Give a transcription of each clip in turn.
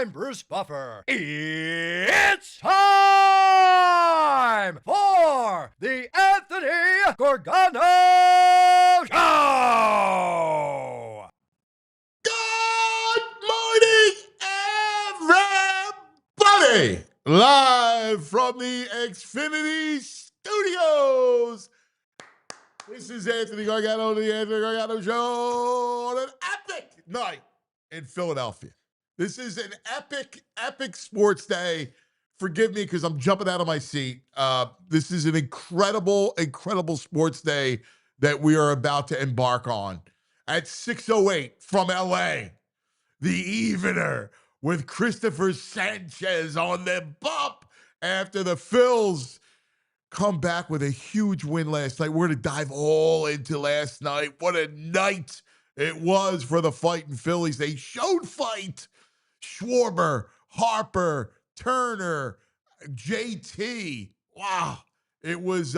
I'm Bruce Buffer. It's time for the Anthony Gorgano Show! Good morning, everybody! Live from the Xfinity Studios. This is Anthony Gargano, the Anthony Gargano Show, on an epic night in Philadelphia. This is an epic sports day. Forgive me because I'm jumping out of my seat. This is an incredible sports day that we are about to embark on. At 6:08 from LA, the evener with Christopher Sanchez on the bump after the Phillies come back with a huge win last night. We're going to dive all into last night. What a night it was for the fighting Phillies. They showed fight. Schwarber, Harper, Turner, JT. Wow. It was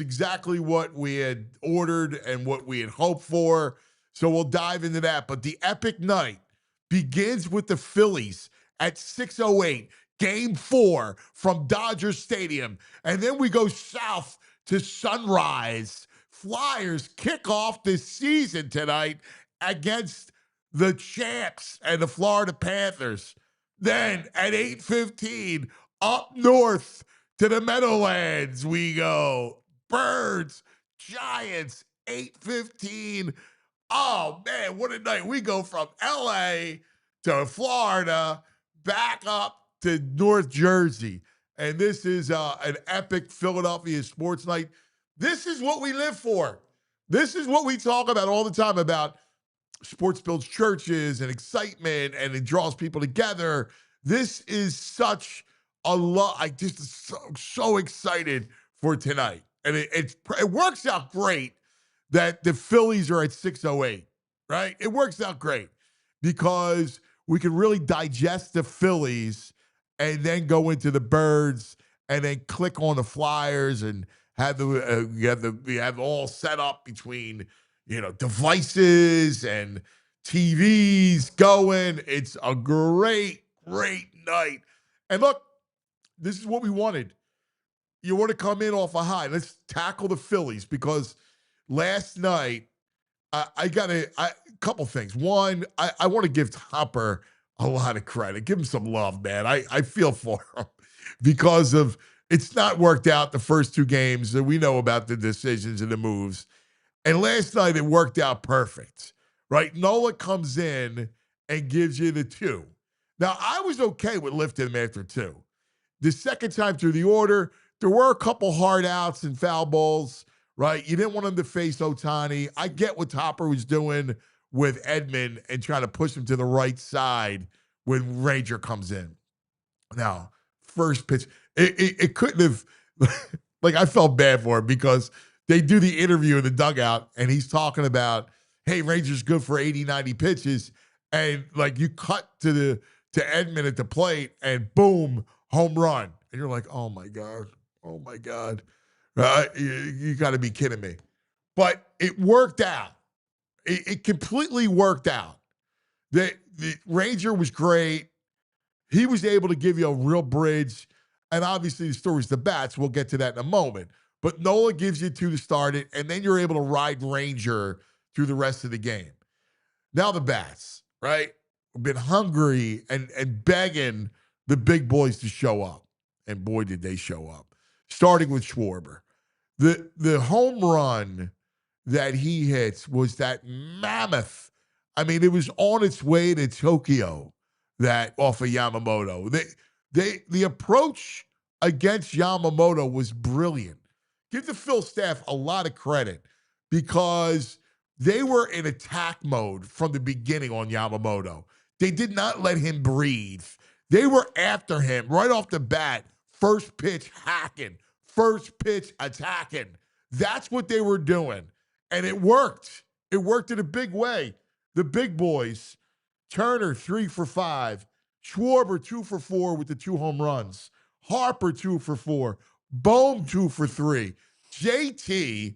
exactly what we had ordered and what we had hoped for. So we'll dive into that. But the epic night begins with the Phillies at 6:08. Game 4 from Dodger Stadium. And then we go south to Sunrise. Flyers kick off this season tonight against the champs and the Florida Panthers. Then at 8:15, up north to the Meadowlands we go. Birds, Giants, 8:15. Oh, man, what a night. We go from L.A. to Florida, back up to North Jersey. And this is an epic Philadelphia sports night. This is what we live for. This is what we talk about all the time, about sports builds churches and excitement, and it draws people together. This is such a lot. I just so excited for tonight. And it works out great that the Phillies are at 6:08, right? It works out great because we can really digest the Phillies and then go into the Birds and then click on the Flyers and have we have all set up between, devices and TVs going. It's a great night. And look, this is what we wanted. You want to come in off a high. Let's tackle the Phillies because last night, I got a couple things. One, I want to give Topper a lot of credit. Give him some love, man. I feel for him because of it's not worked out the first 2 games. And we know about the decisions and the moves. And last night, it worked out perfect, right? Nola comes in and gives you the 2. Now, I was okay with lifting him after 2. The second time through the order, there were a couple hard outs and foul balls, right? You didn't want him to face Ohtani. I get what Topper was doing with Edman and trying to push him to the right side when Ranger comes in. Now, first pitch, it couldn't have, I felt bad for him because they do the interview in the dugout and he's talking about, hey, Ranger's good for 80, 90 pitches. And you cut to Edman at the plate and boom, home run. And you're like, oh my God. You got to be kidding me. But it worked out. It completely worked out. The Ranger was great. He was able to give you a real bridge. And obviously the story's the bats. We'll get to that in a moment. But Nola gives you 2 to start it, and then you're able to ride Ranger through the rest of the game. Now the bats, right? We've been hungry and begging the big boys to show up. And boy, did they show up. Starting with Schwarber. The home run that he hits was that mammoth. I mean, it was on its way to Tokyo, that off of Yamamoto. The approach against Yamamoto was brilliant. Give the Phil staff a lot of credit because they were in attack mode from the beginning on Yamamoto. They did not let him breathe. They were after him right off the bat. First pitch hacking, first pitch attacking. That's what they were doing. And it worked. It worked in a big way. The big boys, Turner 3 for 5, Schwarber 2 for 4 with the 2 home runs, Harper 2 for 4, Bohm 2 for 3, JT,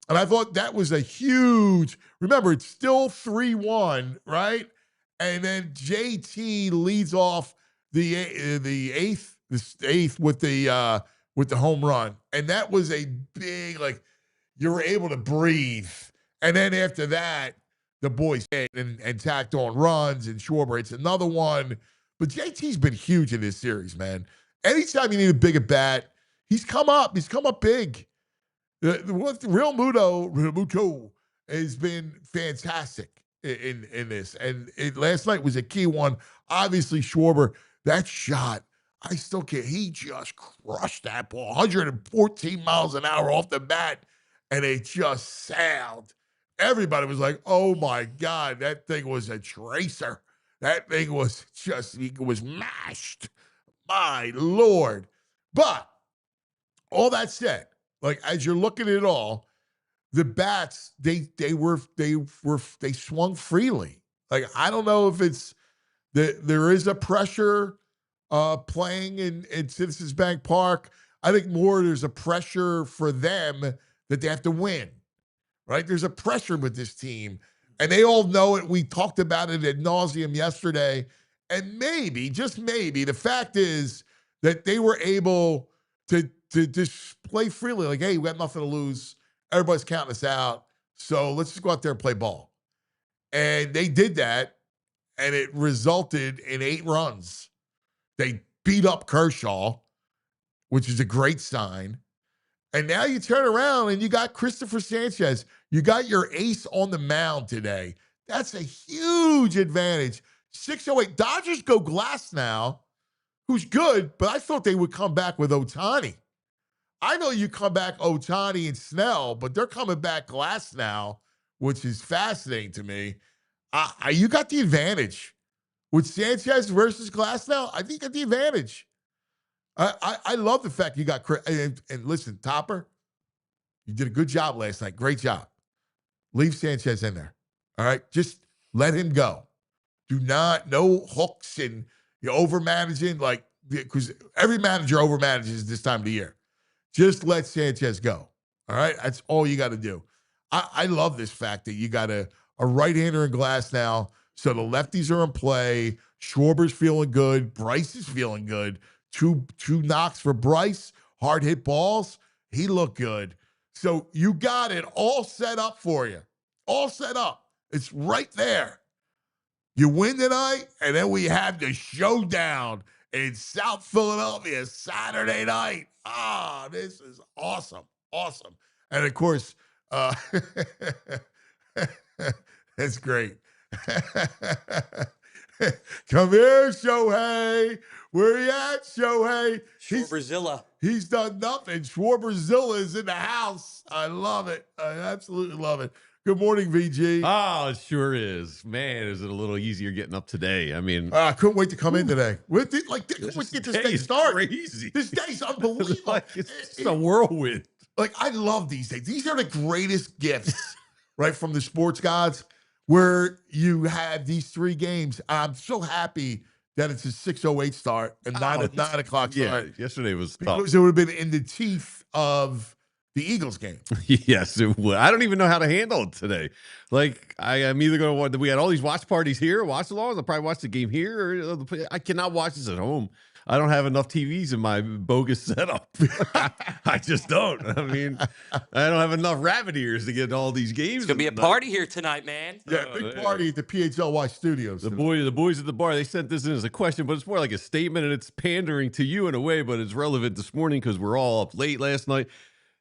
and I thought that was a huge, remember, it's still 3-1, right? And then JT leads off the eighth with the home run. And that was a big, like, you were able to breathe. And then after that, the boys hit and tacked on runs, and Schwarber hits another one. But JT's been huge in this series, man. Anytime you need a big at bat, he's come up. He's come up big. The real Muto has been fantastic in this. And last night was a key one. Obviously, Schwarber, that shot, I still can't. He just crushed that ball, 114 miles an hour off the bat, and it just sailed. Everybody was like, oh, my God, that thing was a tracer. That thing was it was mashed. My Lord. But all that said, like, as you're looking at it all, the bats, they swung freely. Like, I don't know if it's there is a pressure playing in Citizens Bank Park. I think more there's a pressure for them that they have to win, right? There's a pressure with this team, and they all know it. We talked about it ad nauseum yesterday, and maybe, just maybe, the fact is that they were able to just play freely. Like, hey, we got nothing to lose. Everybody's counting us out, so let's just go out there and play ball. And they did that, and it resulted in 8 runs. They beat up Kershaw, which is a great sign. And now you turn around and you got Christopher Sanchez. You got your ace on the mound today. That's a huge advantage. 608. Dodgers go Glass now, who's good, but I thought they would come back with Ohtani. I know you come back Ohtani and Snell, but they're coming back Glass now, which is fascinating to me. You got the advantage. With Sanchez versus Glass now, I think you got the advantage. I love the fact you got and listen, Topper, you did a good job last night. Great job. Leave Sanchez in there. All right? Just let him go. No hooks and you're over-managing, like, because every manager over-manages this time of the year. Just let Sanchez go. All right? That's all you got to do. I love this fact that you got a right-hander in Glass now, so the lefties are in play. Schwarber's feeling good. Bryce is feeling good. Two knocks for Bryce. Hard hit balls. He looked good. So you got it all set up for you. All set up. It's right there. You win tonight, and then we have the showdown in South Philadelphia Saturday night. This is awesome. Awesome. And, of course, that's great. Come here, Shohei. Where you at, Shohei? Schwarberzilla. He's done nothing. Schwarberzilla is in the house. I love it. I absolutely love it. Good morning, VG. Oh, it sure is. Man, is it a little easier getting up today? I mean, I couldn't wait to come in today. Couldn't wait to get this day started. Crazy. This day's unbelievable. It's a whirlwind. Like, I love these days. These are the greatest gifts, right, from the sports gods, where you have these 3 games. I'm so happy that it's a 6:08 start and not a 9 o'clock start. Yeah, yesterday was because tough. it would have been in the teeth of the Eagles game. Yes, it would. I don't even know how to handle it today. Like, I'm either going to watch. We had all these watch parties here, watch alongs. I'll probably watch the game here, or I cannot watch this at home. I don't have enough TVs in my bogus setup. I just don't. I mean, I don't have enough rabbit ears to get all these games. It's going to be a party here tonight, man. Yeah, big party at the PHLY studios. The boys at the bar, they sent this in as a question, but it's more like a statement, and it's pandering to you in a way, but it's relevant this morning because we're all up late last night.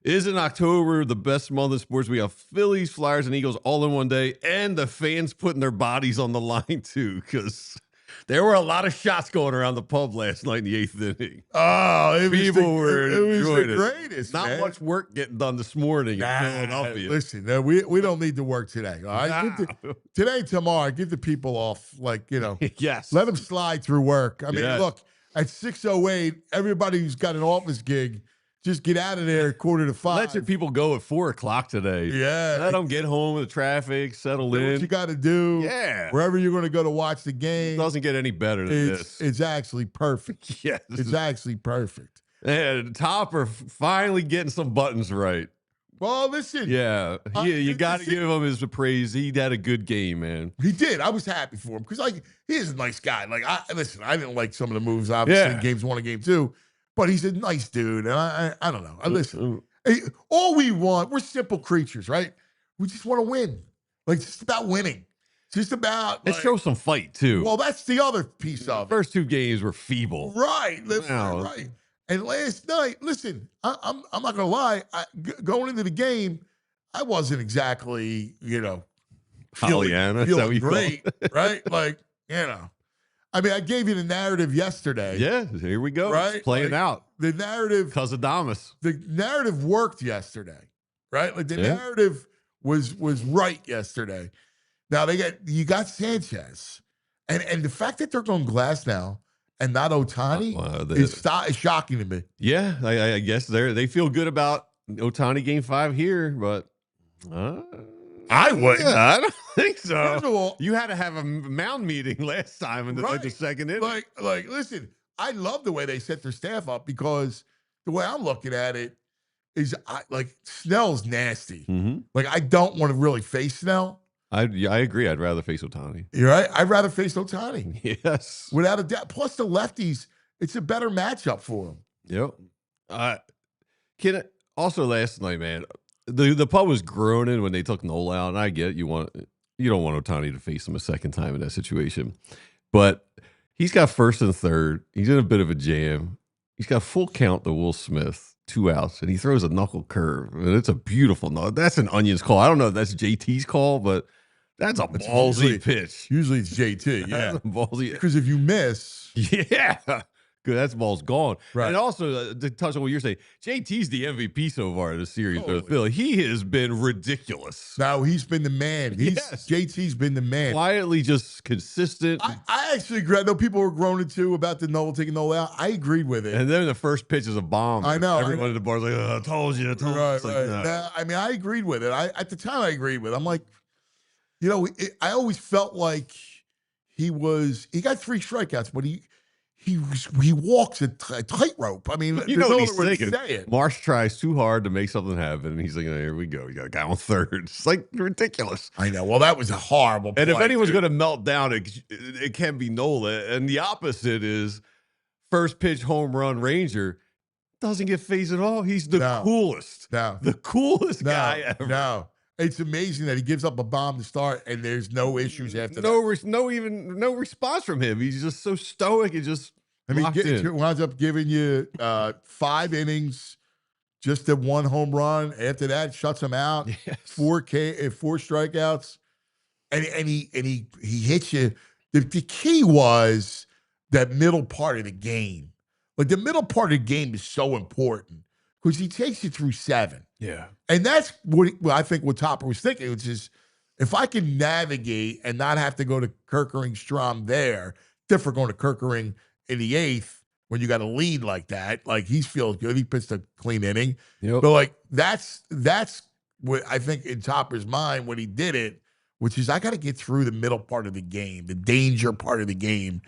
Isn't October the best month in sports? We have Phillies, Flyers, and Eagles all in one day, and the fans putting their bodies on the line too, because there were a lot of shots going around the pub last night in the 8th inning. Oh, it was enjoying the greatest. Not man. much work getting done this morning in Philadelphia. Listen, we don't need to work today. All right, today, tomorrow, give the people off. Like, Yes. Let them slide through work. I mean, look, at 6:08, everybody who's got an office gig, just get out of there at 4:45. Let your people go at 4 o'clock today. Yeah. Let them get home with the traffic, settle in. What you got to do. Yeah. Wherever you're going to go to watch the game. It doesn't get any better than this. It's actually perfect. Yes. It's actually perfect. And Topper finally getting some buttons right. Well, listen. Yeah, you got to give him his praise. He had a good game, man. He did. I was happy for him because, like, he is a nice guy. Like, I didn't like some of the moves, obviously, in games 1 and game 2, but he's a nice dude. And I don't know. Listen, all we want, we're simple creatures, right? We just want to win. Like, it's just about winning. It's just about. It shows some fight, too. Well, that's the other piece of it. First 2 games were feeble. Right. Right. And last night, listen, I'm not going to lie. Going into the game, I wasn't exactly, Pollyanna, feeling great, right? Like, I mean, I gave you the narrative yesterday. Yeah, here we go. Right? It's playing out. The narrative. Because of Damas. The narrative worked yesterday, right? Like, the narrative was right yesterday. Now, you got Sanchez. And the fact that they're going glass now, and not Ohtani is shocking to me. Yeah, I guess they feel good about Ohtani game 5 here, but I wouldn't. I don't think so. First of all, you had to have a mound meeting last time in the second inning. Like, listen, I love the way they set their staff up because the way I'm looking at it is, Snell's nasty. Mm-hmm. Like, I don't want to really face Snell. I agree. I'd rather face Ohtani. You're right. I'd rather face Ohtani. Yes. Without a doubt. Plus the lefties, it's a better matchup for them. Yep. Also last night, man, the pub was groaning when they took Nola out, and I get you don't want Ohtani to face him a second time in that situation. But he's got first and third. He's in a bit of a jam. He's got full count to Will Smith, 2 outs, and he throws a knuckle curve. And it's a beautiful knuckle. That's an Onions call. I don't know if that's JT's call, but that's a ballsy pitch. Usually it's JT, yeah. That's a ballsy. Because if you miss. Yeah. Good. That ball's gone. Right. And also, to touch on what you're saying, JT's the MVP so far in the series with Philly. He has been ridiculous. No, he's been the man. JT's been the man. Quietly just consistent. I actually agree. I know people were groaning too about the taking Nola out. I agreed with it. And then the first pitch is a bomb. I know. Everyone at the bar's like, I told you. Right. Nah, I mean, I agreed with it. At the time, I agreed with it. I'm like, I always felt like he got 3 strikeouts, but he walks a tightrope. I mean, you know what he's thinking. Marsh tries too hard to make something happen, and he's like, here we go. You got a guy on third. It's like ridiculous. I know. Well, that was a horrible play. And if anyone's going to melt down, it can be Nola. And the opposite is first pitch home run Ranger. Doesn't get phased at all. He's the coolest. The coolest guy ever. No. It's amazing that he gives up a bomb to start, and there's no issues after that. No response from him. He's just so stoic and just winds up giving you 5 innings, just a 1 home run. After that, shuts him out. Yes. 4 strikeouts, and he hits you. The key was that middle part of the game. Like, the middle part of the game is so important because he takes you through 7. Yeah. And that's what I think what Topper was thinking, which is if I can navigate and not have to go to Kerkering Strom there, different going to Kerkering in the 8th when you got a lead like that. Like, he feels good. He pitched a clean inning. Yep. But, like, that's what I think in Topper's mind when he did it, which is I got to get through the middle part of the game, the danger part of the game.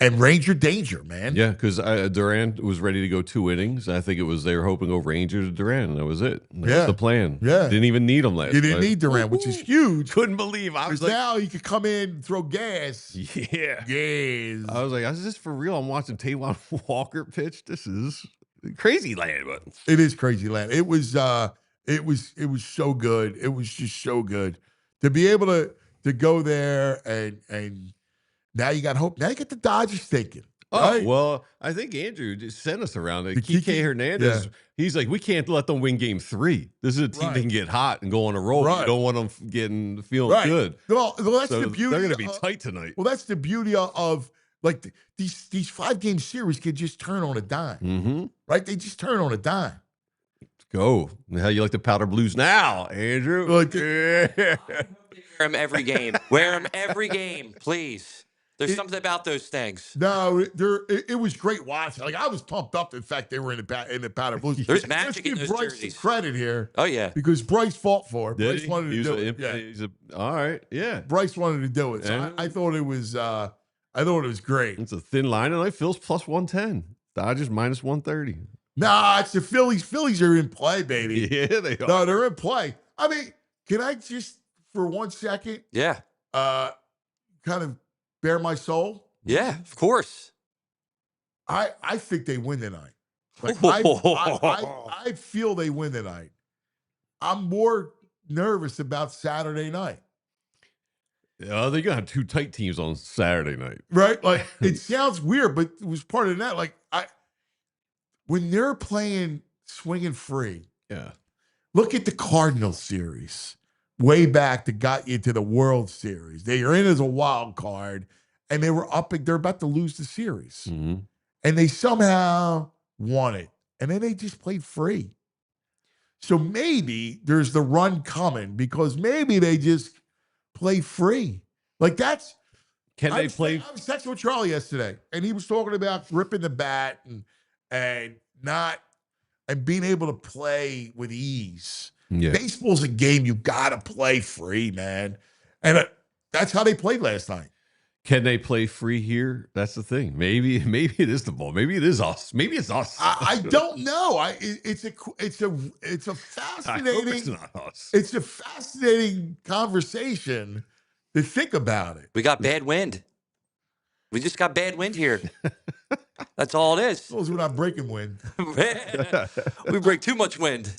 And Ranger danger, man. Yeah, because Duran was ready to go 2 innings. I think they were hoping to go Ranger to Duran, and that was it. That was the plan. Yeah. Didn't even need him last You didn't need Duran, which is huge. Couldn't believe. I was like, now you could come in and throw gas. Yeah. Yes. I was like, is this for real? I'm watching Taijuan Walker pitch. This is crazy land. But it is crazy land. It was so good. It was just so good. To be able to go there and now you got hope. Now you get the Dodgers thinking. Right? Oh, well, I think Andrew just sent us around. Kike Hernandez, he's like, we can't let them win game 3. This is a team that can get hot and go on a roll. You don't want them feeling good. Well, that's the beauty. They're going to be tight tonight. Well, that's the beauty of like these 5-game series could just turn on a dime. Mm-hmm. Right? They just turn on a dime. Let's go. How you like the powder blues now, Andrew? Wear them every game. Wear them every game, please. There's something about those things. No, it was great watching. Like, I was pumped up. In fact, they were in the powder blues. There's magic in those Bryce jerseys. Some credit here. Oh yeah, because Bryce fought for it. Bryce wanted to do it. All right, yeah. Bryce wanted to do it. So I thought it was. I thought it was great. It's a thin line tonight. Phil's plus 110. Dodgers minus 130. Nah, it's the Phillies. Phillies are in play, baby. Yeah, they are. No, they're in play. I mean, can I just, for 1 second, Yeah. kind of bare my soul? Yeah, of course. I think they win tonight. Like I feel they win tonight. I'm more nervous about Saturday night. They're gonna have 2 tight teams on Saturday night. Right? Like it sounds weird, but it was part of that. Like when they're playing swinging free, Yeah. look at the Cardinals series way back that got you to the World Series. They are in as a wild card, and they were up. They're about to lose the series, Mm-hmm. and they somehow won it. And then they just played free. So maybe there's the run coming because maybe they just play free. Like that's. Can they play? I was texting with Charlie yesterday, and he was talking about ripping the bat and being able to play with ease. Yeah. Baseball's a game you gotta play free, man, and that's how they played last night. Can they play free here? That's the thing. Maybe it is the ball. Maybe it is us. Maybe it's us. I don't know. It's a fascinating. I hope it's not us. It's a fascinating conversation to think about it. We got bad wind. We just got bad wind here. That's all it is. As long as we're not breaking wind. We break too much wind.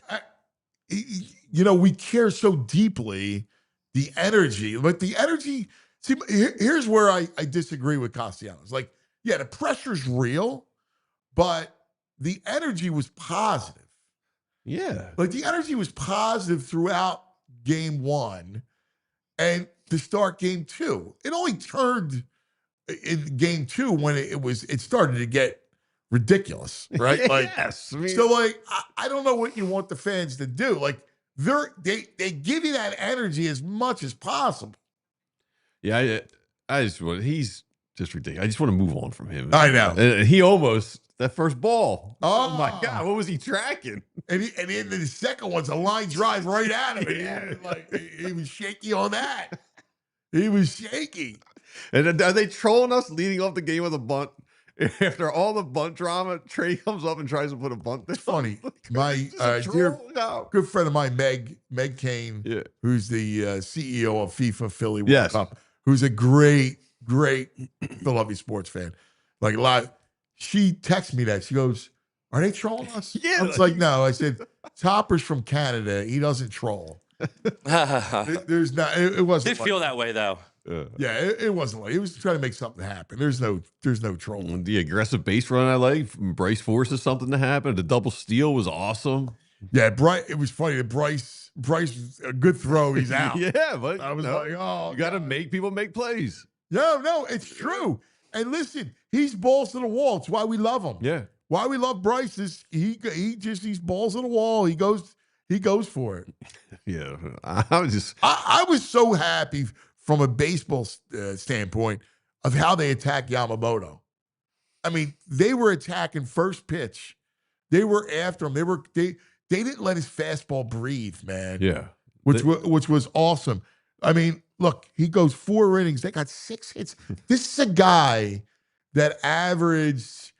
We care so deeply the energy, but the energy. See, here's where I disagree with Castellanos. Like, yeah, the pressure's real, but the energy was positive. Yeah. Like the energy was positive throughout game 1 and to start game 2. It only turned in game 2 when it started to get ridiculous, right? Like, yes. I mean, so like I don't know what you want the fans to do. Like they give you that energy as much as possible. yeah, he's just ridiculous. I just want to move on from him. I know. He almost that first ball. Oh my God, what was he tracking? And then the second one's a line drive right at him. Yeah. He was shaky on that. He was shaky. And are they trolling us leading off the game with a bunt? After all the bunt drama, Trey comes up and tries to put a bunt. It's funny. My dear good friend of mine, Meg Kane, yeah. who's the CEO of FIFA Philly World Yes. Cup, who's a great Philadelphia sports fan. Like a lot. She texts me that. She goes, "Are they trolling us?" Yeah. I was like, "No." I said, "Topper's from Canada. He doesn't troll." There's not. It wasn't. Did feel that way though. Yeah, it wasn't like he was trying to make something happen. There's no trolling. The aggressive base run I like from Bryce forces something to happen. The double steal was awesome. Yeah, it was funny that Bryce, a good throw, he's out. Yeah, but I was like, oh, you got to make people make plays. No, it's true. And listen, he's balls to the wall. It's why we love him. Yeah, why we love Bryce is he's balls to the wall. He goes for it. Yeah, I was so happy from a baseball standpoint of how they attacked Yamamoto. I mean, they were attacking first pitch. They were after him. They didn't let his fastball breathe, man. Yeah, which was awesome. I mean, look, he goes 4 innings. They got 6 hits. This is a guy that averaged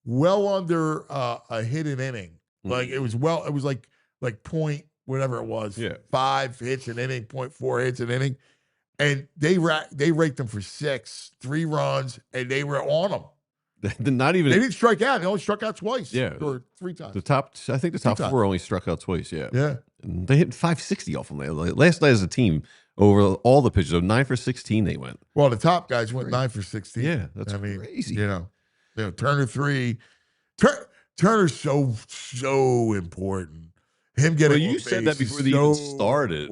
well under a hit an inning. Like it was like point whatever it was. Yeah, 5 hits an inning, 0.4 hits an inning, and they raked them for 6, 3 runs, and they were on them. Not even They didn't strike out. They only struck out twice. Yeah, or 3 times. I think the top 4 only struck out twice. Yeah, yeah. And they hit 560 off them last night as a team. Over all the pitches, 9 for 16 they went. Well, the top guys went 9 for 16. Yeah, that's crazy. You know, Turner 3. Turner's so important. Him getting you said that before they even started.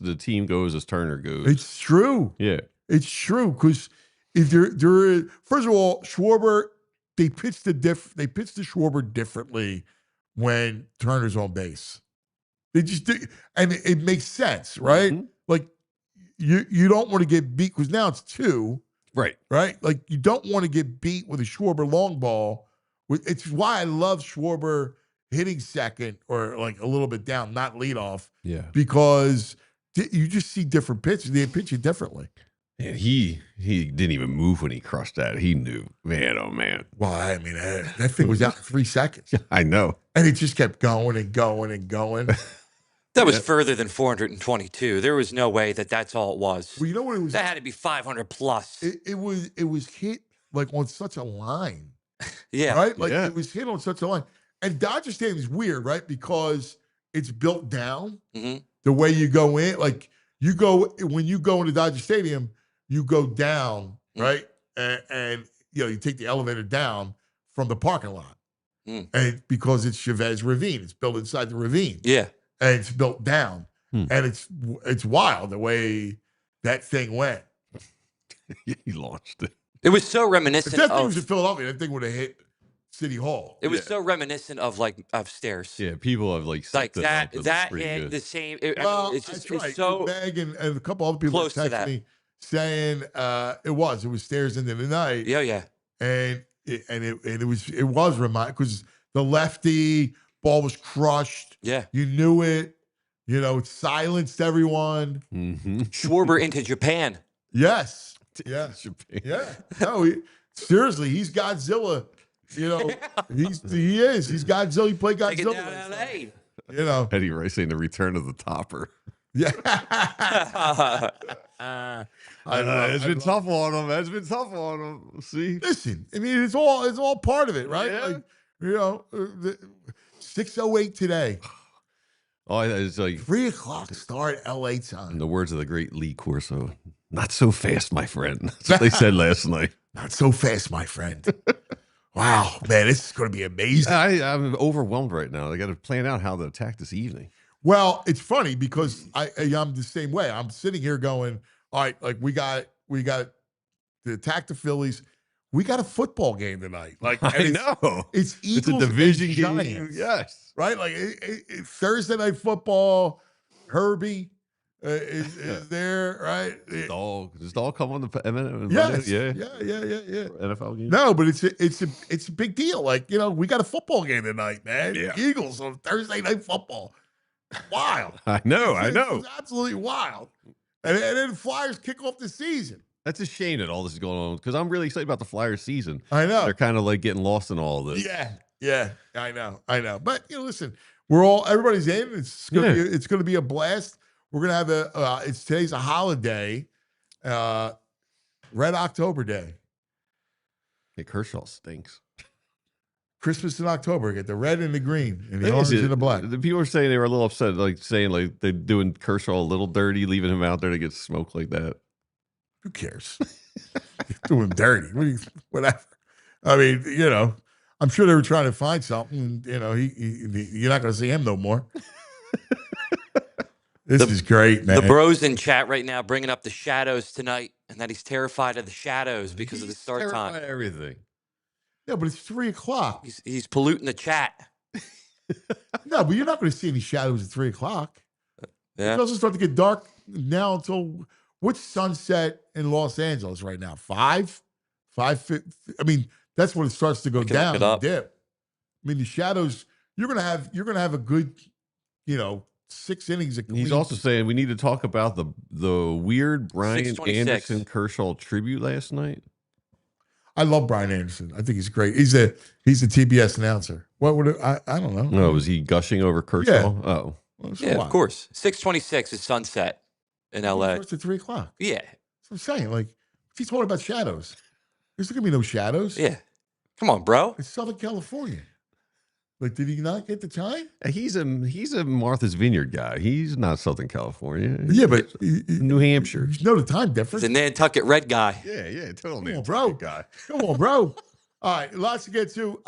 The team goes as Turner goes. It's true. Yeah, it's true because if they're first of all, Schwarber, they pitched to Schwarber differently when Turner's on base. They just do, and it makes sense, right? Mm-hmm. Like you don't want to get beat because now it's 2, right? Like you don't want to get beat with a Schwarber long ball. It's why I love Schwarber hitting second or like a little bit down, not lead off. Yeah, because you just see different pitches. They pitch you differently. And he didn't even move when he crushed that. He knew, man. Oh man. Well, I mean, that thing was out in 3 seconds, I know. and it just kept going and going and going. That was further than 422. There was no way that that's all it was. Well, you know what it was? That had to be 500 plus. It was hit like on such a line, Yeah. right? Like Yeah. it was hit on such a line. And Dodger Stadium is weird, right? Because it's built down. hmm The way you go in, like when you go into Dodger Stadium, you go down, right? And you take the elevator down from the parking lot. And because it's Chavez Ravine, it's built inside the ravine. Yeah. And it's built down. And it's wild the way that thing went. He launched it. It was so If reminiscent that thing was in of. Philadelphia, that thing would have hit City Hall. It was so reminiscent of stairs. Yeah, people have like Like set that. up. That pretty and good. the same. Well, It's just that's right. it's so Meg and a couple other people close to texted that. me saying it was stairs into the night. Yeah. And it was remind because the lefty ball was crushed. Yeah. You knew it. It silenced everyone. Schwarber into Japan. Yes. Yeah. Japan. Yeah. No, seriously, he's Godzilla. He is. He's Godzilla. He played Take it Godzilla. down LA. Eddie Rice saying the return of the topper. Yeah. It's been tough on him. See? Listen, I mean, it's all part of it, right? Yeah. Like, 6:08 today. Oh, it's like 3:00 start LA in time. the words of the great Lee Corso, not so fast, my friend. That's what they said last night. Not so fast, my friend. Wow, man, this is going to be amazing. I'm overwhelmed right now. I got to plan out how to attack this evening. Well, it's funny because I'm the same way. I'm sitting here going, all right, like we got to attack the Phillies. We got a football game tonight. Like I know. It's Eagles It's a division and game. Giants, Yes. right? Like Thursday night football. Herbie is there, right? Does dog come on the Yes. Yeah. Yeah. NFL game? No, but it's a big deal. Like, we got a football game tonight, man. Yeah. Eagles on Thursday night football. Wild. I know. It's absolutely wild. And then Flyers kick off the season. That's a shame that all this is going on because I'm really excited about the Flyers season. I know. They're kind of like getting lost in all of this. Yeah. I know. But listen, everybody's in. It's gonna be a blast. We're gonna have today's a holiday, Red October Day. Hey, Kershaw stinks. Christmas in October, get the red and the green and the orange and the black. The people were saying they were a little upset, saying they're doing Kershaw a little dirty, leaving him out there to get smoked like that. Who cares? Doing dirty. Whatever. I mean, I'm sure they were trying to find something. You're not going to see him no more. This is great, man. The bros in chat right now bringing up the shadows tonight, and that he's terrified of the shadows because of the start time. Everything. Yeah, but it's 3:00. He's polluting the chat. No, but you're not going to see any shadows at 3:00. Yeah. It doesn't start to get dark now until what's sunset in Los Angeles right now? 5? 5? I mean, that's when it starts to go can down look it and up. dip. I mean, the shadows. You're gonna have a good, 6 innings of clean. He's also saying we need to talk about the weird Brian 626. Anderson Kershaw tribute last night. I love Brian Anderson. I think he's great. He's a TBS announcer. What would I don't know. No, was he gushing over Kershaw? Yeah. Oh, Well, so Yeah, what? of course. 626 is sunset in LA. It starts at 3:00. Yeah. That's what I'm saying. Like, if he's talking about shadows, there's not gonna be no shadows. Yeah. Come on, bro. It's Southern California. Like, did he not get the time? he's a Martha's Vineyard guy. He's not Southern California. Yeah, but New Hampshire. you know the time He's difference. a Nantucket red guy. Yeah, totally. Come on, bro. Guy. Come on, bro. All right, lots to get to.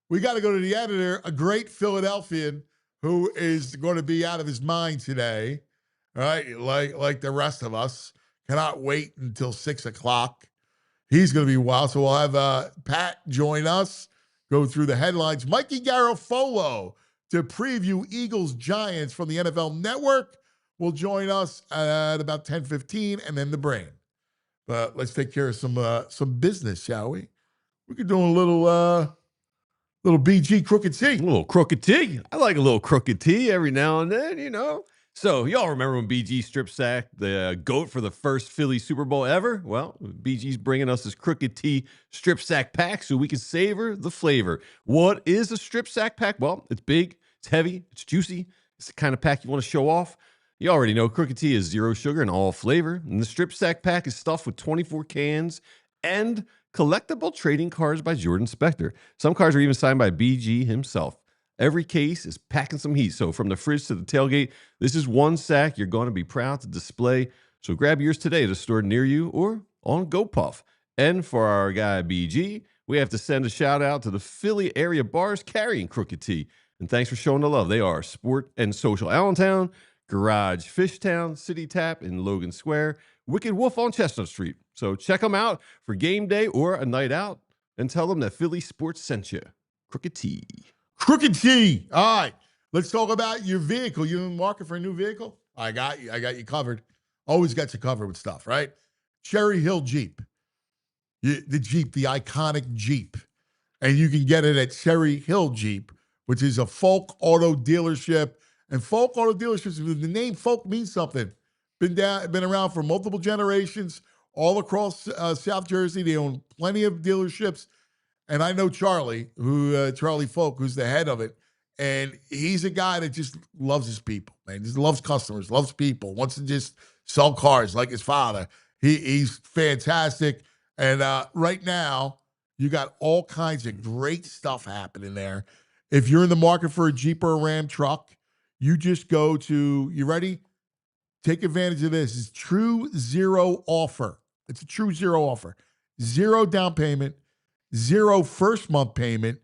We got to go to the editor, a great Philadelphian who is going to be out of his mind today. All right, like the rest of us. Cannot wait until 6:00. He's going to be wild. So we'll have Pat join us, go through the headlines. Mikey Garafolo to preview Eagles-Giants from the NFL Network will join us at about 10:15, and then the brain. But let's take care of some business, shall we? We could do a little BG crooked T. A little crooked tea. I like a little crooked tea every now and then, So, y'all remember when BG strip sacked the GOAT for the first Philly Super Bowl ever? Well, BG's bringing us this Crooked T strip sack pack so we can savor the flavor. What is a strip sack pack? Well, it's big, it's heavy, it's juicy. It's the kind of pack you want to show off. You already know Crooked T is 0 sugar and all flavor. And the strip sack pack is stuffed with 24 cans and collectible trading cards by Jordan Spector. Some cards are even signed by BG himself. Every case is packing some heat. So from the fridge to the tailgate, this is one sack you're going to be proud to display. So grab yours today at a store near you or on GoPuff. And for our guy BG, we have to send a shout out to the Philly area bars carrying Crooked T. And thanks for showing the love. They are Sport and Social Allentown, Garage Fishtown, City Tap in Logan Square, Wicked Wolf on Chestnut Street. So check them out for game day or a night out and tell them that Philly Sports sent you. Crooked T. Crooked T. All right. Let's talk about your vehicle. You in the market for a new vehicle? I got you. I got you covered. Always got you covered with stuff, right? Cherry Hill Jeep. The Jeep, the iconic Jeep. And you can get it at Cherry Hill Jeep, which is a Folk Auto dealership. And Folk Auto dealerships, the name Folk means something. Been around for multiple generations all across South Jersey. They own plenty of dealerships. And I know Charlie Folk, who's the head of it. And he's a guy that just loves his people, man. Just loves customers, loves people, wants to just sell cars like his father. He's fantastic. And right now, you got all kinds of great stuff happening there. If you're in the market for a Jeep or a Ram truck, you just go to, you ready? Take advantage of this. It's True Zero offer. It's a True Zero offer. 0 down payment, 0 first month payment,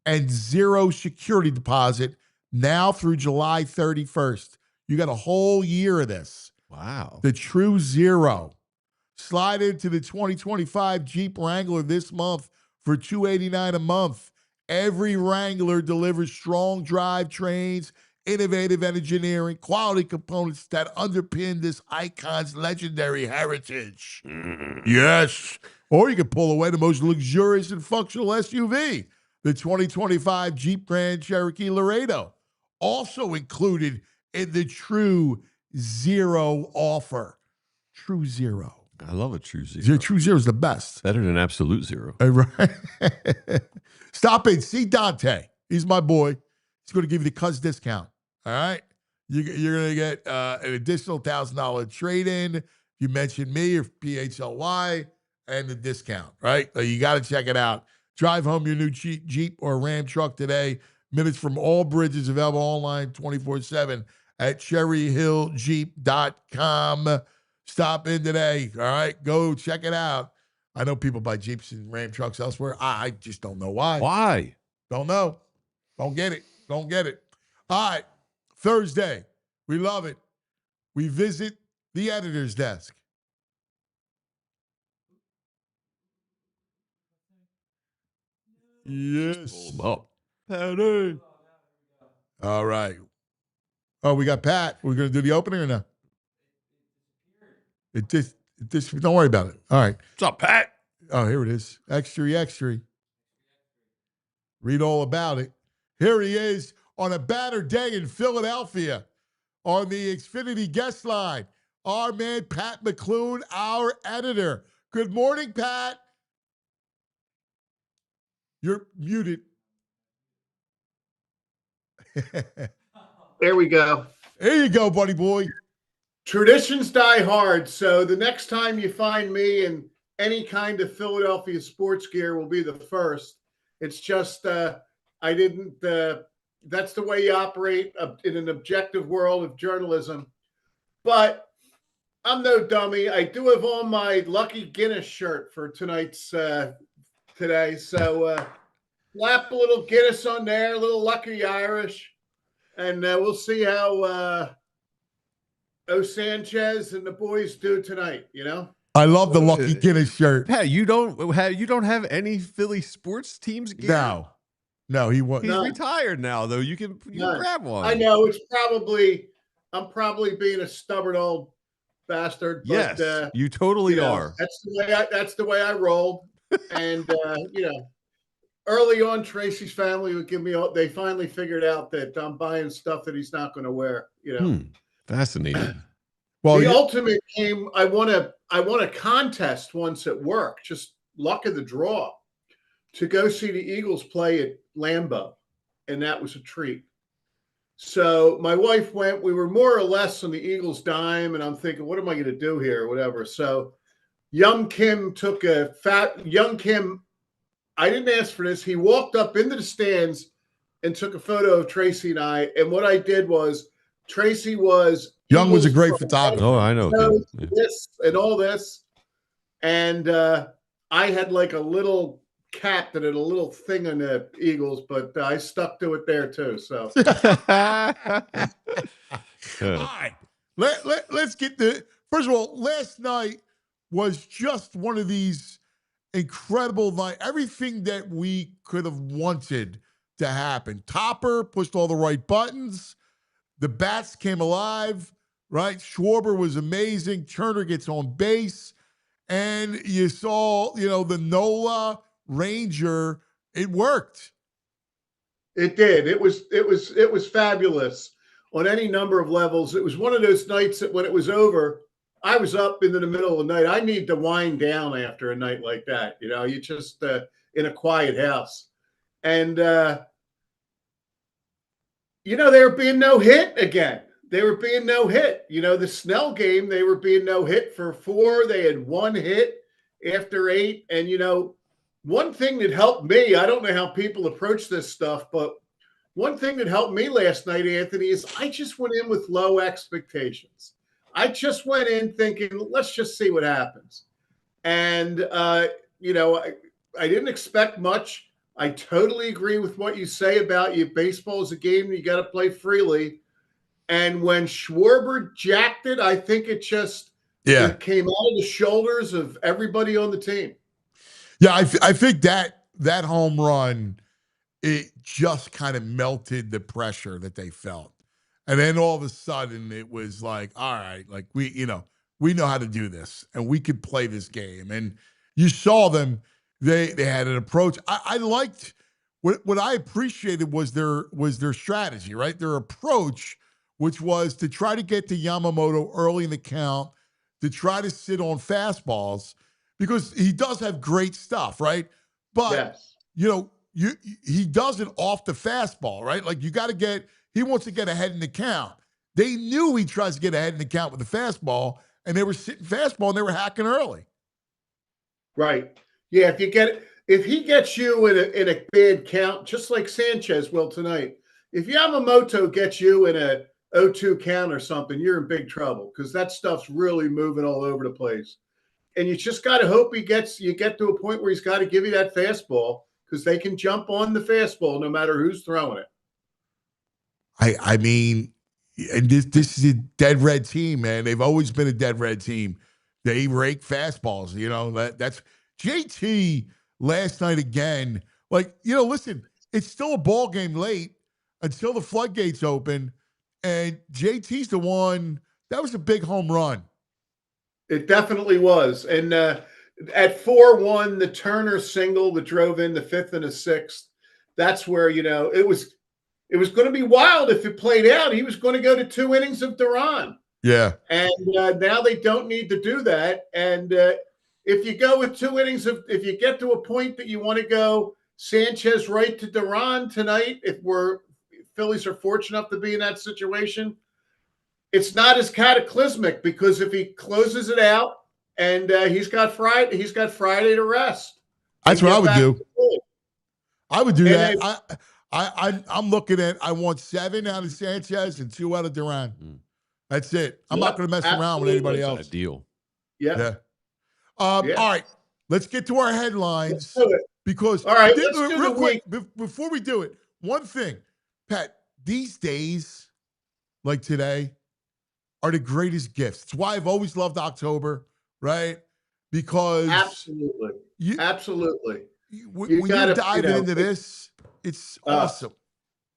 and 0 security deposit now through July 31st. You got a whole year of this. Wow. The True Zero. Slide into the 2025 Jeep Wrangler this month for $289 a month. Every Wrangler delivers strong drive trains, innovative engineering, quality components that underpin this icon's legendary heritage. Yes. Or you can pull away the most luxurious and functional SUV, the 2025 Jeep Grand Cherokee Laredo, also included in the True Zero offer. True Zero. I love a True Zero. True Zero is the best. Better than Absolute Zero. Right. Stop in. See Dante. He's my boy. He's going to give you the cuz discount. All right? You're going to get an additional $1,000 trade-in. You mentioned me or PHLY and the discount, right? You got to check it out. Drive home your new Jeep or Ram truck today. Minutes from all bridges, available online 24/7 at cherryhilljeep.com. Stop in today, all right? Go check it out. I know people buy Jeeps and Ram trucks elsewhere. I just don't know why. Why? Don't know. Don't get it. Don't get it. All right, Thursday. We love it. We visit the editor's desk. Yes. Oh, Patty. All right. Oh, we got Pat. We're going to do the opening or no? It just, don't worry about it. All right. what's up, Pat? Oh, here it is. Extra. Read all about it. Here he is on a battered day in Philadelphia on the Xfinity guest line. Our man, Pat McLoone, our editor. Good morning, Pat. You're muted. There we go. There you go, buddy boy. Traditions die hard. So the next time you find me in any kind of Philadelphia sports gear will be the first. It's just, I didn't, that's the way you operate in an objective world of journalism. But I'm no dummy. I do have on my Lucky Guinness shirt for tonight's, today. So slap a little Guinness on there, a little Lucky Irish. And we'll see how O Sanchez and the boys do tonight, you know? I love the Lucky Guinness shirt. Pat, you don't have any Philly sports teams gear? No, he wasn't. He's retired now, though. You can grab one. I know I'm probably being a stubborn old bastard. But, yes, you totally are. That's the way I roll. And early on, Tracy's family would give me. They finally figured out that I'm buying stuff that he's not going to wear. Fascinating. Well, The ultimate came. I won a contest once at work, just luck of the draw, to go see the Eagles play at Lambeau, and that was a treat. So my wife went. We were more or less on the Eagles' dime, and I'm thinking, what am I going to do here, or whatever. So Young Kim took a fat Young Kim. I didn't ask for this. He walked up into the stands and took a photo of Tracy and I. And what I did was, Tracy was Young was a Eagles great from photographer. Oh, I know. Yeah. this and all this. And I had like a little cap that had a little thing on the Eagles, but I stuck to it there too. So All right. Let's get the first of all, last night was just one of these incredible night. Everything that we could have wanted to happen. Topper pushed all the right buttons. The bats came alive, right? Schwarber was amazing. Turner gets on base. And you saw, the Nola Ranger. It worked. it did. It was fabulous on any number of levels. It was one of those nights that when it was over, I was up into the middle of the night. I need to wind down after a night like that. You just in a quiet house. And, there were being no hit again. They were being no hit. The Snell game, they were being no hit for 4. They had 1 hit after 8. And, one thing that helped me, I don't know how people approach this stuff, but one thing that helped me last night, Anthony, is I just went in with low expectations. I just went in thinking, let's just see what happens. And, I didn't expect much. I totally agree with what you say about baseball is a game you got to play freely. And when Schwarber jacked it, I think it just it came out of the shoulders of everybody on the team. Yeah, I think that home run, it just kind of melted the pressure that they felt. And then all of a sudden it was like, all right, like we know how to do this and we could play this game. And you saw them, they had an approach. I liked what I appreciated was their strategy, right? Their approach, which was to try to get to Yamamoto early in the count, to try to sit on fastballs, because he does have great stuff, right? But he does it off the fastball, right? Like he wants to get ahead in the count. They knew he tries to get ahead in the count with the fastball, and they were sitting fastball and they were hacking early. Right. Yeah. If he gets you in a bad count, just like Sanchez will tonight, if Yamamoto gets you in a 0-2 count or something, you're in big trouble because that stuff's really moving all over the place. And you just got to hope you get to a point where he's got to give you that fastball because they can jump on the fastball no matter who's throwing it. I mean, and this is a dead red team, man. They've always been a dead red team. They rake fastballs. That's JT last night again. Like, listen, it's still a ball game late until the floodgates open, and JT's the one. That was a big home run. It definitely was. And at 4-1, the Turner single that drove in the 5th and the 6th, that's where, it was going to be wild if it played out. He was going to go to 2 innings of Duran. Yeah. And now they don't need to do that. And if you go with 2 innings if you get to a point that you want to go Sanchez right to Duran tonight, if Phillies are fortunate enough to be in that situation, it's not as cataclysmic because if he closes it out and he's got Friday to rest. That's what I would do. I would do that. I'm looking at, I want 7 out of Sanchez and 2 out of Duran. That's it. I'm not going to mess around with anybody else. That's a deal. Yeah. All right. Let's get to our headlines. Let's do it. Because, all right, let's do real the quick, before we do it, one thing, Pat, these days, like today, are the greatest gifts. It's why I've always loved October, right? Because absolutely. When you're diving into this, it's awesome.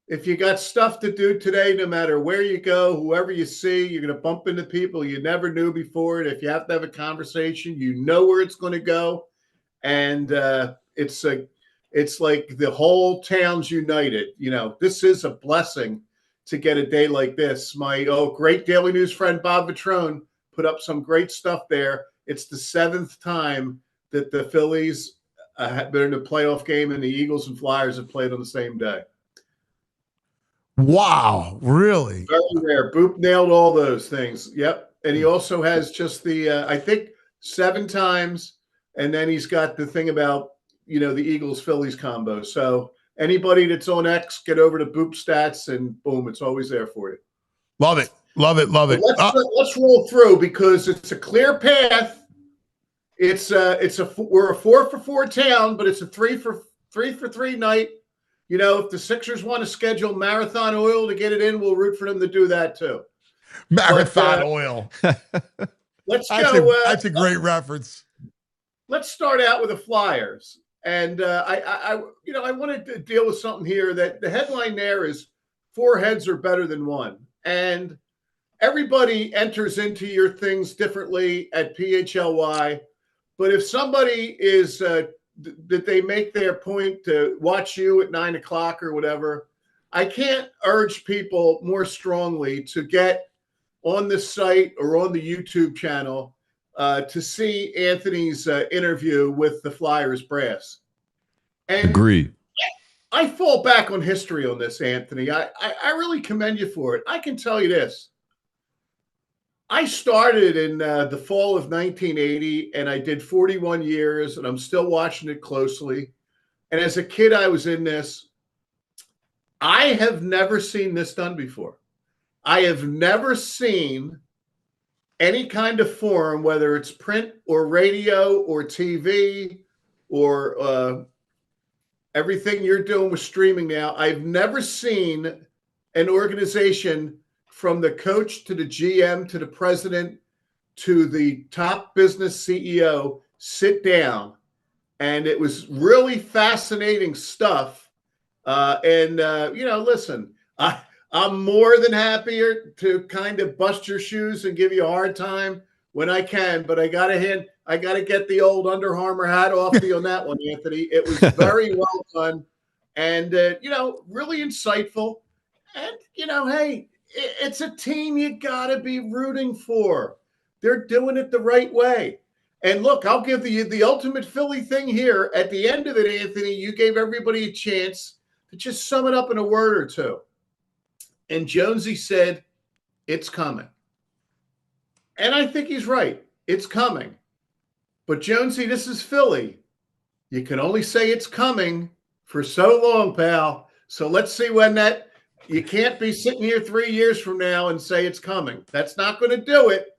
If you got stuff to do today, no matter where you go, whoever you see, you're going to bump into people you never knew before. And if you have to have a conversation, you know where it's going to go. And it's like the whole town's united. This is a blessing to get a day like this. My great Daily News friend Bob Vitrone put up some great stuff there. It's the 7th time that the Phillies have been in a playoff game and the Eagles and Flyers have played on the same day. Wow, really? Very rare. Boop nailed all those things. Yep. And he also has just the, I think 7 times. And then he's got the thing about, the Eagles Phillies combo. So anybody that's on X, get over to Boop Stats and boom, it's always there for you. Love it. Love it. Love it. Let's roll through because it's a clear path. We're a 4-for-4 town, but it's a 3-for-3 night. If the Sixers want to schedule Marathon Oil to get it in, we'll root for them to do that too. Marathon Oil. Let's go. That's a great reference. Let's start out with the Flyers. And I wanted to deal with something here that the headline there is 4 heads are better than 1. And everybody enters into your things differently at PHLY. But if somebody is that they make their point to watch you at 9 o'clock or whatever, I can't urge people more strongly to get on the site or on the YouTube channel to see Anthony's interview with the Flyers brass. And agreed. I fall back on history on this, Anthony. I really commend you for it. I can tell you this. I started in the fall of 1980, and I did 41 years, and I'm still watching it closely. And as a kid, I was in this. I have never seen this done before. I have never seen any kind of forum, whether it's print or radio or TV or everything you're doing with streaming now. I've never seen an organization from the coach to the GM to the president to the top business CEO sit down. And it was really fascinating stuff. Listen, I'm more than happier to kind of bust your shoes and give you a hard time when I can, but I got to get the old Under Armour hat off you on that one, Anthony. It was very well done and, really insightful. And, hey, it's a team you got to be rooting for. They're doing it the right way. And look, I'll give you the ultimate Philly thing here. At the end of it, Anthony, you gave everybody a chance to just sum it up in a word or two. And Jonesy said, it's coming. And I think he's right. It's coming. But Jonesy, this is Philly. You can only say it's coming for so long, pal. So let's see when that. You can't be sitting here 3 years from now and say it's coming. That's not going to do it.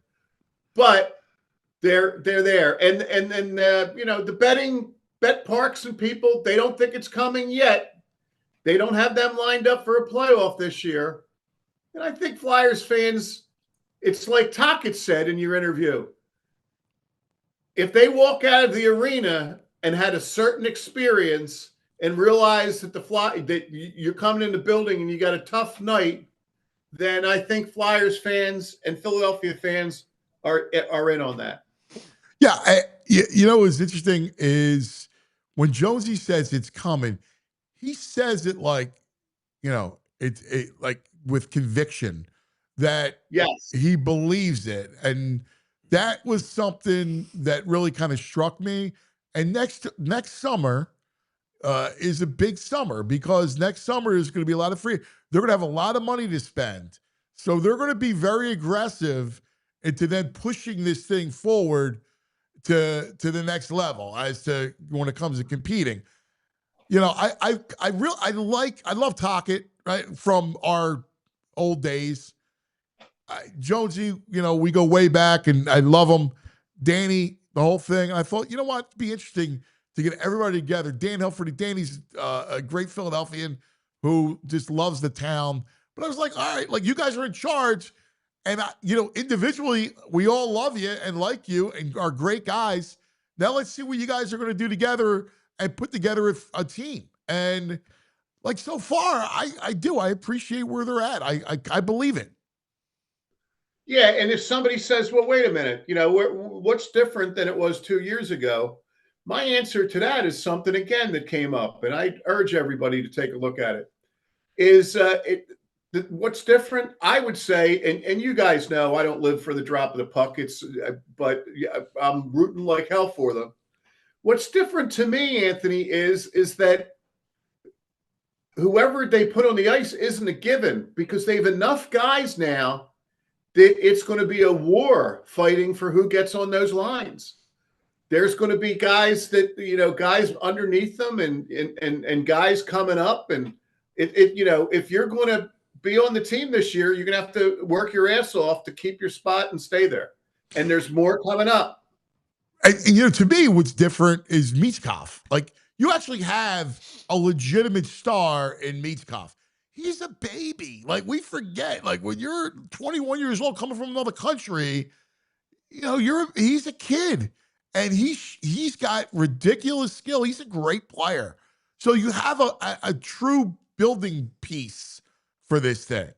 But they're there. And the bet parks and people, they don't think it's coming yet. They don't have them lined up for a playoff this year. And I think Flyers fans, it's like Tocchet said in your interview. If they walk out of the arena and had a certain experience and realize that that you're coming in the building and you got a tough night, then I think Flyers fans and Philadelphia fans are in on that. Yeah, what's interesting is when Jonesy says it's coming, he says it like, it like with conviction that yes, he believes it, and that was something that really kind of struck me. And next summer is a big summer because next summer is going to be a lot of free. They're going to have a lot of money to spend, so they're going to be very aggressive into then pushing this thing forward to the next level as to when it comes to competing. I love Tocchet, right, from our old days. Jonesy, we go way back, and I love him. Danny, the whole thing. I thought, it'd be interesting to get everybody together. Dan Hilferty, Danny's a great Philadelphian who just loves the town. But I was like, all right, like you guys are in charge, and individually we all love you and like you and are great guys. Now let's see what you guys are going to do together and put together a team. And like so far, I appreciate where they're at. I believe it. Yeah, and if somebody says, well, wait a minute, what's different than it was 2 years ago? My answer to that is something, again, that came up, and I urge everybody to take a look at it, is What's different, I would say, and you guys know I don't live for the drop of the puck. But yeah, I'm rooting like hell for them. What's different to me, Anthony, is that whoever they put on the ice isn't a given because they have enough guys now that it's going to be a war fighting for who gets on those lines. There's going to be guys that, guys underneath them and guys coming up. And if you're going to be on the team this year, you're going to have to work your ass off to keep your spot and stay there. And there's more coming up. And to me, what's different is Michkov. Like, you actually have a legitimate star in Michkov. He's a baby. Like, we forget. Like, when you're 21 years old, coming from another country, he's a kid. And he's got ridiculous skill. He's a great player. So you have a true building piece for this thing.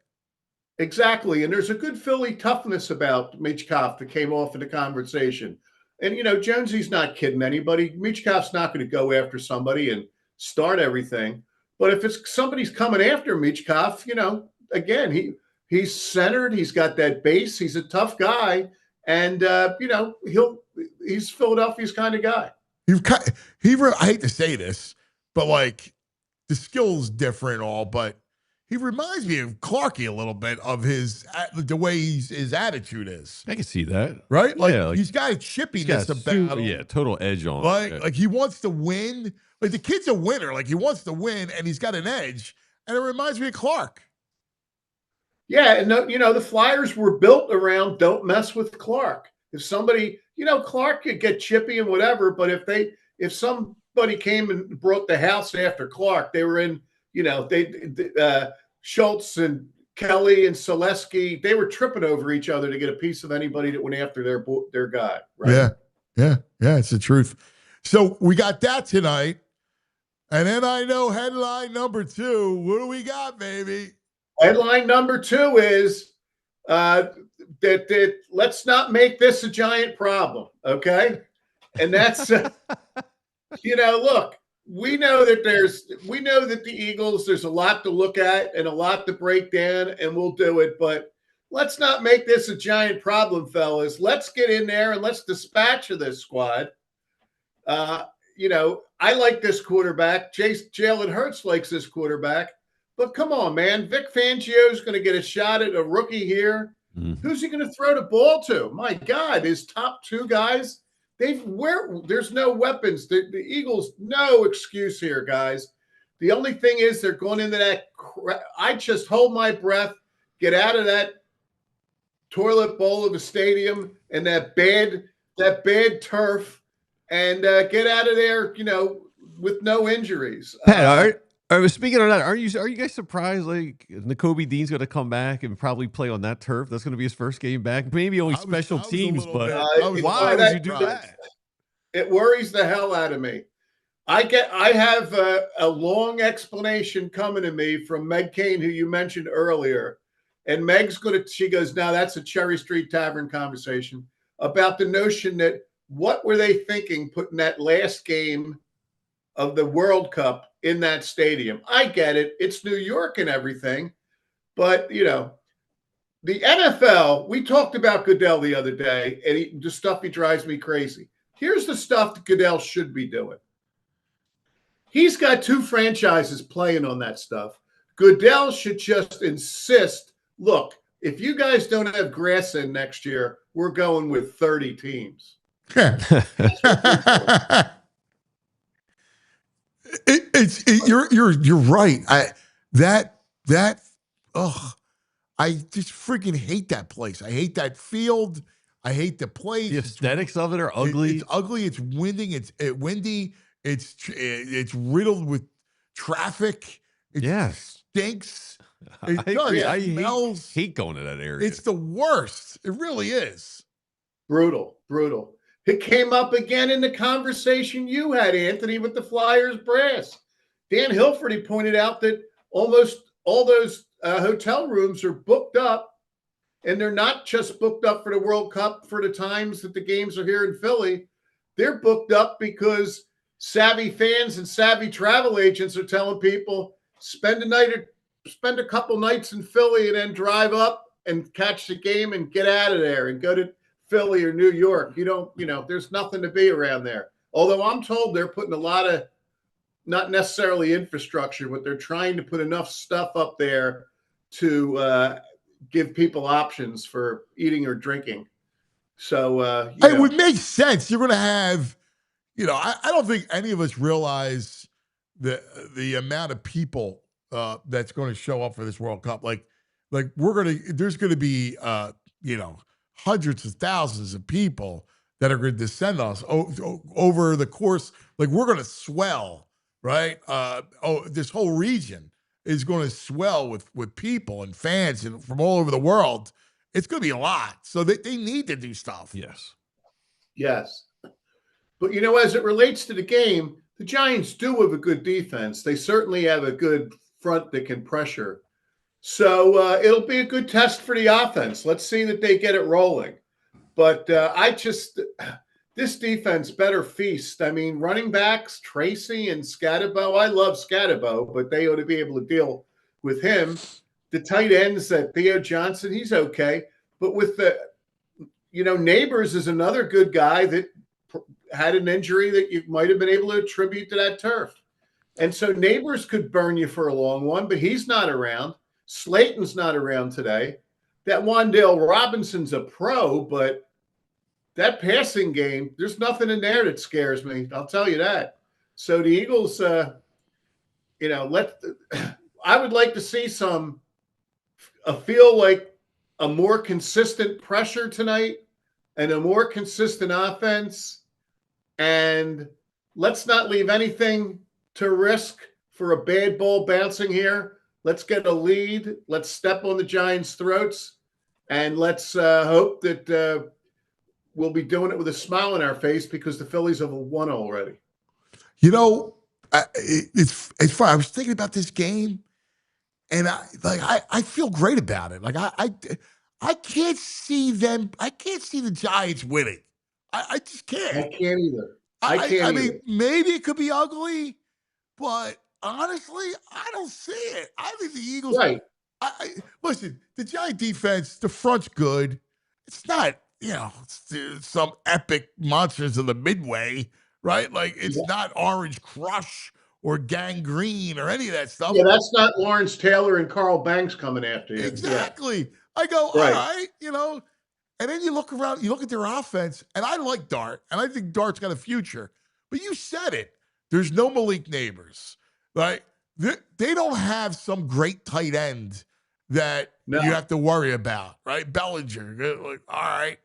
Exactly. And there's a good Philly toughness about Michkov that came off in the conversation. And, Jonesy's not kidding anybody. Michkov's not going to go after somebody and start everything. But if it's somebody's coming after Michkov, again, he's centered. He's got that base. He's a tough guy. And, he's Philadelphia's kind of guy. I hate to say this, but like the skill's different and all, but he reminds me of Clarkie a little bit of the way his attitude is. I can see that. Right? Like, yeah, he's got a chippiness about him. Yeah, total edge on him. Yeah. Like he wants to win. Like the kid's a winner. Like he wants to win and he's got an edge. And it reminds me of Clark. Yeah, and the Flyers were built around don't mess with Clark. If somebody, Clark could get chippy and whatever, but if somebody came and brought the house after Clark, they were in, Schultz and Kelly and Selesky, they were tripping over each other to get a piece of anybody that went after their guy. Right? Yeah, it's the truth. So we got that tonight. And then I know headline number 2. What do we got, baby? Headline number 2 is that let's not make this a giant problem, okay? And that's, look, we know that the Eagles, there's a lot to look at and a lot to break down, and we'll do it. But let's not make this a giant problem, fellas. Let's get in there and let's dispatch of this squad. I like this quarterback. Jalen Hurts likes this quarterback. But come on, man. Vic Fangio is going to get a shot at a rookie here. Mm-hmm. Who's he going to throw the ball to? My God, his top 2 guys, there's no weapons. The Eagles, no excuse here, guys. The only thing is they're going into that. I just hold my breath, get out of that toilet bowl of a stadium and that bad turf, and get out of there, with no injuries. Pat, speaking of that, are you guys surprised like Nakobe Dean's going to come back and probably play on that turf? That's going to be his first game back. Maybe only special teams, but why would you do that? It worries the hell out of me. I have a long explanation coming to me from Meg Kane, who you mentioned earlier, and Meg's she goes, now that's a Cherry Street Tavern conversation about the notion that what were they thinking putting that last game of the World Cup in that stadium? I get it. It's New York and everything. But, the NFL, we talked about Goodell the other day, and the stuff he drives me crazy. Here's the stuff that Goodell should be doing. He's got 2 franchises playing on that stuff. Goodell should just insist, look, if you guys don't have grass in next year, we're going with 30 teams. You're right. I just freaking hate that place. I hate that field. I hate the place. The aesthetics of it are ugly. It's ugly. It's windy. It's windy. It's riddled with traffic. It stinks. It does. I smells. hate going to that area. It's the worst. It really is. Brutal. It came up again in the conversation you had, Anthony, with the Flyers brass. Dan Hilferty pointed out that almost all those hotel rooms are booked up, and they're not just booked up for the World Cup for the times that the games are here in Philly. They're booked up because savvy fans and savvy travel agents are telling people, spend a night spend a couple nights in Philly and then drive up and catch the game and get out of there and go to Philly or New York. There's nothing to be around there. Although I'm told they're putting a lot of, not necessarily infrastructure, but they're trying to put enough stuff up there to give people options for eating or drinking. So it would make sense. You're going to have, I don't think any of us realize the amount of people that's going to show up for this World Cup. Like there's going to be, hundreds of thousands of people that are going to descend on us over the course. Like we're going to swell, right? This whole region is going to swell with people and fans and from all over the world. It's going to be a lot. So they need to do stuff. Yes. But, as it relates to the game, the Giants do have a good defense. They certainly have a good front that can pressure. So it'll be a good test for the offense. Let's see that they get it rolling. But this defense better feast. I mean, running backs, Tracy and Scatterbo. I love Scatterbo, but they ought to be able to deal with him. The tight ends, that Theo Johnson, he's okay. But with Neighbors is another good guy that had an injury that you might have been able to attribute to that turf. And so Neighbors could burn you for a long one, but he's not around. Slayton's not around today. That Wan'Dale Robinson's a pro, but that passing game, there's nothing in there that scares me. I'll tell you that. So the Eagles, I would like to see feel like a more consistent pressure tonight and a more consistent offense. And let's not leave anything to risk for a bad ball bouncing here. Let's get a lead. Let's step on the Giants' throats. And let's hope that we'll be doing it with a smile on our face because the Phillies have won already. It's funny. I was thinking about this game, and I feel great about it. Like I can't see them. I can't see the Giants winning. I just can't. I can't either. I mean, maybe it could be ugly, but honestly, I don't see it. I think the Eagles. Right. Listen, the Giant defense, the front's good. It's not, some epic monsters of the Midway, right? Like it's not Orange Crush or Gangrene or any of that stuff. Yeah, that's not Lawrence Taylor and Carl Banks coming after you. Exactly. Yeah. I go, right. All right, and then you look around, you look at their offense, and I like Dart, and I think Dart's got a future. But you said it. There's no Malik Neighbors, right? They don't have some great tight end that you have to worry about, right? Bellinger, like, all right.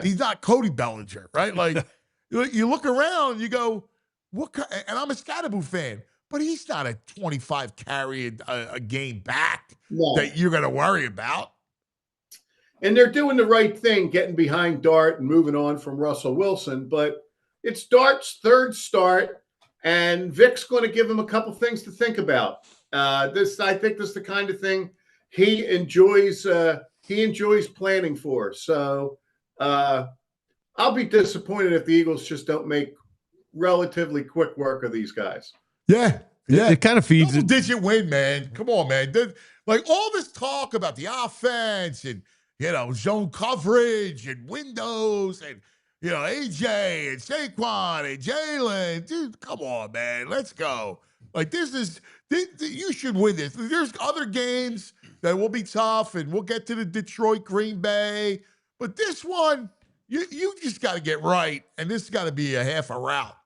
He's not Cody Bellinger, right? Like, you look around, you go, and I'm a Scatterbo fan, but he's not a 25 carry a game back that you're going to worry about. And they're doing the right thing, getting behind Dart and moving on from Russell Wilson. But it's Dart's third start, and Vic's going to give him a couple things to think about. I think this is the kind of thing he enjoys planning for. So I'll be disappointed if the Eagles just don't make relatively quick work of these guys. Yeah. It kind of feeds it. Double-digit win, man. Come on, man. Like all this talk about the offense and, zone coverage and windows and, AJ and Saquon and Jalen. Dude, come on, man. Let's go. Like you should win this. There's other games that will be tough and we'll get to the Detroit, Green Bay. But this one, you just got to get right. And this has got to be a half a route.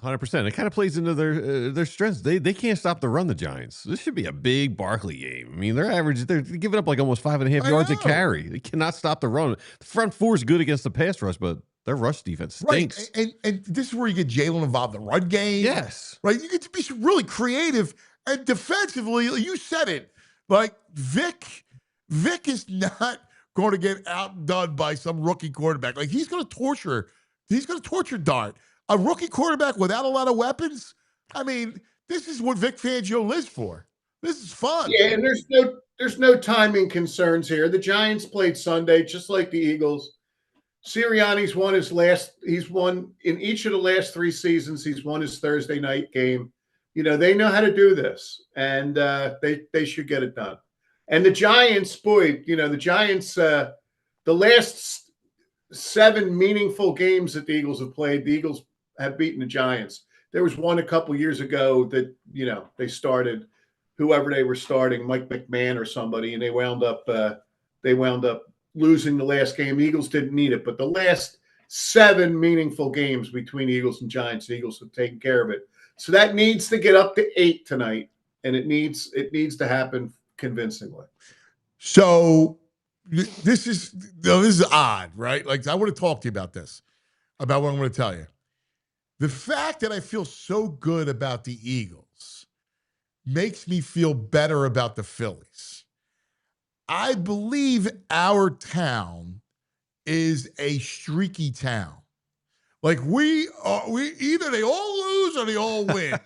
100%. It kind of plays into their strengths. They can't stop the run, the Giants. This should be a big Barkley game. I mean, they're giving up like almost 5.5 yards a carry. They cannot stop the run. The front four is good against the pass rush, but their rush defense stinks. Right. And this is where you get Jalen involved in the run game. Yes. Right. You get to be really creative. And defensively, you said it. Like Vic is not going to get outdone by some rookie quarterback. Like he's going to torture Dart. A rookie quarterback without a lot of weapons? I mean, this is what Vic Fangio lives for. This is fun. Yeah, and there's no timing concerns here. The Giants played Sunday, just like the Eagles. Sirianni's won he's won in each of the last 3 seasons. He's won his Thursday night game. they know how to do this, and they should get it done. And the Giants, boy, the Giants, the last 7 meaningful games that the Eagles have played, the Eagles have beaten the Giants. There was one a couple years ago that, they started whoever they were starting, Mike McMahon or somebody, and they wound up losing the last game. The Eagles didn't need it, but the last 7 meaningful games between the Eagles and Giants, the Eagles have taken care of it. So that needs to get up to 8 tonight, and it needs to happen convincingly. So this is odd, right? Like, I want to talk to you about this, about what I'm going to tell you. The fact that I feel so good about the Eagles makes me feel better about the Phillies. I believe our town is a streaky town. Like, we either they all lose or they all win.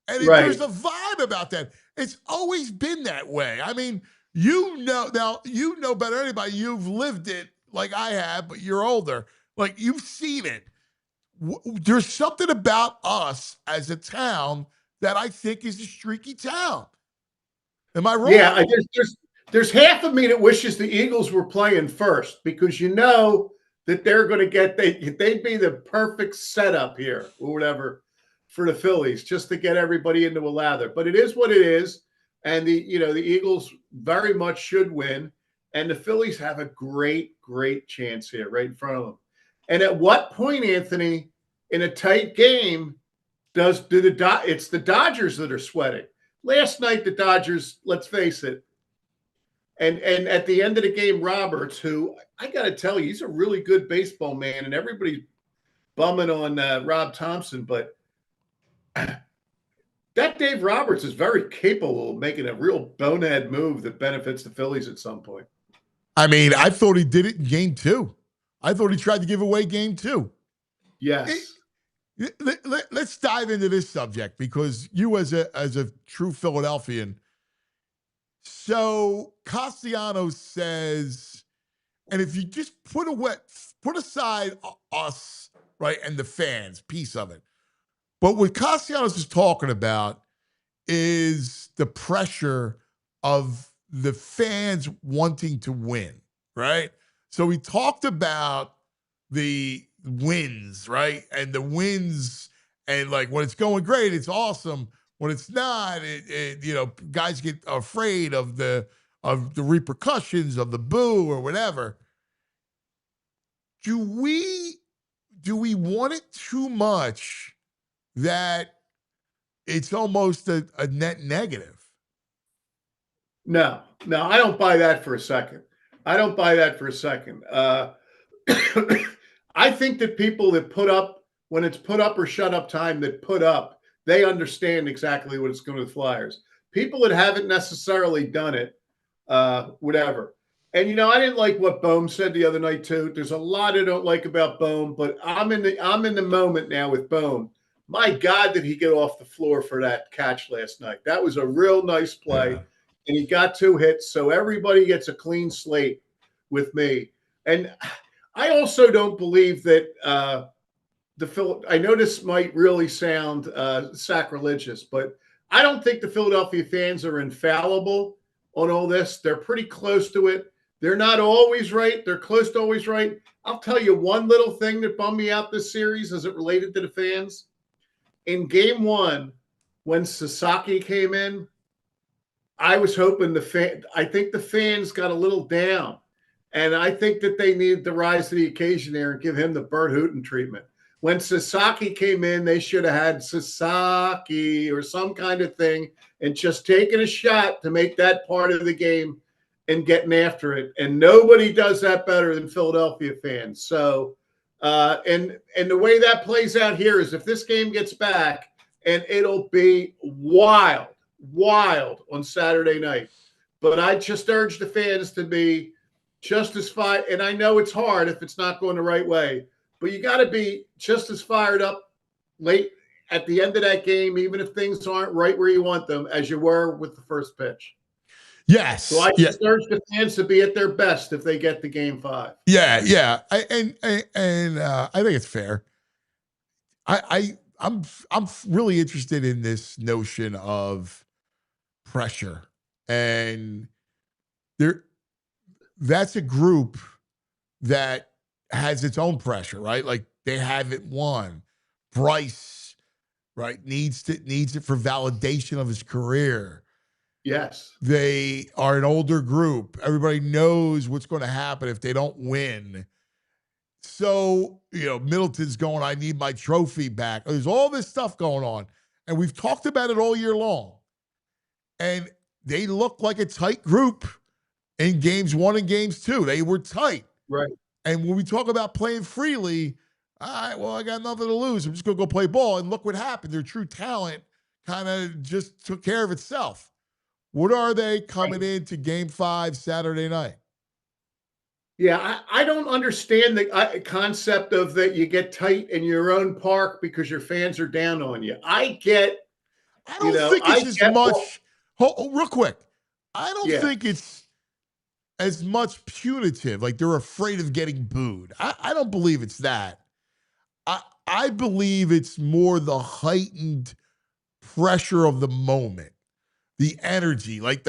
And Right. There's a vibe about that. It's always been that way. I mean, now you know better than anybody. You've lived it like I have, but you're older. Like, you've seen it. There's something about us as a town that I think is a streaky town. Be I wrong? Yeah, there's half of me that wishes the Eagles were playing first, because that they're going to they'd be the perfect setup here or whatever for the Phillies, just to get everybody into a lather. But it is what it is, and the Eagles very much should win, and the Phillies have a great chance here right in front of them. And at what point, Anthony, in a tight game, it's the Dodgers that are sweating? Last night, the Dodgers, let's face it, and at the end of the game, Roberts, who I got to tell you, he's a really good baseball man, and everybody's bumming on Rob Thompson, but that Dave Roberts is very capable of making a real bonehead move that benefits the Phillies at some point. I mean, I thought he did it in game 2. I thought he tried to give away game 2. Yes. Let's dive into this subject, because you, as a true Philadelphian, so Castellanos says, and if you just put aside us, right, and the fans piece of it, but what Castellanos is talking about is the pressure of the fans wanting to win, right? So he talked about the wins, right? And the wins, and like, when it's going great, it's awesome. When it's not, guys get afraid of the repercussions of the boo or whatever. Do we want it too much that it's almost a net negative? No, I don't buy that for a second. I think that people that put up, when it's put up or shut up time, that put up, they understand exactly what it's going to the Flyers. People that haven't necessarily done it, whatever. And, I didn't like what Bohm said the other night too. There's a lot I don't like about Bohm, but I'm in the moment now with Bohm. My God, did he get off the floor for that catch last night? That was a real nice play. Yeah. And he got 2 hits. So everybody gets a clean slate with me. And I also don't believe that I know this might really sound sacrilegious, but I don't think the Philadelphia fans are infallible on all this. They're pretty close to it. They're not always right. They're close to always right. I'll tell you one little thing that bummed me out this series as it related to the fans. In game 1, when Sasaki came in, I was hoping I think the fans got a little down. And I think that they needed to rise to the occasion there and give him the Bert Hooton treatment. When Sasaki came in, they should have had Sasaki or some kind of thing and just taken a shot to make that part of the game and getting after it. And nobody does that better than Philadelphia fans. So, and the way that plays out here is, if this game gets back, and it'll be wild on Saturday night. But I just urge the fans to be just as fired. And I know it's hard if it's not going the right way, but you got to be just as fired up late at the end of that game, even if things aren't right where you want them, as you were with the first pitch. Yes. So I just urge the fans to be at their best if they get to game 5. Yeah. I think it's fair. I I'm really interested in this notion of pressure, and that's a group that has its own pressure, right? Like they haven't won. Bryce, right, needs it for validation of his career. Yes. They are an older group. Everybody knows what's going to happen if they don't win. So, Middleton's going, I need my trophy back. There's all this stuff going on. And we've talked about it all year long. And they look like a tight group in games 1 and games 2. They were tight. Right. And when we talk about playing freely, all right, well, I got nothing to lose. I'm just going to go play ball. And look what happened. Their true talent kind of just took care of itself. What are they coming into game 5 Saturday night? Yeah, I don't understand the concept of that you get tight in your own park because your fans are down on you. I don't think it's as much. Real quick. I don't think it's as much punitive. Like they're afraid of getting booed. I don't believe it's that. I believe it's more the heightened pressure of the moment, the energy. Like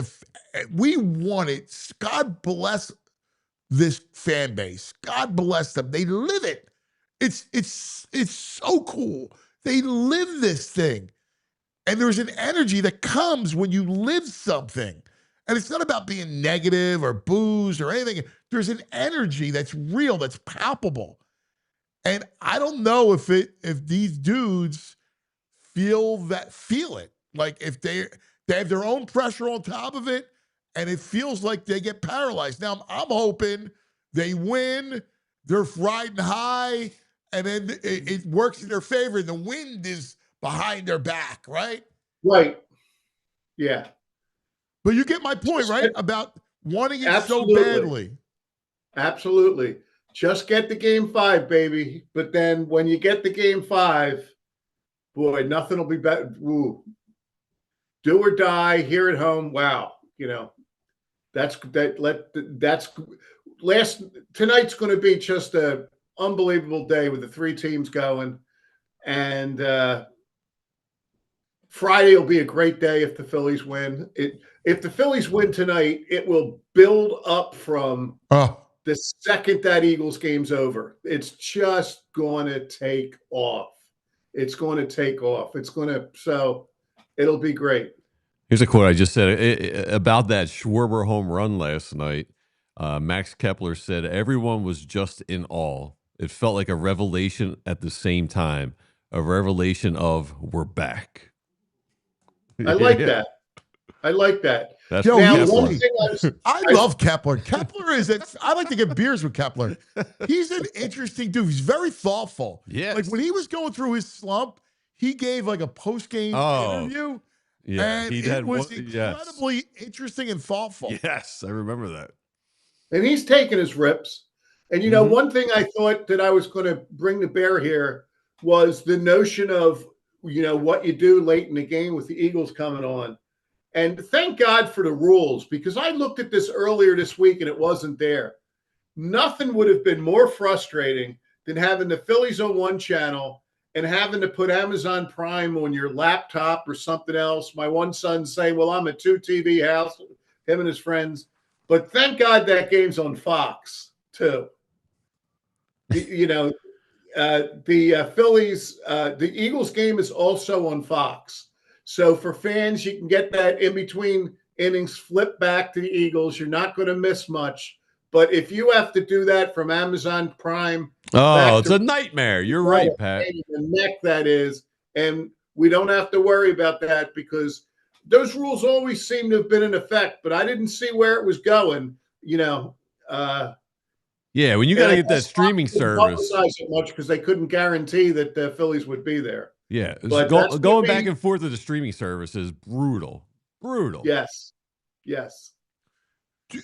we want it. God bless this fan base. God bless them. They live it. It's so cool. They live this thing. And there's an energy that comes when you live something. And it's not about being negative or booze or anything. There's an energy that's real, that's palpable. And I don't know if these dudes feel it. Like if they have their own pressure on top of it, and it feels like they get paralyzed. Now, I'm hoping they win, they're riding high, and then it works in their favor. The wind is behind their back, right? Right. Yeah. But you get my point, right? About wanting it Absolutely. so badly. Absolutely. Just get the game 5, baby. But then when you get the game 5, boy, nothing will be better. Woo. Do or die here at home. Wow. Tonight's going to be just a unbelievable day with the 3 teams going. And Friday will be a great day if the Phillies win. If the Phillies win tonight, it will build up from the second that Eagles game's over. It's just going to take off. So it'll be great. Here's a quote I just said about that Schwarber home run last night. Max Kepler said, everyone was just in awe. It felt like a revelation at the same time, a revelation of we're back. I like that. That's I love Kepler. Kepler I like to get beers with Kepler. He's an interesting dude. He's very thoughtful. Yeah. Like when he was going through his slump, he gave like a post-game interview. Yeah, and it was incredibly interesting and thoughtful. Yes, I remember that. And he's taking his rips. And, one thing I thought that I was going to bring to bear here was the notion of, what you do late in the game with the Eagles coming on. And thank God for the rules, because I looked at this earlier this week and it wasn't there. Nothing would have been more frustrating than having the Phillies on one channel and having to put Amazon Prime on your laptop or something else. My one son saying, well, I'm a 2-TV house, him and his friends. But thank God that game's on Fox, too. The Phillies, the Eagles game is also on Fox. So for fans, you can get that in between innings, flip back to the Eagles. You're not going to miss much. But if you have to do that from Amazon Prime, it's a nightmare. You're right, Pat. The neck that is, and we don't have to worry about that because those rules always seem to have been in effect. But I didn't see where it was going. Yeah, when you got to get that streaming service, it much because they couldn't guarantee that the Phillies would be there. Yeah, going back and forth to the streaming service is brutal. Yes.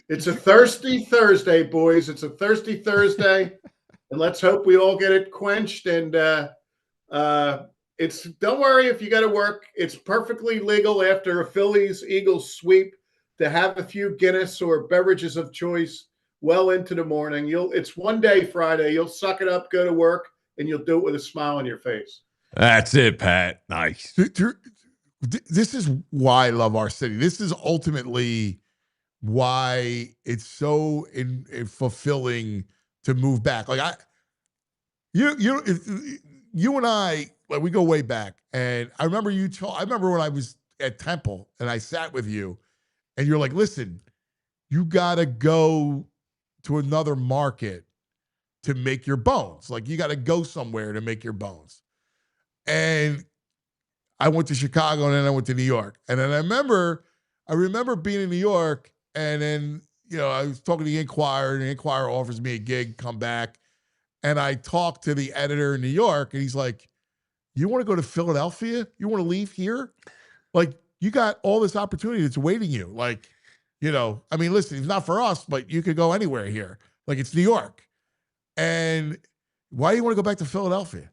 It's a thirsty Thursday, boys. It's a thirsty Thursday, and let's hope we all get it quenched. And don't worry if you got to work. It's perfectly legal after a Phillies-Eagles sweep to have a few Guinness or beverages of choice well into the morning. It's one day Friday. You'll suck it up, go to work, and you'll do it with a smile on your face. That's it, Pat. Nice. This is why I love our city. This is ultimately why it's so fulfilling to move back. Like you and I, like, we go way back, and I remember I remember when I was at Temple and I sat with you, and you're like, "Listen, you got to go to another market to make your bones. Like, you got to go somewhere to make your bones." And I went to Chicago, and then I went to New York. And then I remember being in New York, and then, I was talking to the Inquirer, and the Inquirer offers me a gig, come back. And I talked to the editor in New York, and he's like, "You want to go to Philadelphia? You want to leave here? Like, you got all this opportunity that's waiting you. Like, I mean, listen, it's not for us, but you could go anywhere here. Like, it's New York. And why do you want to go back to Philadelphia?"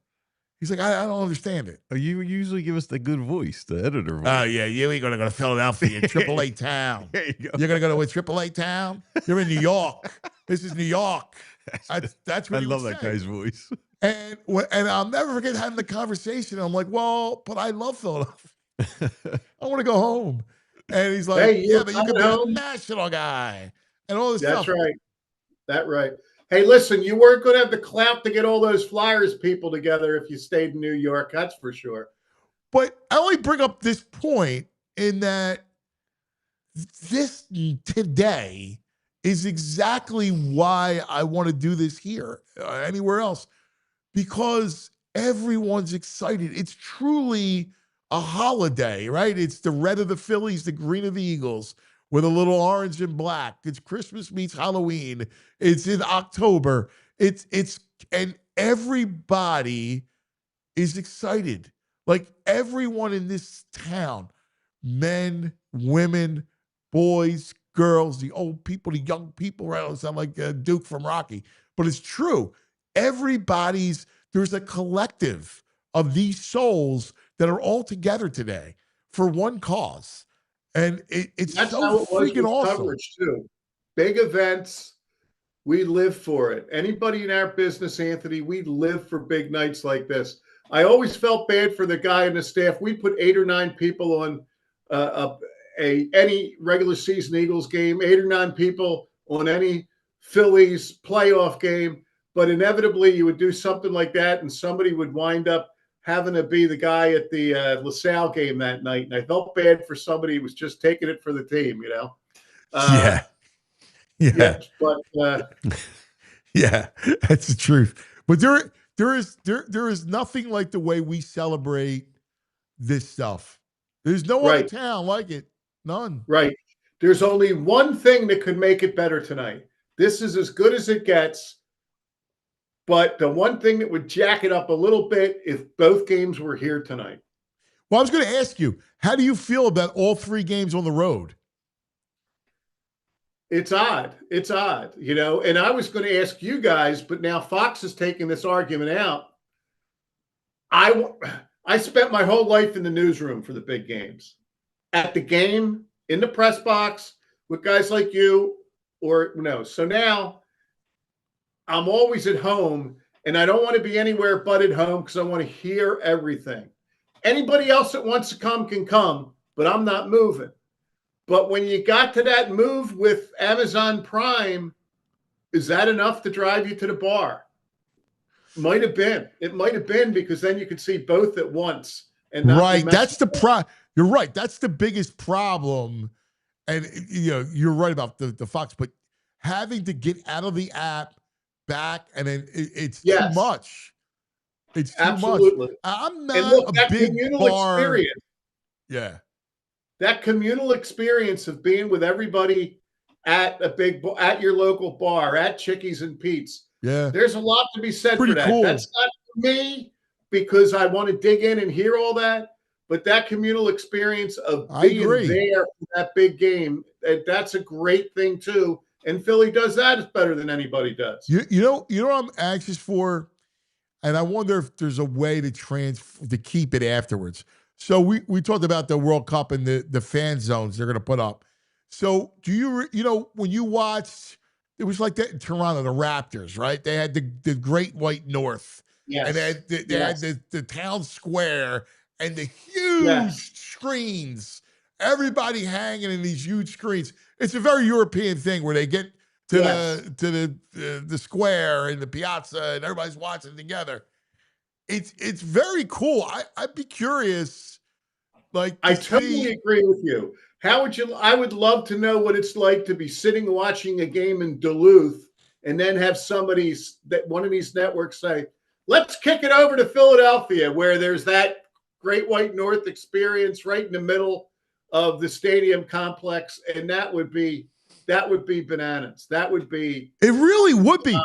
He's like, I don't understand it. You usually give us the good voice, the editor voice. Oh, yeah, you ain't going to go to Philadelphia, AAA town. There you go. You're going to go to a AAA town? You're in New York. This is New York. That's what I love that say. guy's voice. And I'll never forget having the conversation. I'm like, well, but I love Philadelphia. I want to go home. And he's like, Hey, yeah, but you could be home. a national guy and all this stuff. That's right. That's right. Hey, listen, you weren't going to have the clout to get all those Flyers people together if you stayed in New York. That's for sure. But I only bring up this point in that this today is exactly why I want to do this here, anywhere else, because everyone's excited. It's truly a holiday, right? It's the red of the Phillies, the green of the Eagles, with a little orange and black. It's Christmas meets Halloween. It's in October. And everybody is excited. Like, everyone in this town, men, women, boys, girls, the old people, the young people, right? I sound like Duke from Rocky, but it's true. There's a collective of these souls that are all together today for one cause. And it's That's so how it was freaking with awesome. coverage too. Big events, we live for it. Anybody in our business, Anthony, we live for big nights like this. I always felt bad for the guy in the staff. We put 8 or 9 people on any regular season Eagles game, 8 or 9 people on any Phillies playoff game. But inevitably, you would do something like that, and somebody would wind up having to be the guy at the LaSalle game that night. And I felt bad for somebody who was just taking it for the team, Yeah. But yeah, that's the truth. But there is nothing like the way we celebrate this stuff. There's no other town like it. None. Right. There's only one thing that could make it better tonight. This is as good as it gets. But the one thing that would jack it up a little bit if both games were here tonight. Well, I was going to ask you, how do you feel about all 3 games on the road? It's odd. It's odd, and I was going to ask you guys, but now Fox is taking this argument out. I spent my whole life in the newsroom for the big games. At the game, in the press box, with guys like you, or no. So now I'm always at home, and I don't want to be anywhere but at home because I want to hear everything. Anybody else that wants to come can come, but I'm not moving. But when you got to that move with Amazon Prime, is that enough to drive you to the bar? Might have been. It might have been, because then you could see both at once. And right. That's the You're right. That's the biggest problem. And you're right about the Fox, but having to get out of the app back, and then it's too much. It's too Absolutely. much. I'm not a big bar. Experience. Yeah. That communal experience of being with everybody at at your local bar, at Chickies and Pete's. Yeah. There's a lot to be said Pretty for that. cool. That's not for me, because I want to dig in and hear all that. But that communal experience of being there for that big game, that's a great thing too. And Philly does that better than anybody does. You know what I'm anxious for? And I wonder if there's a way to keep it afterwards. So we talked about the World Cup and the fan zones they're going to put up. So do you when you watched, it was like that in Toronto, the Raptors, right? They had the Great White North, Yes. And they had the town square and the huge screens, everybody hanging in these huge screens. It's a very European thing where they get to the square and the piazza and everybody's watching together. It's very cool. I'd be curious, like, I totally agree with you. How would you? I would love to know what it's like to be sitting watching a game in Duluth and then have one of these networks say, "Let's kick it over to Philadelphia," where there's that Great White North experience right in the middle of the stadium complex, and that would be bananas. That would be. It really would be.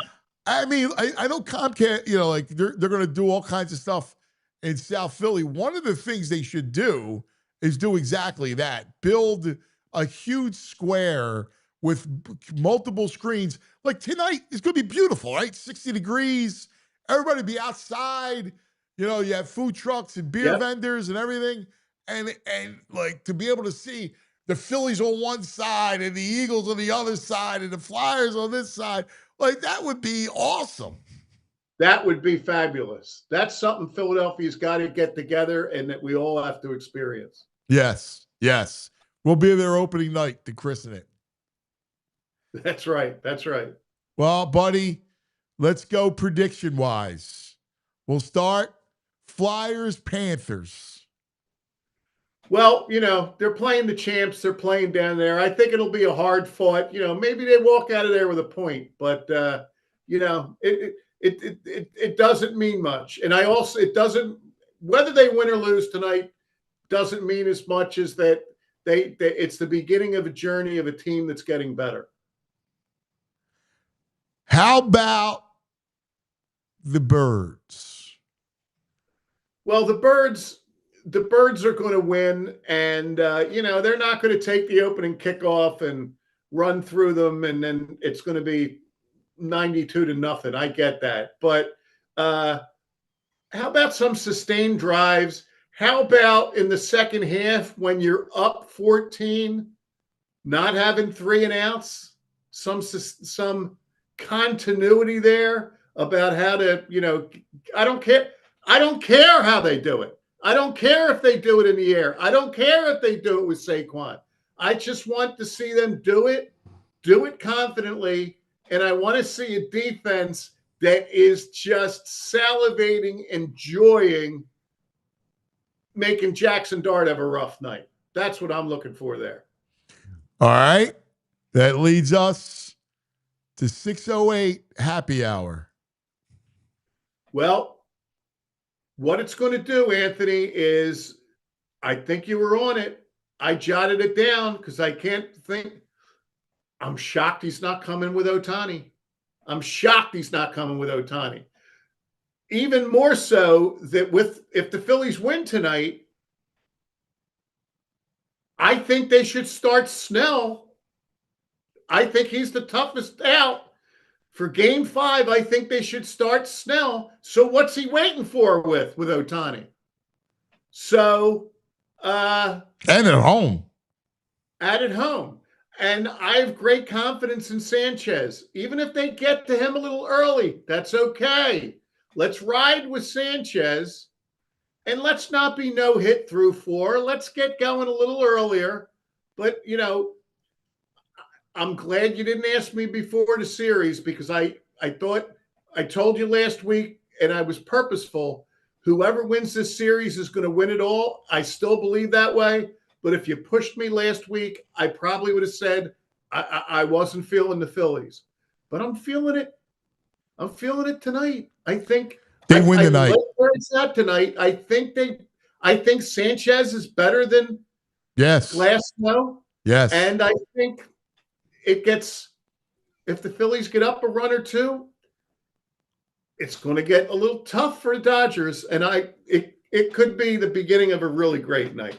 I mean, I know Comcast, like they're going to do all kinds of stuff in South Philly. One of the things they should do is do exactly that. Build a huge square with multiple screens. Like tonight is going to be beautiful, right? 60 degrees. Everybody be outside. You have food trucks and beer vendors and everything. And like to be able to see the Phillies on one side and the Eagles on the other side and the Flyers on this side. Like, that would be awesome. That would be fabulous. That's something Philadelphia's got to get together and that we all have to experience. Yes. We'll be there opening night to christen it. That's right. Well, buddy, let's go prediction-wise. We'll start Flyers-Panthers. Well, they're playing the champs. They're playing down there. I think it'll be a hard fought. Maybe they walk out of there with a point, but it doesn't mean much. And it doesn't, whether they win or lose tonight, doesn't mean as much as that it's the beginning of a journey of a team that's getting better. How about the Birds? Well, the Birds are going to win, and they're not going to take the opening kickoff and run through them, and then it's going to be 92-0. I get that, but how about some sustained drives? How about in the second half when you're up 14, not having 3 and outs? Some continuity there about how to, I don't care. I don't care how they do it. I don't care if they do it in the air. I don't care if they do it with Saquon. I just want to see them do it confidently, and I want to see a defense that is just salivating, enjoying making Jackson Dart have a rough night. That's what I'm looking for there. All right. That leads us to 6:08 happy hour. Well, what it's going to do, Anthony, is I think you were on it. I jotted it down because I can't think. I'm shocked he's not coming with Ohtani. Even more so that if the Phillies win tonight, I think they should start Snell. I think he's the toughest out. For Game 5, I think they should start Snell. So what's he waiting for with Ohtani? So and at home. And I have great confidence in Sanchez. Even if they get to him a little early, that's okay. Let's ride with Sanchez, and let's not be no hit through 4. Let's get going a little earlier. But, I'm glad you didn't ask me before the series because I thought I told you last week, and I was purposeful. Whoever wins this series is going to win it all. I still believe that way. But if you pushed me last week, I probably would have said I wasn't feeling the Phillies. But I'm feeling it. I'm feeling it tonight. I think they win tonight. Like where it's at tonight. I think Sanchez is better than Glasnow. Yes. And I think if the Phillies get up a run or two, it's going to get a little tough for the Dodgers. And it could be the beginning of a really great night.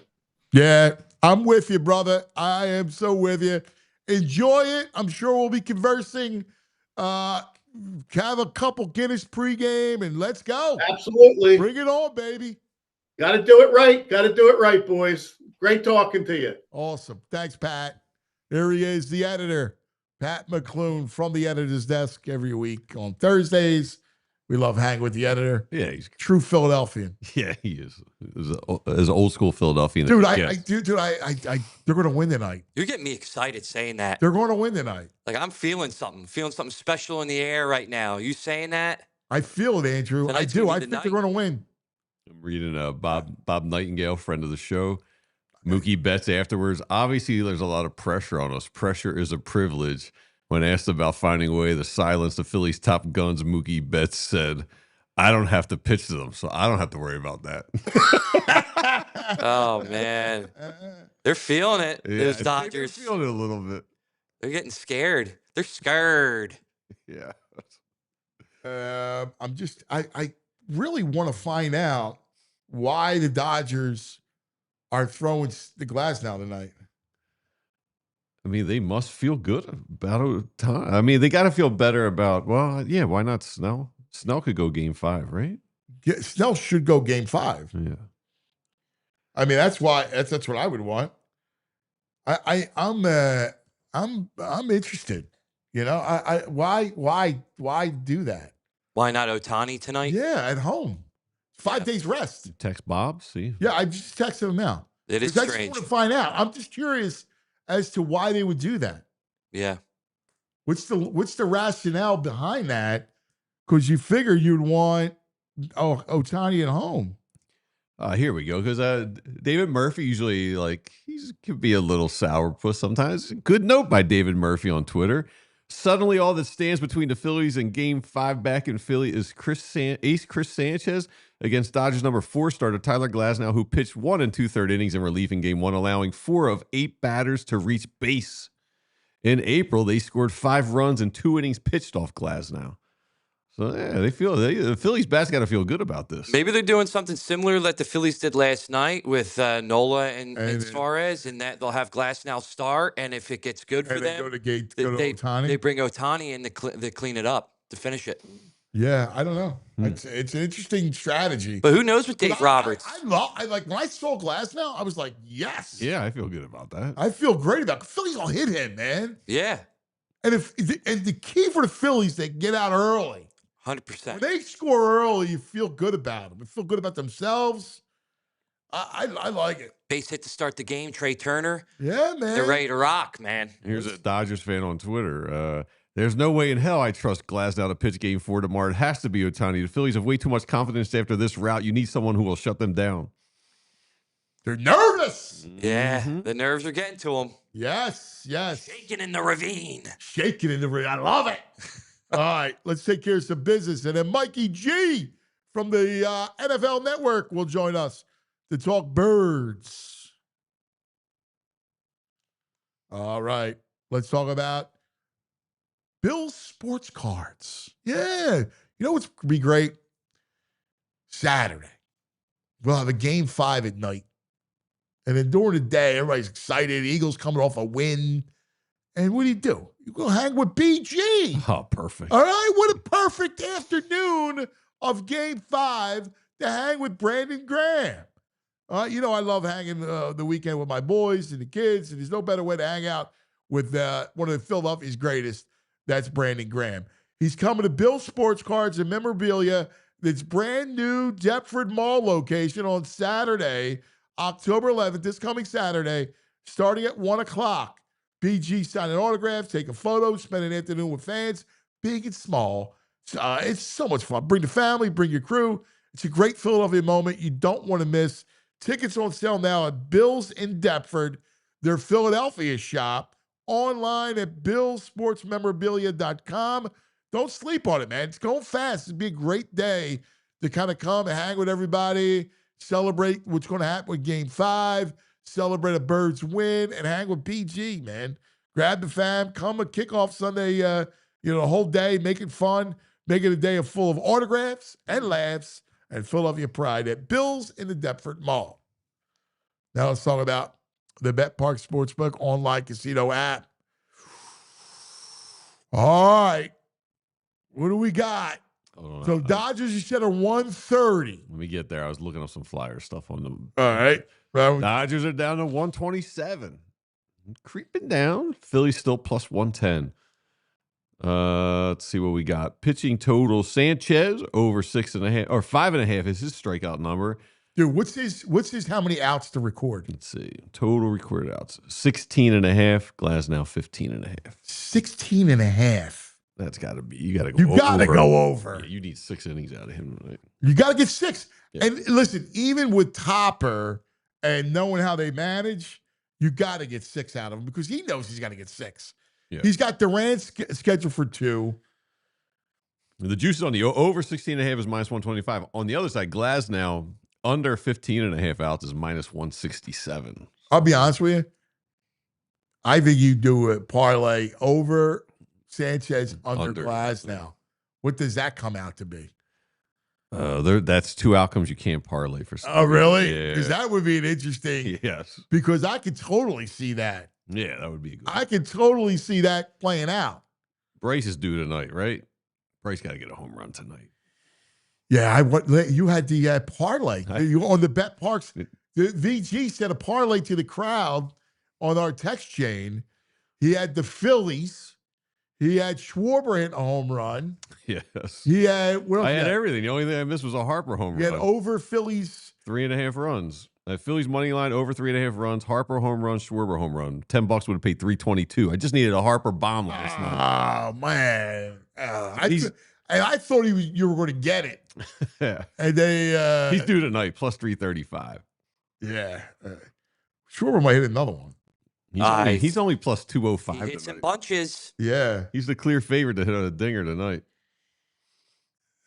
Yeah, I'm with you, brother. I am so with you. Enjoy it. I'm sure we'll be conversing. Have a couple Guinness pregame, and let's go. Absolutely. Bring it on, baby. Got to do it right, boys. Great talking to you. Awesome. Thanks, Pat. There he is, the editor, Pat McLoone, from the editor's desk every week on Thursdays. We love hanging with the editor. Yeah, he's True Philadelphian. Yeah, he is. As old school Philadelphian. Dude, Dude, they're going to win tonight. You're getting me excited saying that. They're going to win tonight. Like, I'm feeling something special in the air right now. You saying that? I feel it, Andrew. I do. I think they're going to win. I'm reading Bob Nightingale, friend of the show. Mookie Betts afterwards. Obviously, there's a lot of pressure on us. Pressure is a privilege. When asked about finding a way to silence the Phillies' top guns, Mookie Betts said, I don't have to pitch to them, so I don't have to worry about that. Oh, man. They're feeling it, those Dodgers. They're feeling it a little bit. They're getting scared. They're scared. Yeah. I really want to find out why the Dodgers are throwing the glass now tonight. I mean, they must feel good about it. I mean, they got to feel better about, well, yeah, why not Snell? Snell could go game 5, right? Yeah, Snell should go game 5. Yeah. I mean, that's why that's what I would want. I'm interested. You know, why do that? Why not Ohtani tonight? Yeah, at home. 5 days rest. You text Bob, see? Yeah, I just texted him now. It is I just strange. want to find out. I'm just curious as to why they would do that. Yeah. What's the rationale behind that? Because you figure you'd want Ohtani at home. Here we go. Because David Murphy usually could be a little sourpuss sometimes. Good note by David Murphy on Twitter. Suddenly, all that stands between the Phillies and Game 5 back in Philly is Chris Sanchez against Dodgers number 4 starter Tyler Glasnow, who pitched 1 2/3 innings in relief in Game 1, allowing 4 of 8 batters to reach base. In April, they scored 5 runs in 2 innings pitched off Glasnow. So, yeah, the Phillies bats got to feel good about this. Maybe they're doing something similar that the Phillies did last night with Nola and Suárez, and that they'll have Glasnow start, and if it gets good for them, go to Ohtani. They bring Ohtani in to clean it up, to finish it. Yeah, I don't know. It's an interesting strategy. But who knows with Dave Roberts? I when I saw Glasnow, I was like, yes. Yeah, I feel good about that. I feel great about it. Phillies will hit him, man. Yeah. And the key for the Phillies, they get out early. 100%. When they score early, you feel good about them. You feel good about themselves. I like it. Base hit to start the game, Trey Turner. Yeah, man. They're ready to rock, man. Here's a Dodgers fan on Twitter. There's no way in hell I trust Glasnow to pitch Game 4 tomorrow. It has to be Ohtani. The Phillies have way too much confidence after this route. You need someone who will shut them down. They're nervous. Yeah, the nerves are getting to them. Yes. Shaking in the ravine. Shaking in the ravine. I love it. All right, let's take care of some business. And then Mikey G from the NFL Network will join us to talk birds. All right, let's talk about Bill's Sports Cards. Yeah, you know what's going to be great? Saturday. We'll have a Game 5 at night. And then during the day, everybody's excited. Eagles coming off a win. And what do? You go hang with BG. Oh, perfect. All right, what a perfect afternoon of Game 5 to hang with Brandon Graham. You know I love hanging the weekend with my boys and the kids, and there's no better way to hang out with one of the Philadelphia's greatest. That's Brandon Graham. He's coming to Bill's Sports Cards and Memorabilia. That's brand new Deptford Mall location on Saturday, October 11th, this coming Saturday, starting at 1 o'clock. BG signing autographs, taking photos, spending an afternoon with fans, big and small. It's so much fun. Bring the family, bring your crew. It's a great Philadelphia moment you don't want to miss. Tickets on sale now at Bill's in Deptford, their Philadelphia shop, online at billsportsmemorabilia.com. Don't sleep on it, man. It's going fast. It'd be a great day to kind of come and hang with everybody, celebrate what's going to happen with Game 5, celebrate a Birds win, and hang with PG, man. Grab the fam, come a kickoff Sunday, the whole day, make it fun, make it a day full of autographs and laughs and Philadelphia pride at Bill's in the Deptford Mall. Now let's talk about the Bet Park Sportsbook online casino app. All right. What do we got? So Dodgers, you said, are 130. Let me get there. I was looking up some flyer stuff on them. All right. Dodgers are down to 127. Creeping down. Philly's still plus 110. Let's see what we got. Pitching total: Sanchez over 6.5 or 5.5 is his strikeout number. Dude, what's his how many outs to record? Let's see. Total recorded outs: 16.5. Glasnow 15.5. 16.5. That's got to be. You got to go. You got to go over. Yeah, you need 6 innings out of him tonight. You got to get 6. Yeah. And listen, even with Topper and knowing how they manage, you got to get 6 out of him because he knows he's got to get 6. Yeah. He's got Durant scheduled for 2. The juice is on the over 16.5 is -125. On the other side, Glasnow under 15.5 outs is -167. I'll be honest with you. I think you do a parlay over Sanchez under Glasnow. What does that come out to be? That's 2 outcomes you can't parlay for. Oh, really? Yeah. Because that would be an interesting. Yes. Because I could totally see that. Yeah, that would be a good. I could totally see that playing out. Bryce is due tonight, right? Bryce got to get a home run tonight. Yeah, you had the parlay. You on the Bet Parks. The VG said a parlay to the crowd on our text chain. He had the Phillies. He had Schwarber hit a home run. Yes. He had I had everything. The only thing I missed was a Harper home run. He had over Phillies 3.5 runs. Phillies money line over 3.5 runs. Harper home run. Schwarber home run. $10 would have paid $322. I just needed a Harper bomb last night. Oh man! I thought you were going to get it. Yeah. And they he's due tonight plus 335. Yeah. Schwarber might hit another one. He's only plus 205. He hits in bunches. Yeah. He's the clear favorite to hit a dinger tonight.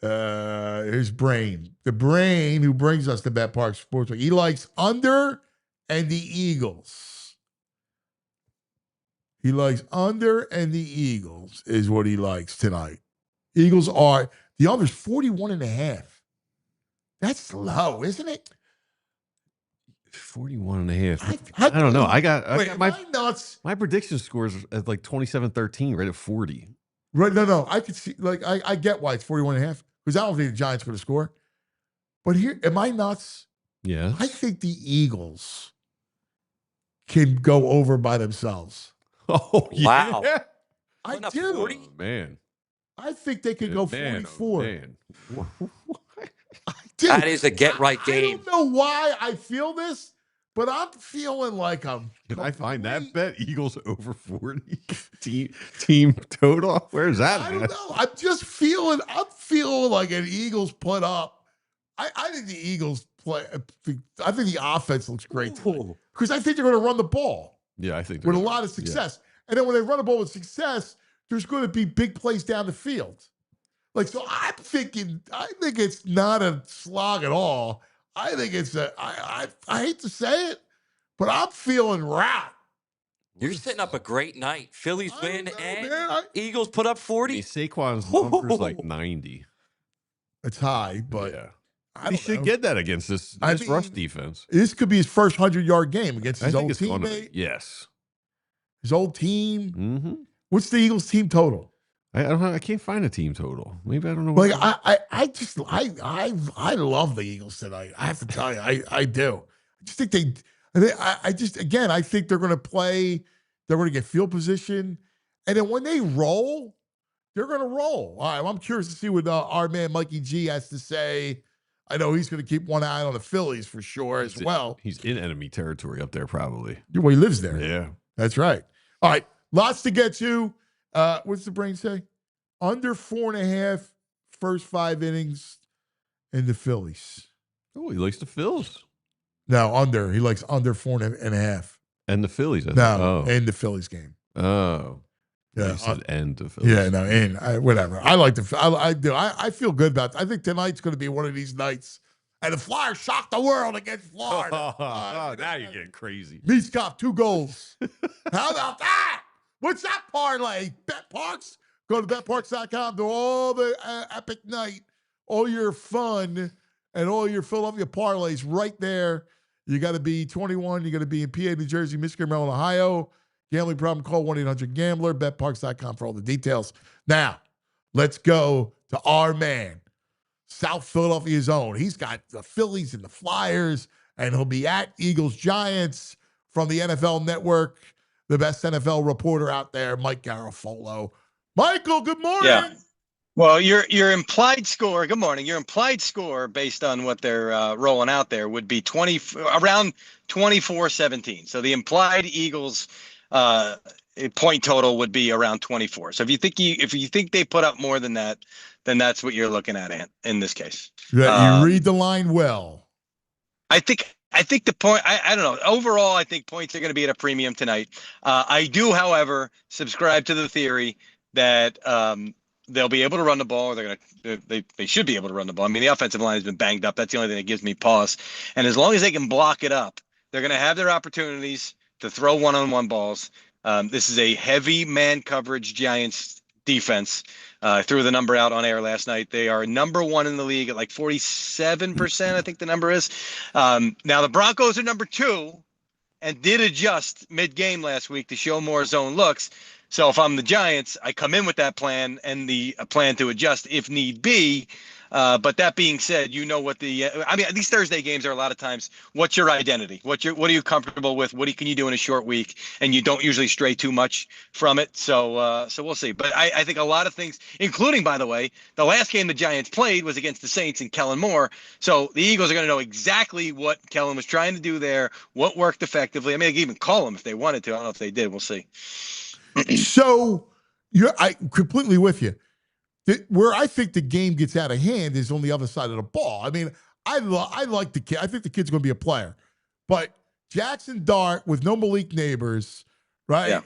Here's Brain. The Brain who brings us to Bet Park Sports. He likes under and the Eagles. He likes under and the Eagles is what he likes tonight. Eagles are, the under's 41.5. That's low, isn't it? 41.5. I don't know. I got my nuts. My prediction scores at like 27-13, right at 40. Right? No. I could see, like, I get why it's 41.5 because I don't think the Giants are going to score. But here, am I nuts? Yeah. I think the Eagles can go over by themselves. Oh, wow. Yeah. I do. 40? Oh, man. I think they could go 44. Man. Dude, That is a get-right game. I don't know why I feel this, but I'm feeling like I'm. Can I find that bet? Eagles over 40 team total. Where's that? I don't know. I'm just feeling. I'm feeling like an Eagles put up. I think the Eagles play. I think the offense looks great because I think they're going to run the ball. Yeah, I think with a lot of success. Yeah. And then when they run the ball with success, there's going to be big plays down the field. Like, so I think it's not a slog at all. I think it's I hate to say it, but I'm feeling rout. You're setting up a great night. Phillies win and Eagles put up 40. Saquon's number's like 90. It's high, but yeah. He should get that against this rush defense. This could be his first 100-yard game against his old teammate. Yes. His old team. Mm-hmm. What's the Eagles team total? I don't know. I can't find a team total. Maybe I don't know. Like I love the Eagles tonight. I have to tell you, I do. I just think I think they're going to play. They're going to get field position, and then when they roll, they're going to roll. All right. Well, I'm curious to see what our man Mikey G has to say. I know he's going to keep one eye on the Phillies for sure as well. He's in enemy territory up there, probably. Well, he lives there. Yeah, that's right. All right, lots to get to. What's the brain say? Under 4.5 first 5 innings in the Phillies. Oh, he likes the Phils. No, under. He likes under 4.5. And the Phillies. In the Phillies game. Oh. Yeah. He said end the Phillies. Yeah, no, whatever. I like I do. I feel good about it. I think tonight's going to be one of these nights. And the Flyers shocked the world against Florida. Now you're getting crazy. Meeskop, 2 goals. How about that? What's that parlay? Bet Parks? Go to betparks.com. Do all the epic night, all your fun, and all your Philadelphia parlays right there. You got to be 21. You got to be in PA, New Jersey, Michigan, Maryland, Ohio. Gambling problem, call 1-800-GAMBLER. betparks.com for all the details. Now, let's go to our man, South Philadelphia's own. He's got the Phillies and the Flyers, and he'll be at Eagles-Giants from the NFL Network. The best NFL reporter out there, Mike Garafolo. Michael, good morning. Yeah. Well, your implied score. Good morning. Your implied score, based on what they're rolling out there, would be around 24-17. So the implied Eagles point total would be around 24. So if you think they put up more than that, then that's what you're looking at in this case. You read the line well. I think the point. I don't know. Overall, I think points are going to be at a premium tonight. I do, however, subscribe to the theory that they'll be able to run the ball. They should be able to run the ball. I mean, the offensive line has been banged up. That's the only thing that gives me pause. And as long as they can block it up, they're going to have their opportunities to throw one-on-one balls. This is a heavy man coverage Giants defense. I threw the number out on air last night. They are number 1 in the league at like 47%, I think the number is. Now the Broncos are number 2 and did adjust mid-game last week to show more zone looks. So if I'm the Giants, I come in with that plan and the plan to adjust if need be. But that being said, you know what these Thursday games are a lot of times. What's your identity? What are you comfortable with? Can you do in a short week? And you don't usually stray too much from it. So we'll see. But I think a lot of things, including, by the way, the last game the Giants played was against the Saints and Kellen Moore. So the Eagles are going to know exactly what Kellen was trying to do there, what worked effectively. I mean, they could even call him if they wanted to. I don't know if they did. We'll see. So I'm completely with you. Where I think the game gets out of hand is on the other side of the ball. I mean, I like the kid. I think the kid's going to be a player. But Jackson Dart with no Malik Neighbors, right? Yeah.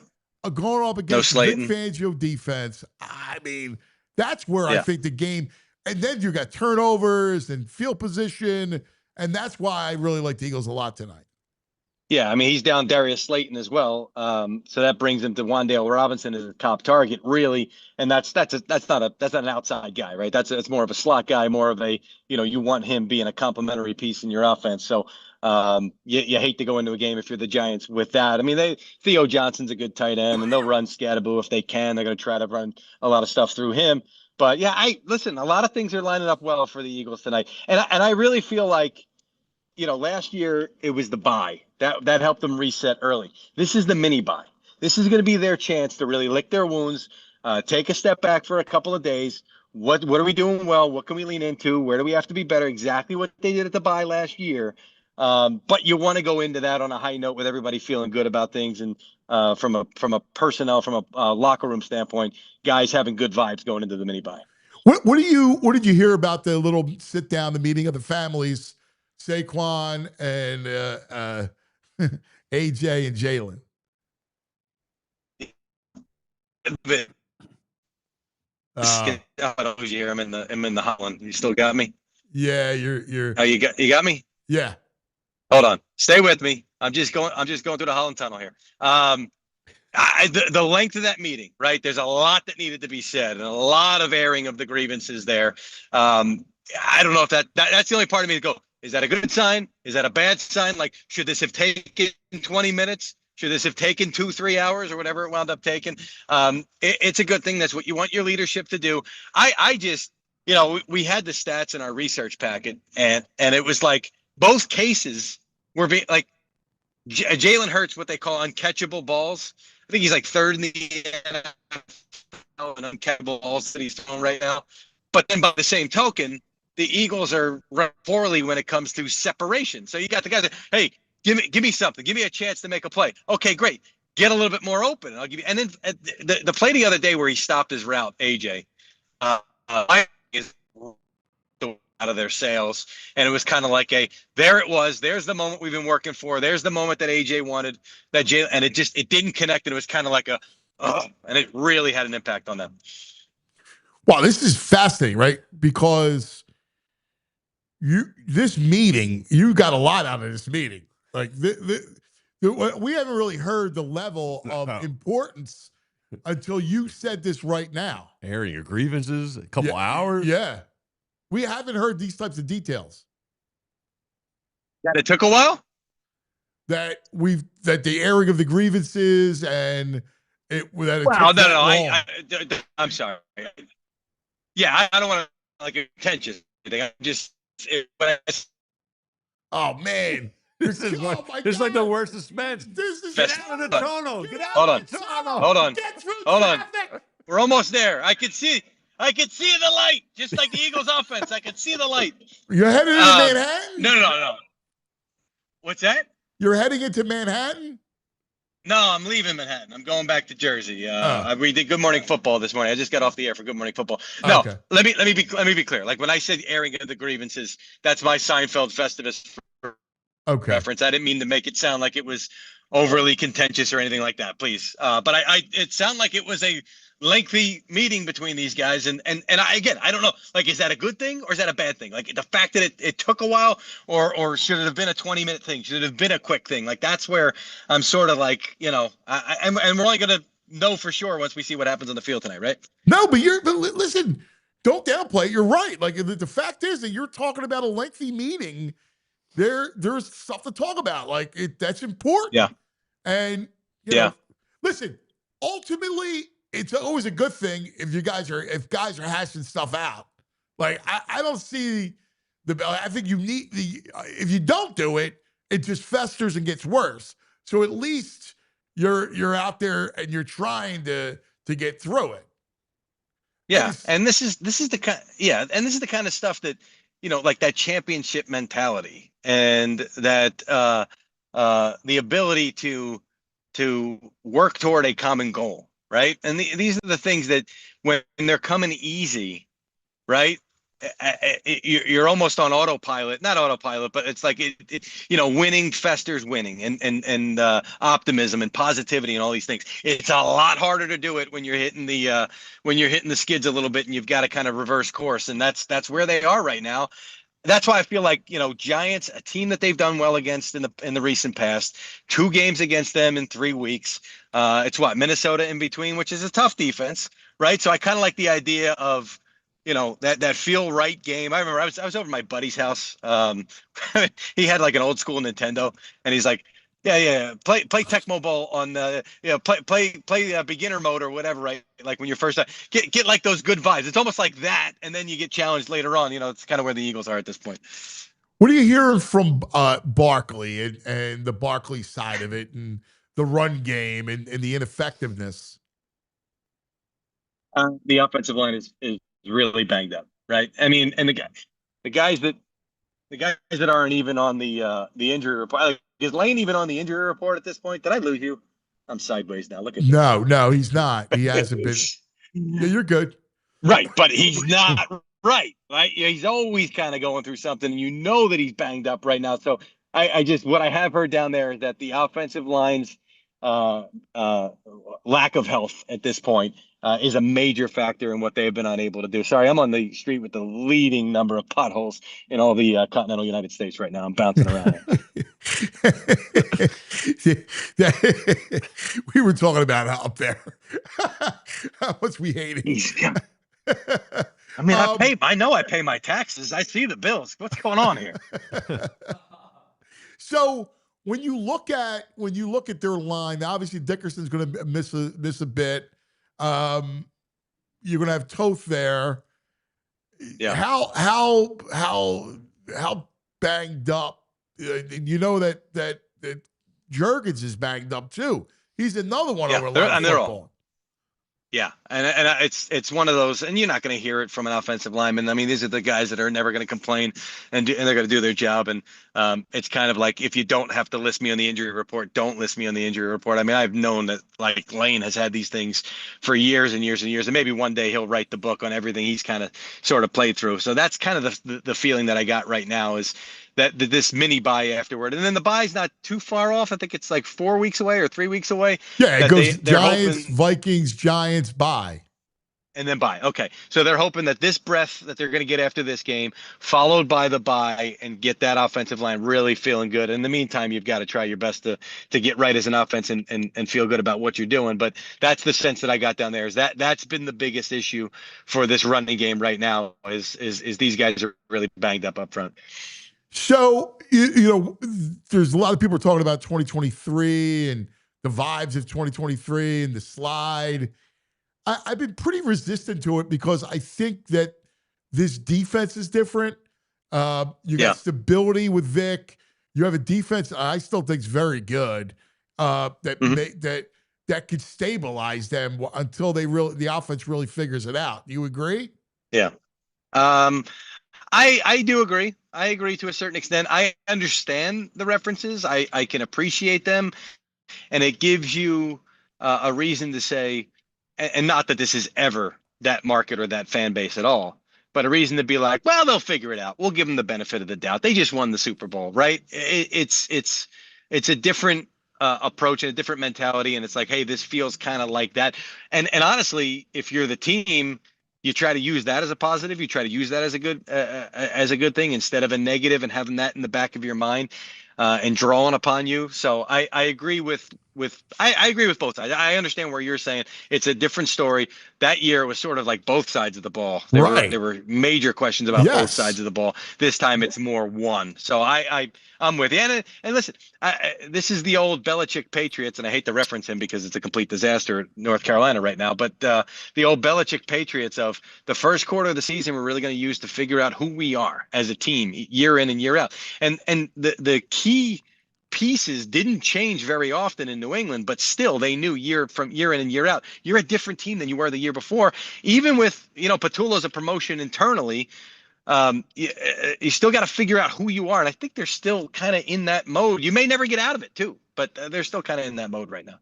Going up against Vic Fangio defense. I mean, that's where I think the game – and then you got turnovers and field position, and that's why I really like the Eagles a lot tonight. Yeah, I mean, he's down Darius Slayton as well, so that brings him to Wan'Dale Robinson as a top target, really. And that's not an outside guy, right? That's more of a slot guy, more of a you want him being a complementary piece in your offense. So you hate to go into a game if you're the Giants with that. I mean, Theo Johnson's a good tight end, and they'll run Scatterboo if they can. They're going to try to run a lot of stuff through him. But yeah, listen. A lot of things are lining up well for the Eagles tonight, and I really feel like. Last year it was the bye that helped them reset early. This is the mini bye. This is going to be their chance to really lick their wounds, take a step back for a couple of days. What are we doing well? What can we lean into? Where do we have to be better? Exactly what they did at the bye last year. But you want to go into that on a high note with everybody feeling good about things, and from a personnel, from a locker room standpoint, guys having good vibes going into the mini bye. What did you hear about the little sit down, the meeting of the families? Saquon and AJ and Jalen. I don't hear him in the hotline. You still got me? Yeah, you're. Oh, you got me? Yeah. Hold on. Stay with me. I'm just going through the Holland Tunnel here. The length of that meeting, right? There's a lot that needed to be said and a lot of airing of the grievances there. I don't know if that's the only part of me to go. Is that a good sign? Is that a bad sign? Like, should this have taken 20 minutes? Should this have taken 2-3 hours or whatever it wound up taking? It's a good thing. That's what you want your leadership to do. I just, we had the stats in our research packet, and it was like both cases were being like Jalen Hurts, what they call uncatchable balls. I think he's like 3rd in the NFL in uncatchable balls that he's throwing right now. But then by the same token, the Eagles are run poorly when it comes to separation. So you got the guys that, hey, give me something. Give me a chance to make a play. Okay, great. Get a little bit more open. I'll give you. And then the play the other day where he stopped his route, AJ, is out of their sails. And it was kind of like there it was. There's the moment we've been working for. There's the moment that AJ wanted, that Jalen, and it didn't connect. And it was kind of like and it really had an impact on them. Wow, this is fascinating, right? Because this meeting, you got a lot out of this meeting. Like we haven't really heard the level of importance until you said this right now. Airing your grievances, a couple hours. Yeah. We haven't heard these types of details. That it took a while? That the airing of the grievances and I'm sorry. Yeah, I don't want to like contentious. I just oh man. This is like the worst suspense. This is get out of the tunnel. Get out Hold of the tunnel. Hold on. Get through Hold on. traffic. We're almost there. I can see the light, just like the Eagles offense. I can see the light. You're headed into Manhattan? No. What's that? You're heading into Manhattan? No, I'm leaving Manhattan. I'm going back to Jersey. We did Good Morning Football this morning. I just got off the air for Good Morning Football. No, Okay. let me be clear. Like when I said airing of the grievances, that's my Seinfeld Festivus reference. I didn't mean to make it sound like it was overly contentious or anything like that, please. But it sounded like it was a lengthy meeting between these guys, and I don't know, like, is that a good thing or is that a bad thing? Like the fact that it took a while, or should it have been a 20-minute thing? Should it have been a quick thing? Like that's where I'm sort of like, and we're only gonna know for sure once we see what happens on the field tonight, right? No, but listen, don't downplay it. You're right. Like the fact is that you're talking about a lengthy meeting. There's stuff to talk about. Like that's important. Yeah. And you know, listen, ultimately, it's always a good thing if guys are hashing stuff out. Like I don't see I think you need if you don't do it, it just festers and gets worse. So at least you're out there and you're trying to get through it. Yeah, and this is the kind of stuff that, like that championship mentality and that the ability to work toward a common goal, right? And these are the things that when they're coming easy, right? You're almost on autopilot, not autopilot, but it's like winning festers winning, and optimism and positivity and all these things. It's a lot harder to do it when you're hitting the skids a little bit and you've got to kind of reverse course, and that's where they are right now. That's why I feel like, Giants, a team that they've done well against in the recent past, 2 games against them in 3 weeks. It's Minnesota in between, which is a tough defense, right? So I kind of like the idea of, that feel right game. I remember I was over at my buddy's house. He had like an old school Nintendo, and he's like, yeah, play Tecmo Bowl on play beginner mode or whatever, right? Like when you're first get like those good vibes. It's almost like that, and then you get challenged later on. It's kind of where the Eagles are at this point. What are you hearing from Barkley and the Barkley side of it, and the run game and the ineffectiveness? The offensive line is really banged up, right? I mean, and the guys that aren't even on the injury report. Like, is Lane even on the injury report at this point? Did I lose you? I'm sideways now. Look at No, he's not. He hasn't been. Yeah, you're good. Right, but he's not right? He's always kind of going through something. And that he's banged up right now. So what I have heard down there is that the offensive line's lack of health at this point is a major factor in what they've been unable to do. Sorry, I'm on the street with the leading number of potholes in all the continental United States right now. I'm bouncing around. We were talking about out there. How much we hate it. I mean, I know I pay my taxes. I see the bills. What's going on here? So when you look at their line, obviously Dickerson's going to miss a bit. You're going to have Toth there. Yeah. How banged up? That Jurgens is banged up too. He's another one over football. Yeah, and it's one of those, and you're not going to hear it from an offensive lineman. I mean, these are the guys that are never going to complain, and they're going to do their job. And it's kind of like, if you don't have to list me on the injury report, don't list me on the injury report. I mean, I've known that like Lane has had these things for years and years and years, and maybe one day he'll write the book on everything he's kind of sort of played through. So that's kind of the feeling that I got right now, is that this mini bye afterward, and then the bye's not too far off. I think it's like 4 weeks away or 3 weeks away. Yeah, it goes Giants, Vikings, Giants, bye. And then bye. Okay. So they're hoping that this breath that they're going to get after this game, followed by the bye, and get that offensive line really feeling good. In the meantime, you've got to try your best to get right as an offense and feel good about what you're doing. But that's the sense that I got down there, is that's been the biggest issue for this running game right now, is these guys are really banged up front. So, there's a lot of people talking about 2023 and the vibes of 2023 and the slide. I've been pretty resistant to it because I think that this defense is different. You got stability with Vic. You have a defense I still think is very good. That that could stabilize them until the offense really figures it out. You agree? Yeah. I do agree. I agree to a certain extent. I understand the references. I can appreciate them, and it gives you a reason to say, and not that this is ever that market or that fan base at all, but a reason to be like, well, they'll figure it out. We'll give them the benefit of the doubt. They just won the Super Bowl, right? It's a different approach and a different mentality, and it's like, hey, this feels kind of like that. And honestly, if you're the team, you try to use that as a positive. You try to use that as a good thing instead of a negative, and having that in the back of your mind and drawing upon you. So I agree with I agree with both sides. I understand where you're saying it's a different story. That year it was sort of like both sides of the ball. There were major questions about both sides of the ball. This time it's more one. So I'm with you. And listen, this is the old Belichick Patriots, and I hate to reference him because it's a complete disaster in North Carolina right now. But the old Belichick Patriots of the first quarter of the season, we're really going to use to figure out who we are as a team, year in and year out. And the key pieces didn't change very often in New England, but still they knew year in and year out, you're a different team than you were the year before. Even with, Patullo's a promotion internally, you still got to figure out who you are. And I think they're still kind of in that mode. You may never get out of it too, but they're still kind of in that mode right now.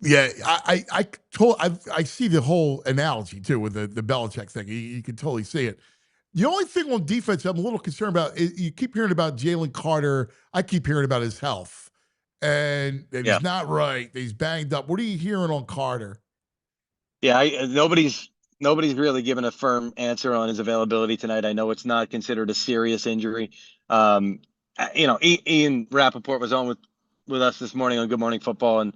Yeah, I see the whole analogy too with the Belichick thing. You can totally see it. The only thing on defense I'm a little concerned about is you keep hearing about Jalen Carter. I keep hearing about his health, and he's not right. He's banged up. What are you hearing on Carter? Yeah, nobody's really given a firm answer on his availability tonight. I know it's not considered a serious injury. Ian Rappaport was on with us this morning on Good Morning Football and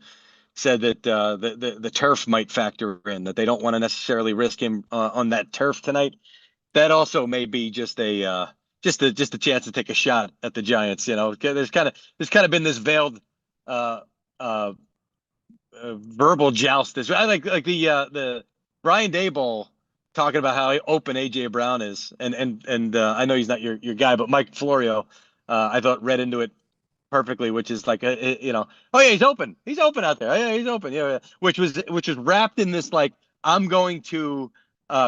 said that the turf might factor in, that they don't want to necessarily risk him on that turf tonight. That also may be just a chance to take a shot at the Giants. There's kind of been this veiled verbal joust. I like the Brian Daboll talking about how open AJ Brown is, and I know he's not your guy, but Mike Florio, I thought read into it perfectly, which is like oh yeah, he's open out there, oh, yeah, he's open, yeah, which was wrapped in this like, I'm going to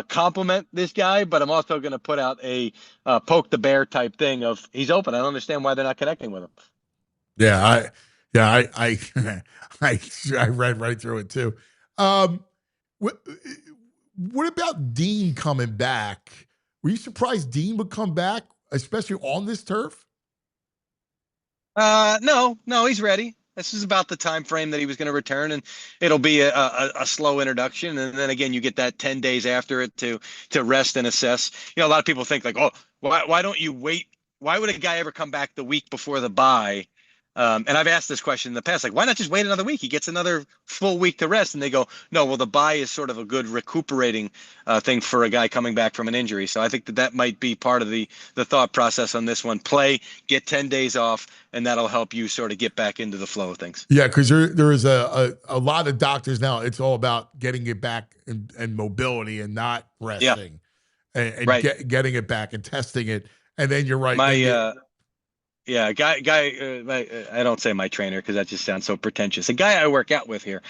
compliment this guy, but I'm also going to put out a poke the bear type thing of he's open. I don't understand why they're not connecting with him. Yeah, I read right through it too. What about Dean coming back? Were you surprised Dean would come back, especially on this turf? No, he's ready. This is about the time frame that he was going to return, and it'll be a slow introduction. And then again, you get that 10 days after it to rest and assess. A lot of people think like, oh, why don't you wait? Why would a guy ever come back the week before the bye? And I've asked this question in the past, like, why not just wait another week? He gets another full week to rest. And they go, no, well, the bye is sort of a good recuperating thing for a guy coming back from an injury. So I think that might be part of the thought process on this one. Play, get 10 days off, and that'll help you sort of get back into the flow of things. Yeah, because there is a lot of doctors now, it's all about getting it back and mobility and not resting and right. Getting it back and testing it. And then you're right. Yeah, guy. I don't say my trainer because that just sounds so pretentious. A guy I work out with here,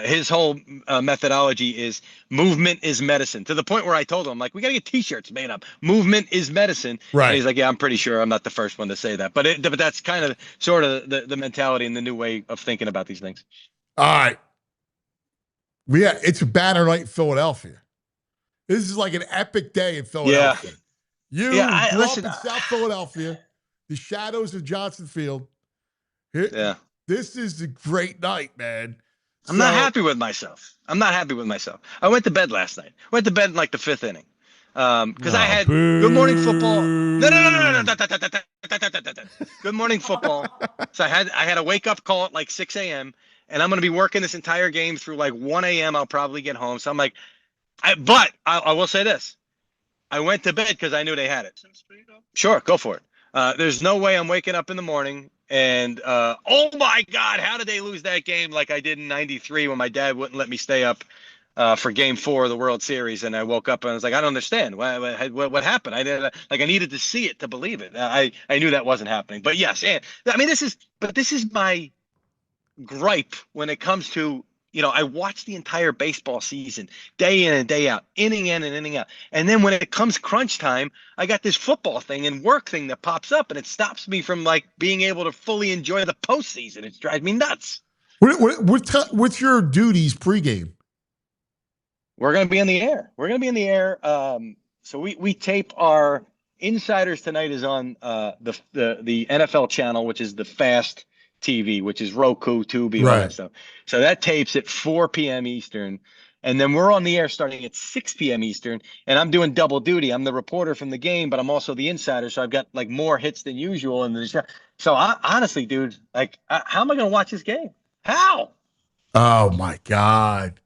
his whole methodology is movement is medicine. To the point where I told him, like, we got to get T-shirts made up. Movement is medicine. Right. And he's like, yeah, I'm pretty sure I'm not the first one to say that. But that's kind of sort of the mentality and the new way of thinking about these things. All right. It's a banner night in Philadelphia. This is like an epic day in Philadelphia. Yeah. You grew up in South Philadelphia. The shadows of Johnson Field. This is a great night, man. I'm not happy with myself. I went to bed last night. Went to bed in like the 5th inning. Because I had Good Morning Football. No. Good Morning Football. So I had a wake up call at like 6 a.m. and I'm going to be working this entire game through like 1 a.m. I'll probably get home. So I'm like, but I will say this. I went to bed because I knew they had it. Sure, go for it. There's no way I'm waking up in the morning and, oh my God, how did they lose that game like I did in '93 when my dad wouldn't let me stay up for Game 4 of the World Series, and I woke up and I was like, I don't understand what happened. I needed to see it to believe it. I knew that wasn't happening. But yes, and I mean this is gripe when it comes to, I watch the entire baseball season day in and day out, inning in and inning out. And then when it comes crunch time, I got this football thing and work thing that pops up, and it stops me from like being able to fully enjoy the postseason. It drives me nuts. What's your duties pregame? We're going to be in the air. So we tape our Insiders tonight is on the NFL channel, which is the Fast TV, which is Roku, Tubi, all that stuff. So that tapes at 4 p.m. Eastern. And then we're on the air starting at 6 p.m. Eastern. And I'm doing double duty. I'm the reporter from the game, but I'm also the insider. So I've got like more hits than usual in the show. So honestly, dude, like, how am I going to watch this game? How? Oh, my God.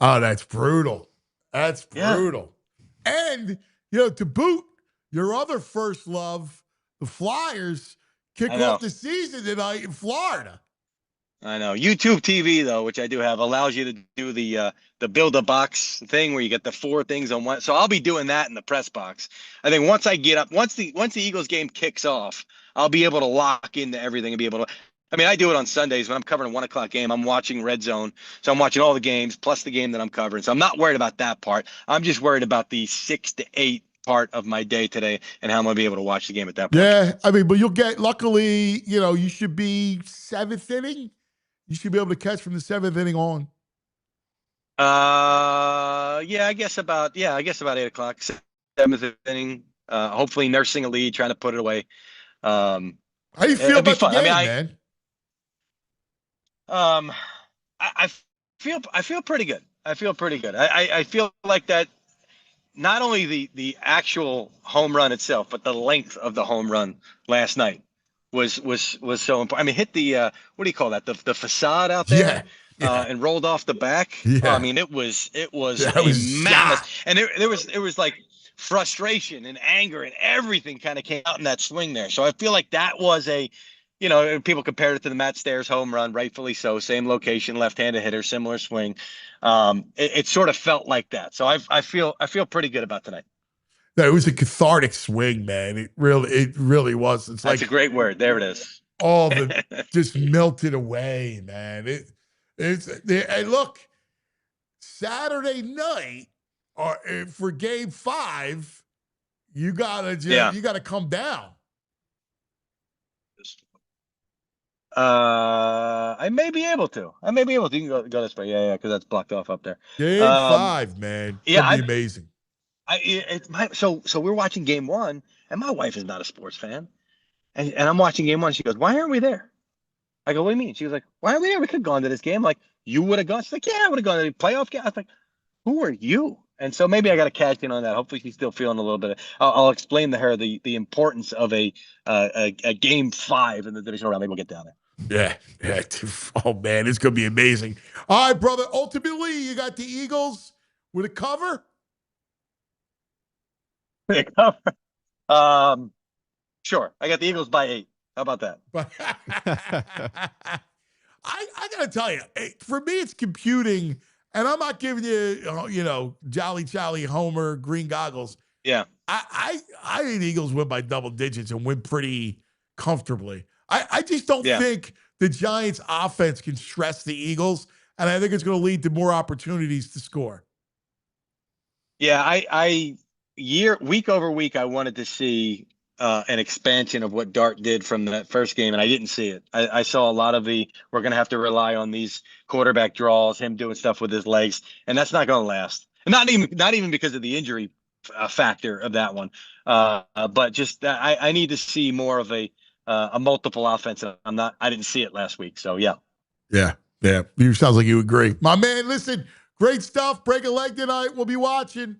Oh, that's brutal. That's brutal. Yeah. And, to boot, your other first love, the Flyers, kick off the season tonight in Florida. I know. YouTube TV, though, which I do have, allows you to do the build a box thing where you get the 4 things on one. So I'll be doing that in the press box. I think once I get up, once the Eagles game kicks off, I'll be able to lock into everything and be able to. I mean, I do it on Sundays when I'm covering a 1 o'clock game. I'm watching Red Zone. So I'm watching all the games plus the game that I'm covering. So I'm not worried about that part. I'm just worried about the 6 to 8 part of my day today and how I'm going to be able to watch the game at that point. Yeah. I mean, but you'll get, luckily, you should be 7th inning. You should be able to catch from the 7th inning on. Yeah, I guess about 8 o'clock, 7th inning. Hopefully nursing a lead, trying to put it away. How do you feel about the game, man? I feel pretty good. I feel like that. Not only the actual home run itself, but the length of the home run last night was so important. I mean, hit the what do you call that? The facade out there, and rolled off the back. Yeah. I mean, it was a mammoth, and there was like frustration and anger and everything kind of came out in that swing there. So I feel like that was people compared it to the Matt Stairs home run, rightfully so. Same location, left-handed hitter, similar swing. It sort of felt like that. So I feel pretty good about tonight. No, it was a cathartic swing, man. It really was. It's That's a great word. There it is. All the just melted away, man. And look, Saturday night for Game 5, you gotta come down. I may be able to. You can go this way. Yeah, because that's blocked off up there. Game 5, man. It's gonna be amazing. So we're watching Game 1, and my wife is not a sports fan, and I'm watching Game 1. She goes, "Why aren't we there?" I go, "What do you mean?" She was like, "Why aren't we there? We could have gone to this game. Like, you would have gone." She's like, "Yeah, I would have gone to the playoff game." I was like, "Who are you?" And so maybe I got to cash in on that. Hopefully she's still feeling a little bit. I'll explain to her the importance of a Game 5 in the divisional round. Maybe we'll get down there. Yeah. Oh, man, it's going to be amazing. All right, brother. Ultimately, you got the Eagles with a cover? Sure. I got the Eagles by 8. How about that? I got to tell you, for me, it's computing, and I'm not giving you, Jolly Charlie Homer, green goggles. Yeah. I think the Eagles win by double digits and win pretty comfortably. I just don't think the Giants' offense can stress the Eagles, and I think it's going to lead to more opportunities to score. Yeah, week over week, I wanted to see an expansion of what Dart did from that first game, and I didn't see it. I saw a lot of we're going to have to rely on these quarterback draws, him doing stuff with his legs, and that's not going to last. And not even because of the injury factor of that one, but just I need to see more of a multiple offense. I didn't see it last week. So yeah. You sounds like you agree, my man. Listen, great stuff. Break a leg tonight. We'll be watching.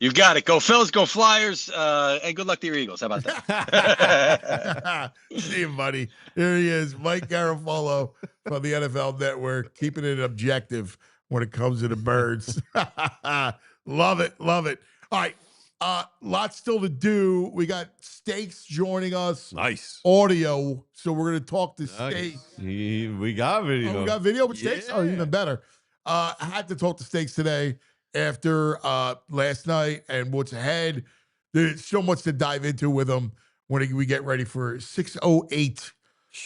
You've got it. Go Phillies, go Flyers, and good luck to your Eagles. How about that? See you, buddy. Here he is, Mike Garafolo from the NFL Network, keeping it objective when it comes to the birds. Love it. All right. Lots still to do. We got Stakes joining us. Nice. Audio. So we're going to talk to Stakes. We got video. We got video with Stakes? Oh, even better. I had to talk to Stakes today after last night and what's ahead. There's so much to dive into with him when we get ready for 6:08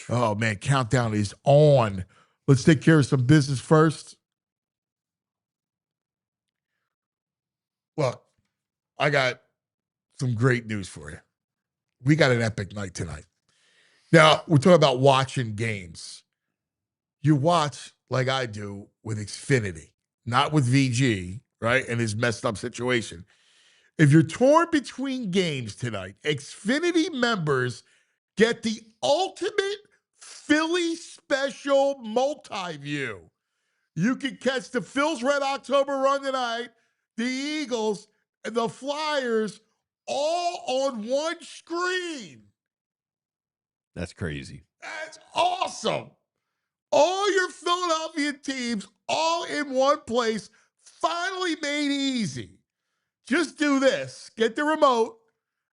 Oh, man, countdown is on. Let's take care of some business first. Look, I got some great news for you. We got an epic night tonight. Now, we're talking about watching games. You watch like I do with Xfinity, not with VG, right, and his messed up situation. If you're torn between games tonight, Xfinity members get the ultimate Philly special multi-view. You can catch the Phil's Red October run tonight, the Eagles, and the Flyers all on one screen. That's crazy. That's awesome. All your Philadelphia teams all in one place, finally made easy. Just do this. Get the remote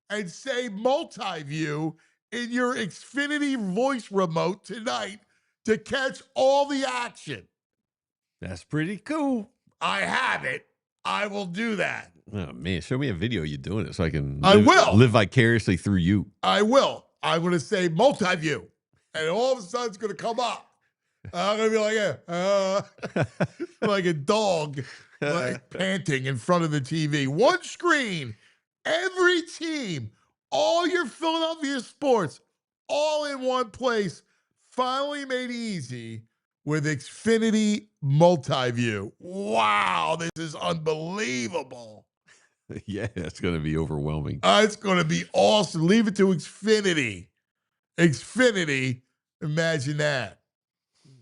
and say multi-view in your Xfinity voice remote tonight to catch all the action. That's pretty cool. I have it. I will do that. Oh, man. Show me a video of you doing it so I can will live vicariously through you. I will. I'm going to say multi-view. And all of a sudden it's going to come up. I'm going to be like, like a dog, like panting in front of the TV. One screen, every team, all your Philadelphia sports, all in one place, finally made easy with Xfinity Multi-View. Wow, this is unbelievable. Yeah, it's going to be overwhelming. It's going to be awesome. Leave it to Xfinity. Xfinity, imagine that.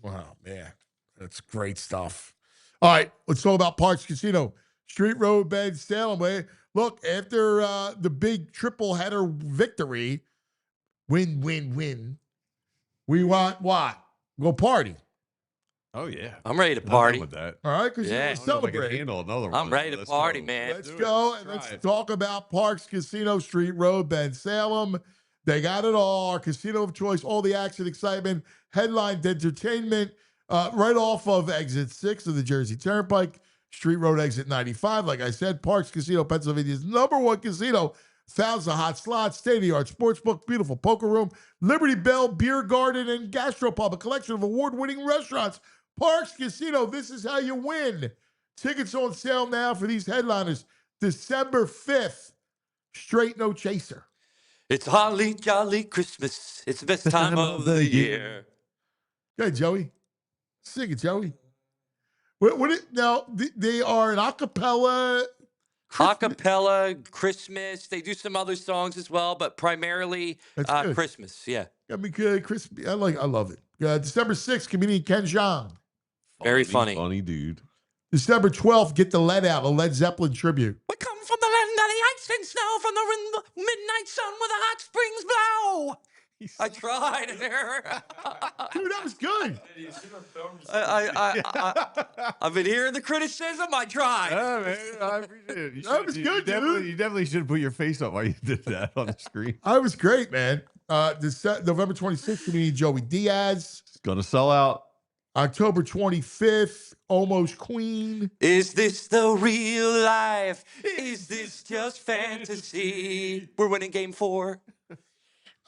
Wow, man, that's great stuff. All right, let's talk about Parks Casino, Street Road, Bend, Salem. Look, after the big triple header victory, win, we want what? Go party. Oh, yeah. I'm ready to party. With that. All right, because Yeah. you celebrate. Handle another one. I'm ready to party, man. Let's go and let's talk about Parks Casino, Street Road, Bend, Salem. They got it all. Our casino of choice, all the action, excitement, headlined entertainment, right off of exit 6 of the Jersey Turnpike, Street Road, exit 95. Like I said, Parks Casino, Pennsylvania's #1 casino. Thousands of hot slots, state-of-the-art sportsbook, beautiful poker room, Liberty Bell, beer garden, and gastropub, a collection of award-winning restaurants. Parks Casino, this is how you win. Tickets on sale now for these headliners. December 5th, straight no chaser. It's holly jolly Christmas. It's the best time of the year. Okay, Joey. Sing it, Joey. Now, they are an acapella. Acapella, Christmas. They do some other songs as well, but primarily Christmas. Yeah. I mean, crispy. I love it. December 6th, comedian Ken Jeong. Very funny. Funny dude. December 12th, Get the Lead Out, a Led Zeppelin tribute. We come from the land of the ice and snow, from the midnight sun where the hot springs blow. I tried. Dude, that was good. I've been hearing the criticism. I tried. Oh, man, I appreciate it. That was good, dude. You definitely should put your face up while you did that on the screen. I was great, man. November 26th, comedian Joey Diaz. It's going to sell out. October 25th, Almost Queen. Is this the real life? Is this just fantasy? We're winning game 4.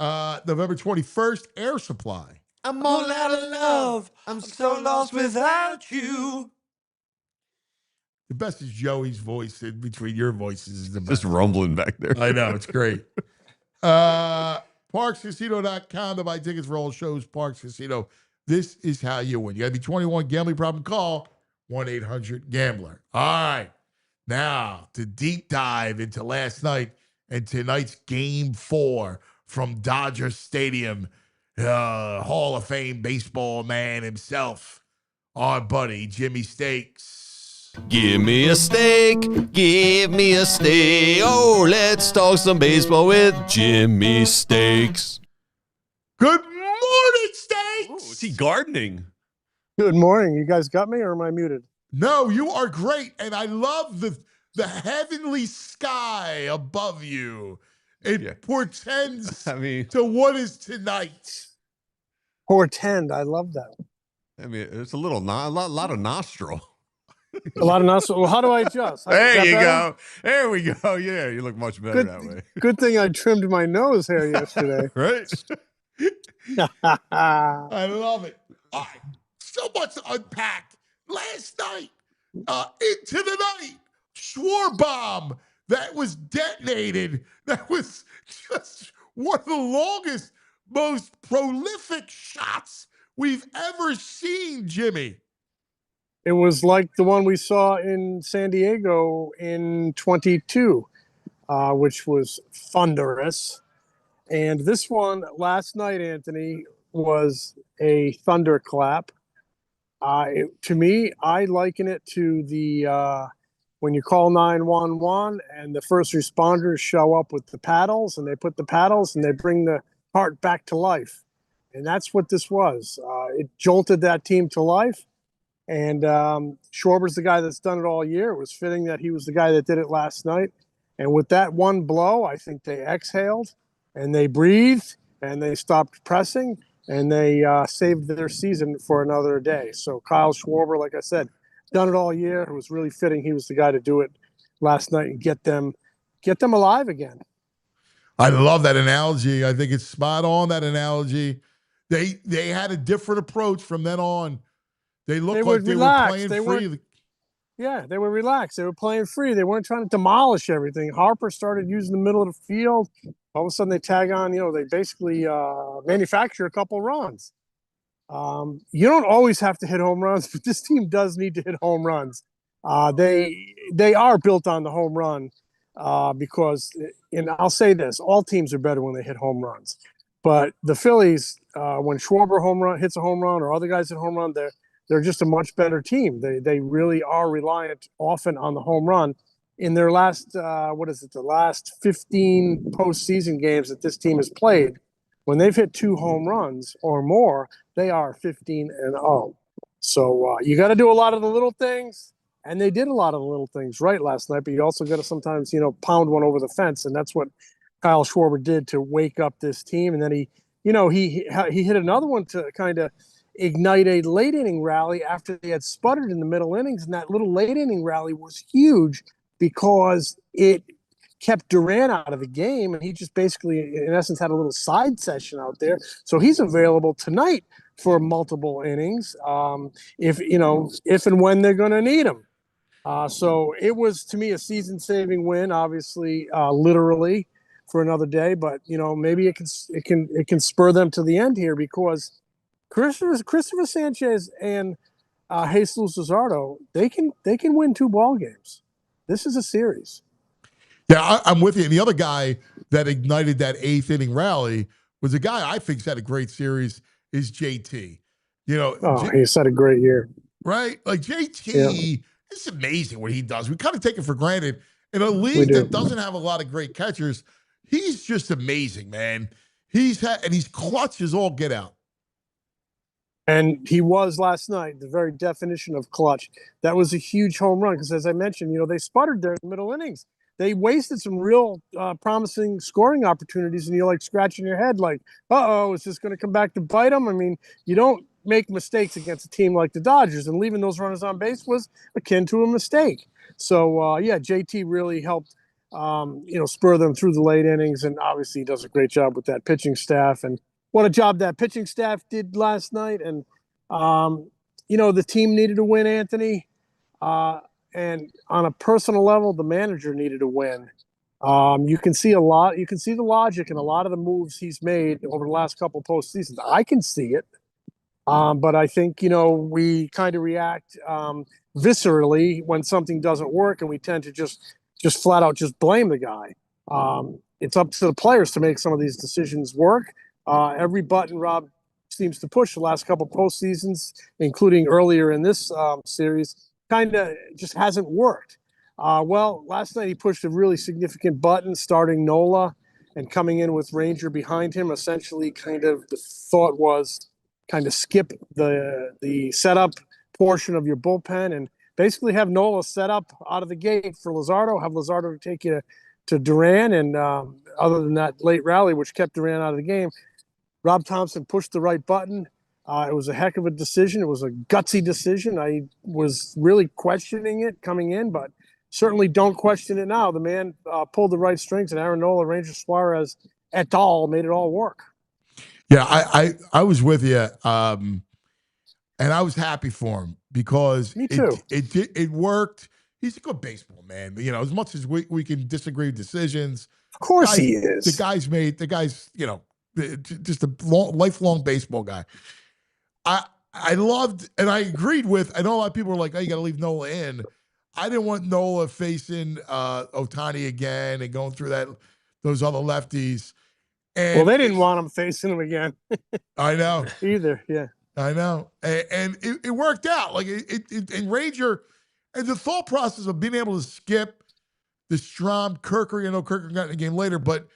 November 21st, Air Supply. I'm all out of love. I'm so lost without you. The best is Joey's voice. In between your voices is the best. Just rumbling back there. I know, it's great. ParksCasino.com to buy tickets for all shows. Parks Casino. This is how you win. You got to be 21. Gambling problem, call 1-800-GAMBLER. All right. Now, to deep dive into last night and tonight's Game 4 from Dodger Stadium, Hall of Fame baseball man himself, our buddy Jimmy Steaks. Give me a steak, give me a steak. Oh, let's talk some baseball with Jimmy Steaks. Good morning, Steaks. Oh, is he gardening? Good morning. You guys got me, or am I muted? No, you are great, and I love the heavenly sky above you. It portends to what is tonight. Portend. I love that. I mean, it's a lot of nostril. A lot of nostril. Well, how do I adjust? There you go. There we go. Yeah, you look much better that way. Good thing I trimmed my nose hair yesterday. Right? I love it. All right. So much to unpack. Last night, into the night, Schwarber that was detonated. That was just one of the longest, most prolific shots we've ever seen, Jimmy. It was like the one we saw in San Diego in 22, which was thunderous. And this one last night, Anthony, was a thunderclap. To me, I liken it to the when you call 911 and the first responders show up with the paddles, and they put the paddles and they bring the heart back to life. And that's what this was. It jolted that team to life. And Schwarber's the guy that's done it all year. It was fitting that he was the guy that did it last night. And with that one blow, I think they exhaled and they breathed and they stopped pressing and they saved their season for another day. So Kyle Schwarber, like I said, done it all year. It was really fitting he was the guy to do it last night and get them alive again. I love that analogy. I think it's spot on, that analogy. They had a different approach from then on. They looked like they were playing free. Yeah, they were relaxed. They were playing free. They weren't trying to demolish everything. Harper started using the middle of the field. All of a sudden they tag on, they basically manufacture a couple runs. You don't always have to hit home runs, but this team does need to hit home runs. They are built on the home run because, and I'll say this, all teams are better when they hit home runs. But the Phillies, when Schwarber hits a home run or other guys hit a home run, they're just a much better team. They really are reliant often on the home run. In their last, the last 15 postseason games that this team has played, when they've hit 2 home runs or more, they are 15-0. So you got to do a lot of the little things, and they did a lot of the little things right last night. But you also got to sometimes, pound one over the fence, and that's what Kyle Schwarber did to wake up this team. And then he hit another one to kind of ignite a late inning rally after they had sputtered in the middle innings, and that little late inning rally was huge because it kept Duran out of the game, and he just basically, in essence, had a little side session out there. So he's available tonight for multiple innings, if and when they're going to need him. So it was, to me, a season-saving win. Obviously, literally for another day, but maybe it can spur them to the end here because Christopher Sanchez and Jesus Luzardo, they can win 2 ball games. This is a series. Yeah, I'm with you. And the other guy that ignited that 8th inning rally was a guy I think's had a great series is JT. He's had a great year. Right? Like JT, it's amazing what he does. We kind of take it for granted. In a league that doesn't have a lot of great catchers, he's just amazing, man. He's clutch as all get out. And he was last night, the very definition of clutch. That was a huge home run because, as I mentioned, they sputtered there in the middle innings. They wasted some real promising scoring opportunities, and you're like scratching your head like, uh-oh, is this going to come back to bite them? I mean, you don't make mistakes against a team like the Dodgers, and leaving those runners on base was akin to a mistake. So, JT really helped, spur them through the late innings, and obviously he does a great job with that pitching staff. And what a job that pitching staff did last night. And, the team needed to win, Anthony. And on a personal level, the manager needed to win. You can see the logic in a lot of the moves he's made over the last couple of postseasons. I can see it. But I think, we kind of react viscerally when something doesn't work, and we tend to just flat out just blame the guy. It's up to the players to make some of these decisions work. Every button Rob seems to push the last couple of postseasons, including earlier in this series, kind of just hasn't worked. Well, last night he pushed a really significant button, starting Nola and coming in with Ranger behind him. Essentially, kind of the thought was kind of skip the setup portion of your bullpen and basically have Nola set up out of the gate for Luzardo, have Luzardo take you to Duran. And other than that late rally, which kept Duran out of the game, Rob Thompson pushed the right button. It was a heck of a decision. It was a gutsy decision. I was really questioning it coming in, but certainly don't question it now. The man pulled the right strings, and Aaron Nola, Ranger Suárez et al. Made it all work. Yeah, I was with you, and I was happy for him because Me too. it worked. He's a good baseball man. You know, as much as we can disagree with decisions, Of course he is. the guy's just a lifelong baseball guy. I loved and I agreed with. I know a lot of people were like, "Oh, you got to leave Nola in." I didn't want Nola facing Ohtani again and going through those other lefties. And well, they didn't want him facing him again. I know either. Yeah, I know, and it worked out. Like and Ranger, and the thought process of being able to skip the Strom Kirker. You know, Kirker got in the game later, but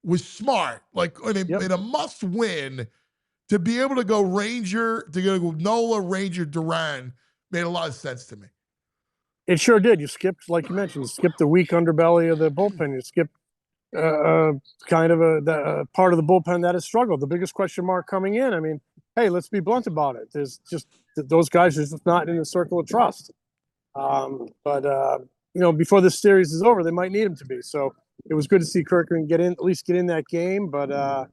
was smart. Like in a must win. To be able to go Ranger, to go Nola, Ranger, Duran made a lot of sense to me. it sure did. You skipped, like you mentioned, you skipped the weak underbelly of the bullpen. You skipped kind of a part of the bullpen that has struggled. The biggest question mark coming in. I mean, hey, let's be blunt about it. There's just those guys are just not in the circle of trust. But before this series is over, they might need him to be. So it was good to see Kirkland at least get in that game. But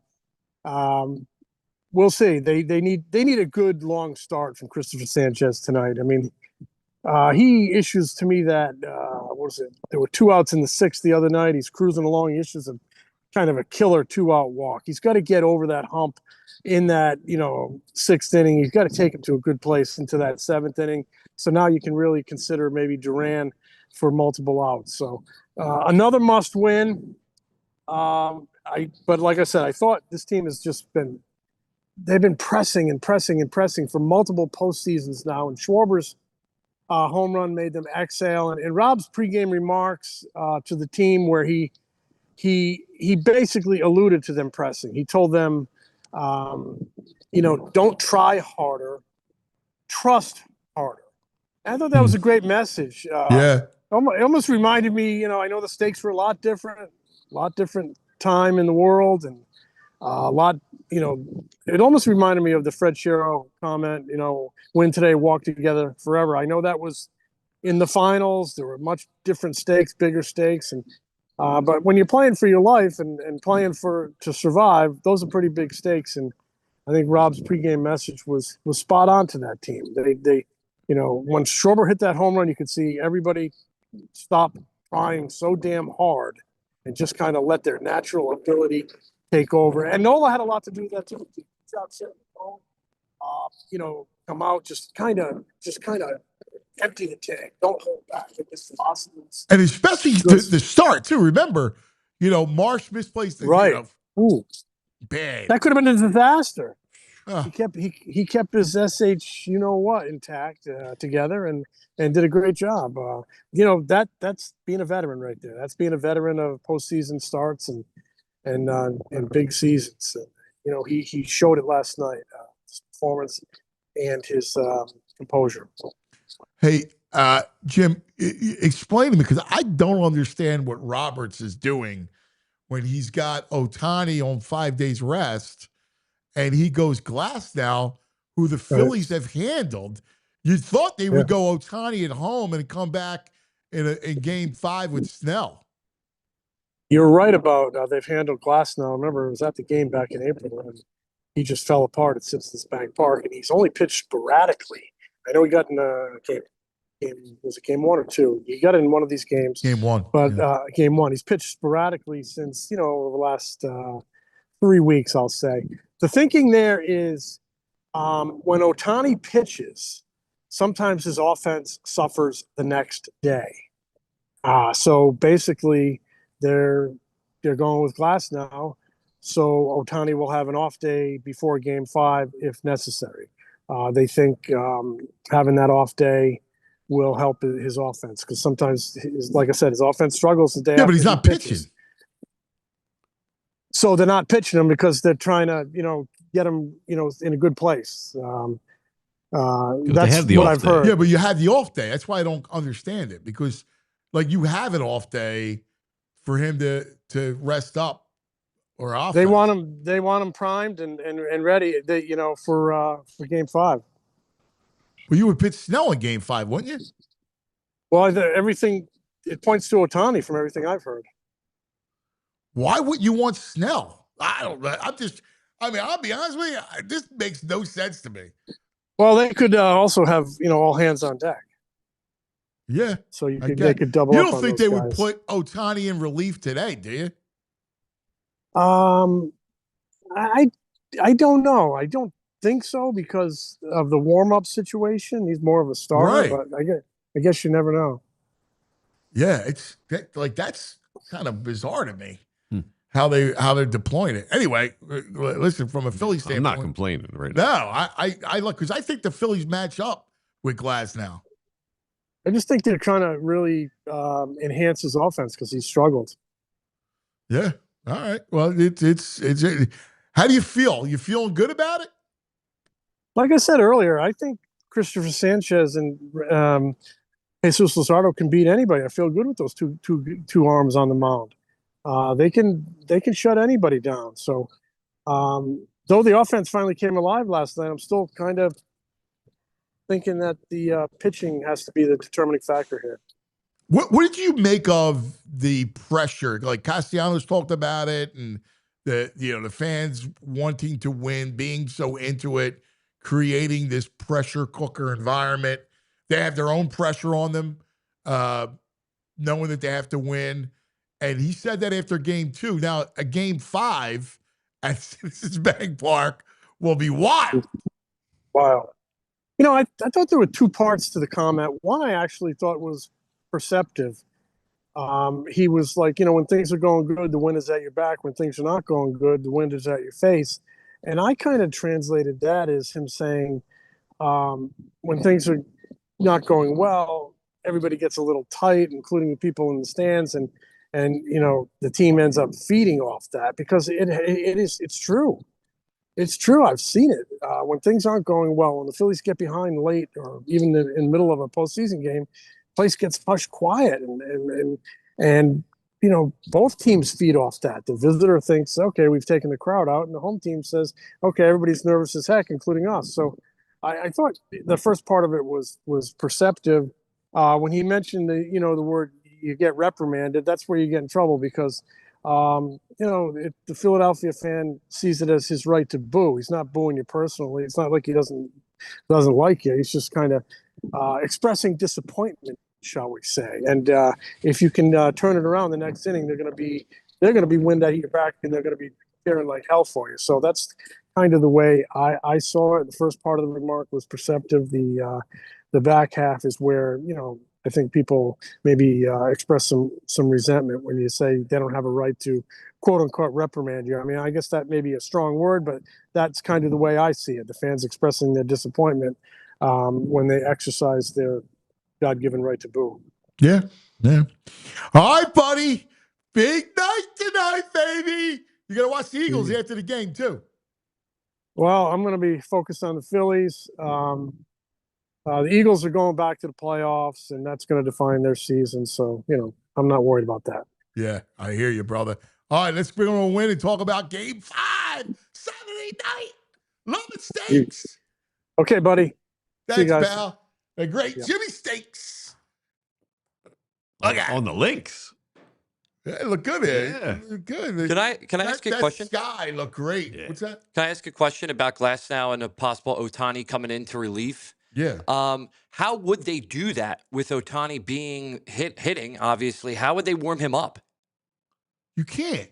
we'll see. They need a good long start from Christopher Sanchez tonight. I mean, he issues to me that what was it? There were 2 outs in the 6th the other night. He's cruising along. He issues a kind of a killer 2-out walk. He's got to get over that hump in that 6th inning. He's got to take him to a good place into that 7th inning. So now you can really consider maybe Duran for multiple outs. So another must win. But like I said, I thought this team has just been. They've been pressing and pressing and pressing for multiple postseasons now, and Schwarber's home run made them exhale. And Rob's pregame remarks to the team, where he basically alluded to them pressing. He told them, don't try harder, trust harder. I thought that was a great message. Yeah, it almost reminded me. I know the stakes were a lot different time in the world, and a lot. It almost reminded me of the Fred Shero comment, win today, walk together forever. I know that was in the finals. There were much different stakes, bigger stakes. But when you're playing for your life and playing to survive, those are pretty big stakes. And I think Rob's pregame message was spot on to that team. They when Schwarber hit that home run, you could see everybody stop trying so damn hard and just kind of let their natural ability take over. And Nola had a lot to do with that too. Come out, just kind of empty the tank. Don't hold back. It's possible. And especially the start too. Remember, Marsh misplaced the right. Ooh, bad. That could have been a disaster. He kept his intact together and did a great job. That's being a veteran right there. That's being a veteran of postseason starts and big seasons. He showed it last night. His performance and his composure. Hey, Jim, explain to me, because I don't understand what Roberts is doing when he's got Ohtani on 5 days rest and he goes Glasnow, who the Phillies have handled. You thought they would go Ohtani at home and come back in Game 5 with Snell. You're right about they've handled Glasnow. Remember, it was at the game back in April, and he just fell apart at Citizens Bank Park, and he's only pitched sporadically. I know he got in a game. Was it game 1 or 2? He got in one of these games. Game 1. But game 1. He's pitched sporadically since, over the last 3 weeks, I'll say. The thinking there is when Ohtani pitches, sometimes his offense suffers the next day. So basically, they're going with Glasnow, so Ohtani will have an off day before Game 5 if necessary. They think having that off day will help his offense, because sometimes, like I said, his offense struggles the day. Yeah, but he's not pitching. So they're not pitching him because they're trying to, get him, in a good place. That's what I've heard. Yeah, but you have the off day. That's why I don't understand it, because, you have an off day for him to rest up or off. They want him primed and ready. For Game 5. Well, you would pitch Snell in Game 5, wouldn't you? Well, it points to Ohtani from everything I've heard. Why would you want Snell? I I mean, I'll be honest with you, this makes no sense to me. Well, they could also have all hands on deck. Yeah, so they could double. You up don't on think those they guys. would put Ohtani in relief today, do you? I don't know. I don't think so because of the warm-up situation. He's more of a starter, Right. but I guess you never know. Yeah, that's kind of bizarre to me how they're deploying it. Anyway, listen, from a Phillies standpoint, I'm not complaining right now. now. I look because I think the Phillies match up with Glass now. I just think they're trying to really enhance his offense because he's struggled. Yeah. All right. Well, it's how do you feel? You feeling good about it? Like I said earlier, I think Christopher Sanchez and Jesus Luzardo can beat anybody. I feel good with those two arms on the mound. They can shut anybody down. So, though the offense finally came alive last night, I'm still kind of thinking that the pitching has to be the determining factor here. What did you make of the pressure? Like Castellanos talked about it, and the fans wanting to win, being so into it, creating this pressure cooker environment. They have their own pressure on them, knowing that they have to win. And he said that after game 2. Now, a game 5 at Citizens Bank Park will be wild. Wow. I thought there were two parts to the comment. One I actually thought was perceptive. He was like, when things are going good, the wind is at your back. When things are not going good, the wind is at your face. And I kind of translated that as him saying, when things are not going well, everybody gets a little tight, including the people in the stands, and the team ends up feeding off that because it's true. It's true. I've seen it. When things aren't going well, when the Phillies get behind late, or even in the middle of a postseason game, place gets hushed quiet, and both teams feed off that. The visitor thinks, okay, we've taken the crowd out, and the home team says, okay, everybody's nervous as heck, including us. So I thought the first part of it was perceptive. When he mentioned the word you get reprimanded, that's where you get in trouble because the Philadelphia fan sees it as his right to boo. He's not booing you personally. It's not like he doesn't like you. He's just kind of expressing disappointment, shall we say? And if you can turn it around the next inning, they're going to be wind at your back, and they're going to be cheering like hell for you. So that's kind of the way I saw it. The first part of the remark was perceptive. The back half is where I think people maybe express some resentment when you say they don't have a right to quote unquote reprimand you. I mean, I guess that may be a strong word, but that's kind of the way I see it. The fans expressing their disappointment when they exercise their God-given right to boo. Yeah. All right, buddy. Big night tonight, baby. You got to watch the Eagles after the game, too. Well, I'm going to be focused on the Phillies. The Eagles are going back to the playoffs, and that's going to define their season. So, I'm not worried about that. Yeah, I hear you, brother. All right, let's bring on a win and talk about Game 5, Saturday night. Love it, Steaks. Okay, buddy. Thanks, pal. The great Jimmy Steaks. On the links. Yeah, look good here. Yeah. Look good. Can I ask you a question? That sky look great. Yeah. What's that? Can I ask a question about Glasnow and a possible Ohtani coming into relief? Yeah. How would they do that with Ohtani being hitting? Obviously, how would they warm him up? You can't.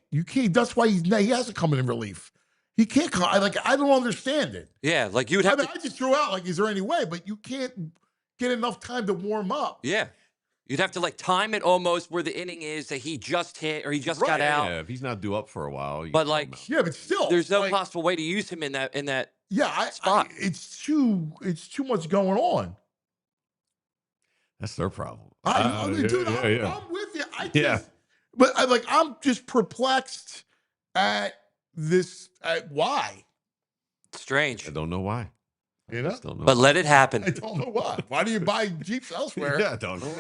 That's why he hasn't come in relief. He can't come. I don't understand it. Yeah, like you would have. I just threw out is there any way? But you can't get enough time to warm up. Yeah. You'd have to time it almost where the inning is that he just hit or he just got out. Yeah, if he's not due up for a while. But but still, there's no possible way to use him in that spot. It's too much going on. That's their problem. I'm with you. But I'm just perplexed at this. Why? Strange. I don't know why. But let it happen. I don't know why. Why do you buy Jeeps elsewhere? Yeah, I don't know.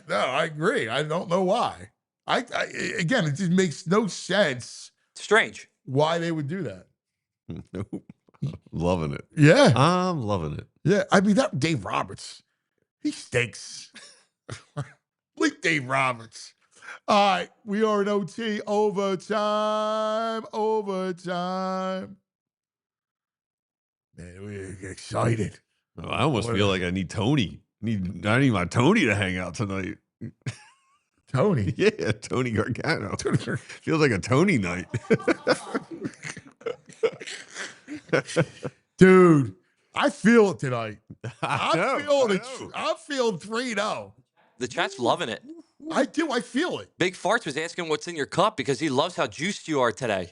No, I agree. I don't know why. Again, it just makes no sense. Strange. Why they would do that. Nope. Loving it. Yeah. I'm loving it. Yeah. I mean, that Dave Roberts, he stinks. Like Dave Roberts. All right, we are in OT. Overtime. Man, we're excited. Oh, I almost feel like I need Tony. I need my Tony to hang out tonight. Tony. Yeah, Tony Gargano. Feels like a Tony night. Dude, I feel it tonight. I'm feeling 3-0. The chat's loving it. I do. I feel it. Big Farts was asking what's in your cup because he loves how juiced you are today.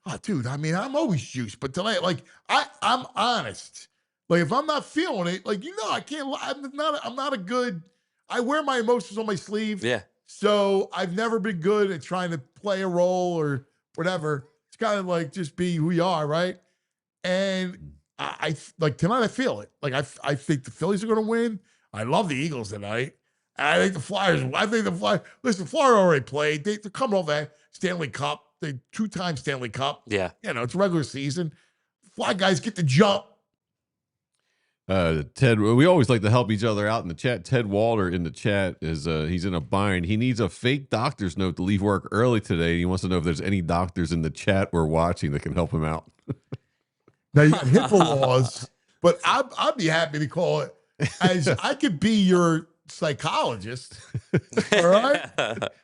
Oh, dude, I mean, I'm always juiced, but tonight, like, I'm honest. Like, if I'm not feeling it, like, I can't. I'm not a good. I wear my emotions on my sleeve. Yeah. So I've never been good at trying to play a role or whatever. It's kind of like just be who you are, right? And I like tonight. I feel it. Like I think the Phillies are going to win. I love the Eagles tonight. I think the Flyers. Listen, Florida already played. They're coming off that Stanley Cup. They 2-time Stanley Cup. Yeah. It's regular season. Fly guys get the jump. Ted, we always like to help each other out in the chat. Ted Walter in the chat is he's in a bind. He needs a fake doctor's note to leave work early today. He wants to know if there's any doctors in the chat we're watching that can help him out. Now you got HIPAA laws, but I'd be happy to call it as I could be your psychologist, all right?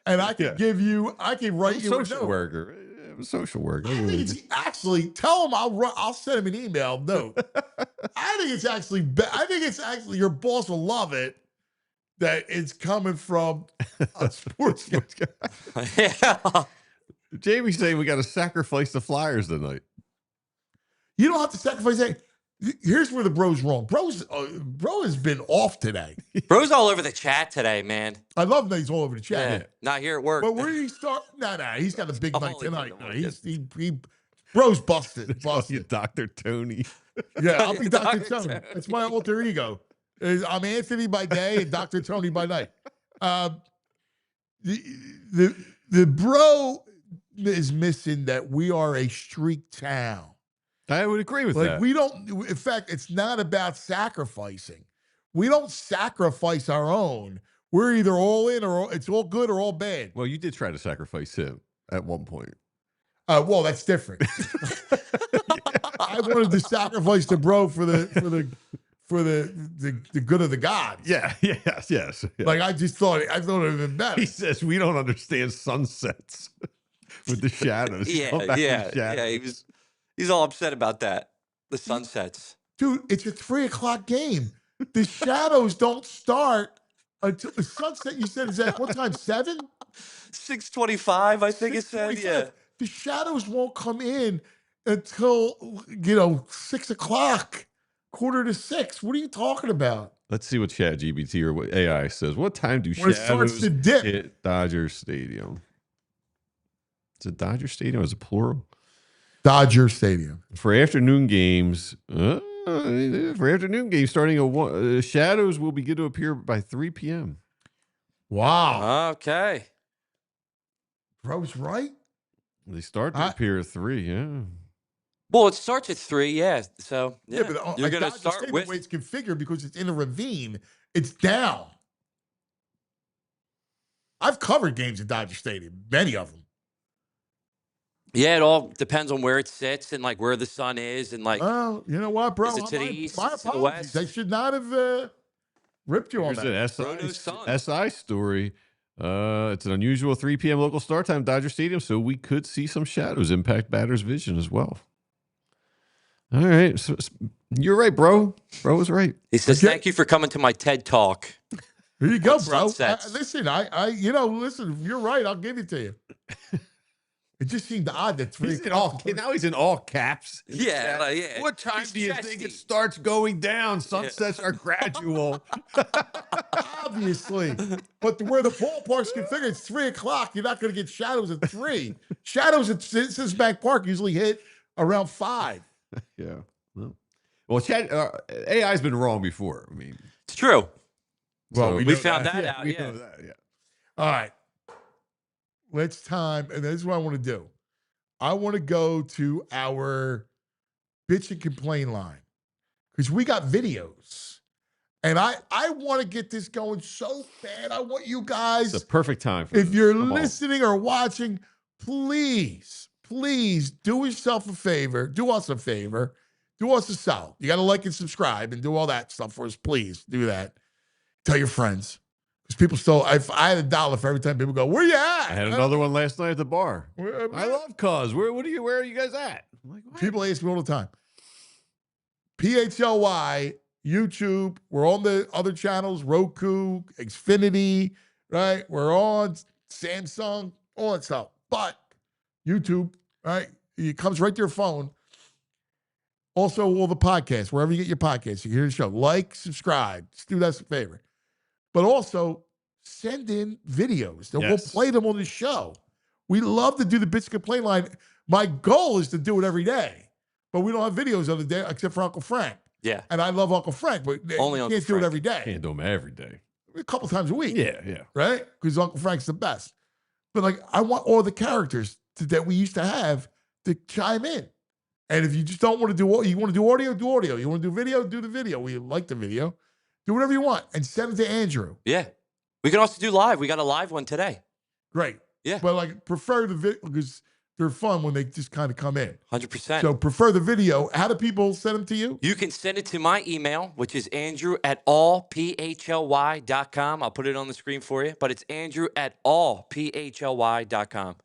And I can give you, I can write you a social note. worker. Social worker. I think it's actually tell him I'll send him an email note. I think it's actually your boss will love it that it's coming from a sports guy. Yeah. Jamie's saying we got to sacrifice the Flyers tonight. You don't have to sacrifice that. Here's where the bro's wrong. Bro has been off today. Bro's all over the chat today, man. I love that he's all over the chat. Yeah. Not here at work. But where did he start? Nah, he's got a big night only tonight. kidding. He bro's busted. You Dr. Tony. Yeah, I'll be Dr. Tony. That's my alter ego. I'm Anthony by day and Dr. Tony by night. The bro is missing that we are a streak town. I would agree with that. We don't, in fact, it's not about sacrificing. We don't sacrifice our own. We're either all in or it's all good or all bad. Well, you did try to sacrifice him at one point. Well, that's different. I wanted to sacrifice the bro for the good of the gods. Yeah, yes. Like I thought it would have been better. He says we don't understand sunsets with the shadows. Yeah. He's all upset about that. The sunsets. Dude, it's a 3:00 game. The shadows don't start until the sunset. You said is at what time? 7? 6:25, I think it said. Yeah. The shadows won't come in until 6:00, 5:45. What are you talking about? Let's see what ChatGPT or what AI says. What time do When it starts shadows to dip. hit Dodger Stadium? Is it Dodger Stadium? Is it plural? Dodger Stadium. For afternoon games, starting at 1, shadows will begin to appear by 3 p.m. Wow. Okay. Bro's right. They start to appear at 3, yeah. Well, it starts at 3, yeah. So yeah, but you're going to Dodger start Stadium, with. the way it's configured because it's in a ravine. It's down. I've covered games at Dodger Stadium, many of them. Yeah, it all depends on where it sits and like where the sun is and like. Well, you know what, bro? Is it to the east? My Is it to the apologies. west? I should not have ripped you on Here's that. an SI story. It's an unusual 3 p.m. local start time, Dodger Stadium, so we could see some shadows impact batters' vision as well. All right, so you're right, bro. Bro was right. He says, "Thank you for coming to my TED Talk." Here you go, bro. Sunsets. Listen, listen. You're right. I'll give it to you. It just seemed odd that 3 o'clock. Now he's in all caps. Yeah, yeah. What time He's do you chesty. think it starts going down? Sunsets are gradual. Obviously, but where the ballpark's configured, it's 3 o'clock. You're not going to get shadows at 3. Shadows at Citizens Bank Park usually hit around 5. Yeah. Well, AI's been wrong before. I mean, It's true. Well, we found that out. We know that, yeah. All right. Let's time, and this is what I want to do. I want to go to our bitch and complain line because we got videos And I want to get this going so bad. I want you guys. It's the perfect time for If this. you're Come on. listening or watching, please do yourself a favor. Do us a favor. Do us a solid. You got to like and subscribe and do all that stuff for us. Please do that. Tell your friends. Because people still, I had $1 for every time people go, where you at? I had another one last night at the bar. Where I love cuz. Where are you guys at? I'm like, what? People ask me all the time. PHLY, YouTube. We're on the other channels, Roku, Xfinity, right? We're on Samsung, all that stuff. But YouTube, right? It comes right to your phone. Also, all the podcasts, wherever you get your podcasts, you can hear the show. Like, subscribe. Just do us a favor. But also, send in videos. And we'll play them on the show. We love to do the Bitch Complaint Line. My goal is to do it every day. But we don't have videos of the day except for Uncle Frank. Yeah. And I love Uncle Frank, but Only you Uncle can't do it Frank. every day. Can't do them every day. A couple times a week. Yeah. Right? Because Uncle Frank's the best. But like, I want all the characters that we used to have to chime in. And if you just don't want to do, you want to do audio, do audio. You want to do video, do the video. We like the video. Do whatever you want and send it to Andrew. Yeah. We can also do live. We got a live one today. Great. Yeah. But like, prefer the video because they're fun when they just kind of come in. 100%. So prefer the video. How do people send them to you? You can send it to my email, which is andrew@allphly.com. I'll put it on the screen for you, but it's andrew@allphly.com.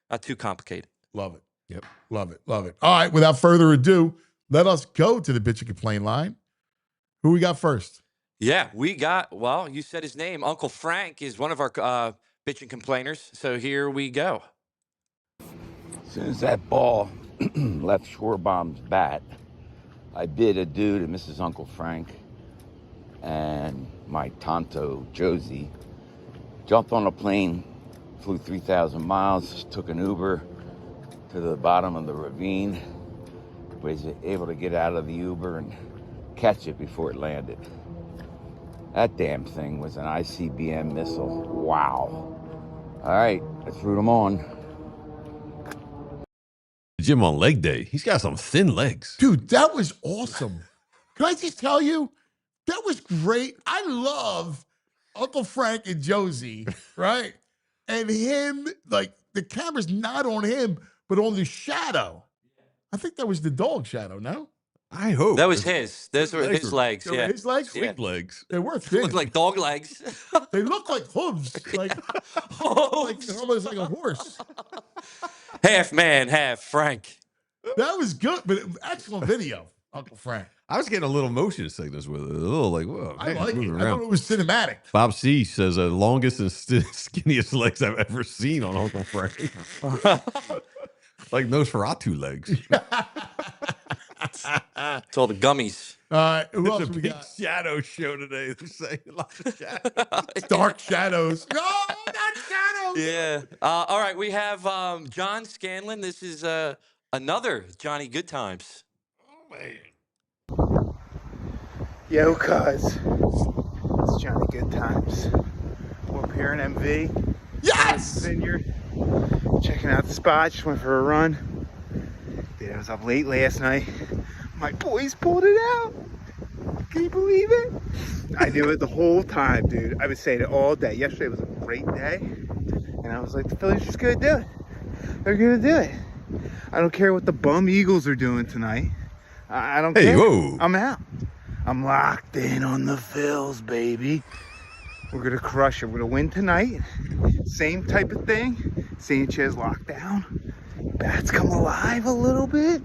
Not too complicated. Love it. Yep. Love it. Love it. All right. Without further ado, let us go to the Bitch and Complain line. Who we got first? Yeah, we got, well, you said his name. Uncle Frank is one of our bitch and complainers. So here we go. As soon as that ball left Schwarber's bat, I bid adieu to Mrs. Uncle Frank and my Tonto Josie. Jumped on a plane, flew 3,000 miles, took an Uber to the bottom of the ravine. Was able to get out of the Uber and catch it before it landed. That damn thing was an ICBM missile. Wow. All right, let's root them on. Jim on leg day. He's got some thin legs. Dude, that was awesome. Can I just tell you? That was great. I love Uncle Frank and Josie, right? And him, like, the camera's not on him, but on the shadow. I think that was the dog shadow, no? I hope. That was his. Those were his legs. They were Yeah. his legs? Sweet legs. They were They thin. look like dog legs. They look like hooves. Like, Hooves. almost like a horse. Half man, half Frank. That was good, but excellent video, Uncle Frank. I was getting a little motion sickness with it. A little like, whoa. I man, like it. moving I thought around. it was cinematic. Bob C says longest and skinniest legs I've ever seen on Uncle Frank. Like Nosferatu legs. It's all the gummies. All right, who It's else a we big got? shadow show today. They're saying a lot of shadows. Dark shadows. No, not shadows. Yeah. All right. We have John Scanlon. This is another Johnny Good Times. Oh, man. Yo, cuz. It's Johnny Good Times. We're up here in MV. Yes! Vineyard. Checking out the spot. Just went for a run. Dude, I was up late last night. My boys pulled it out. Can you believe it? I knew it the whole time, dude. I was saying it all day. Yesterday was a great day. And I was like, the Phillies are just going to do it. They're going to do it. I don't care what the bum Eagles are doing tonight. I don't care. Whoa. I'm out. I'm locked in on the Phils, baby. We're going to crush it. We're going to win tonight. Same type of thing. Sanchez locked down. Bats come alive a little bit.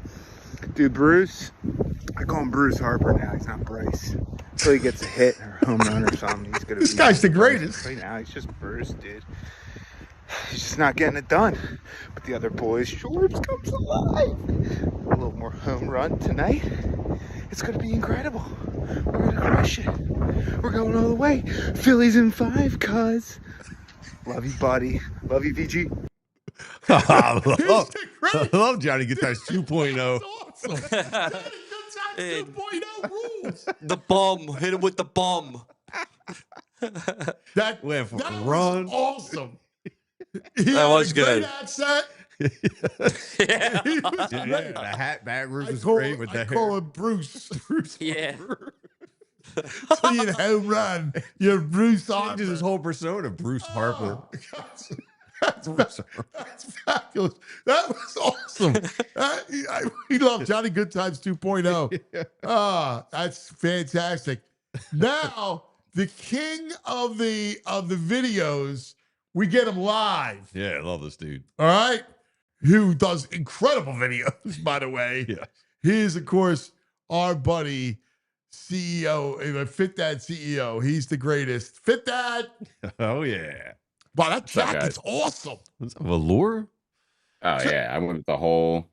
Dude, Bruce, I call him Bruce Harper now. He's not Bryce. Until he gets a hit or a home run or something, he's going to This guy's the greatest. Right now, he's just Bruce, dude. He's just not getting it done. But the other boys, Shorbs comes alive. A little more home run tonight. It's going to be incredible. We're going to crush it. We're going all the way. Phillies in 5, cuz. Love you, buddy. Love you, VG. I love Johnny Good Times 2.0. Awesome. Johnny Good Times 2.0 rules. The bum. Hit him with the bum. That Went for that a was run. awesome. That was good. Accent. Yeah. He was Yeah, great. the hat, Baton Rouge I was call, great with I the call hair. him Bruce. Yeah. So you home run. You're Bruce Harper. Changes his whole persona, Bruce Harper. That's fabulous. That was awesome. We love Johnny Goodtimes 2.0. That's fantastic. Now, the king of the videos, we get him live. Yeah, I love this dude. All right. Who does incredible videos, by the way. Yeah. He is, of course, our buddy CEO, Fit Dad CEO. He's the greatest. Fit Dad. Oh, yeah. Wow, that jacket's awesome. Is that velour? Oh yeah, I went with the whole.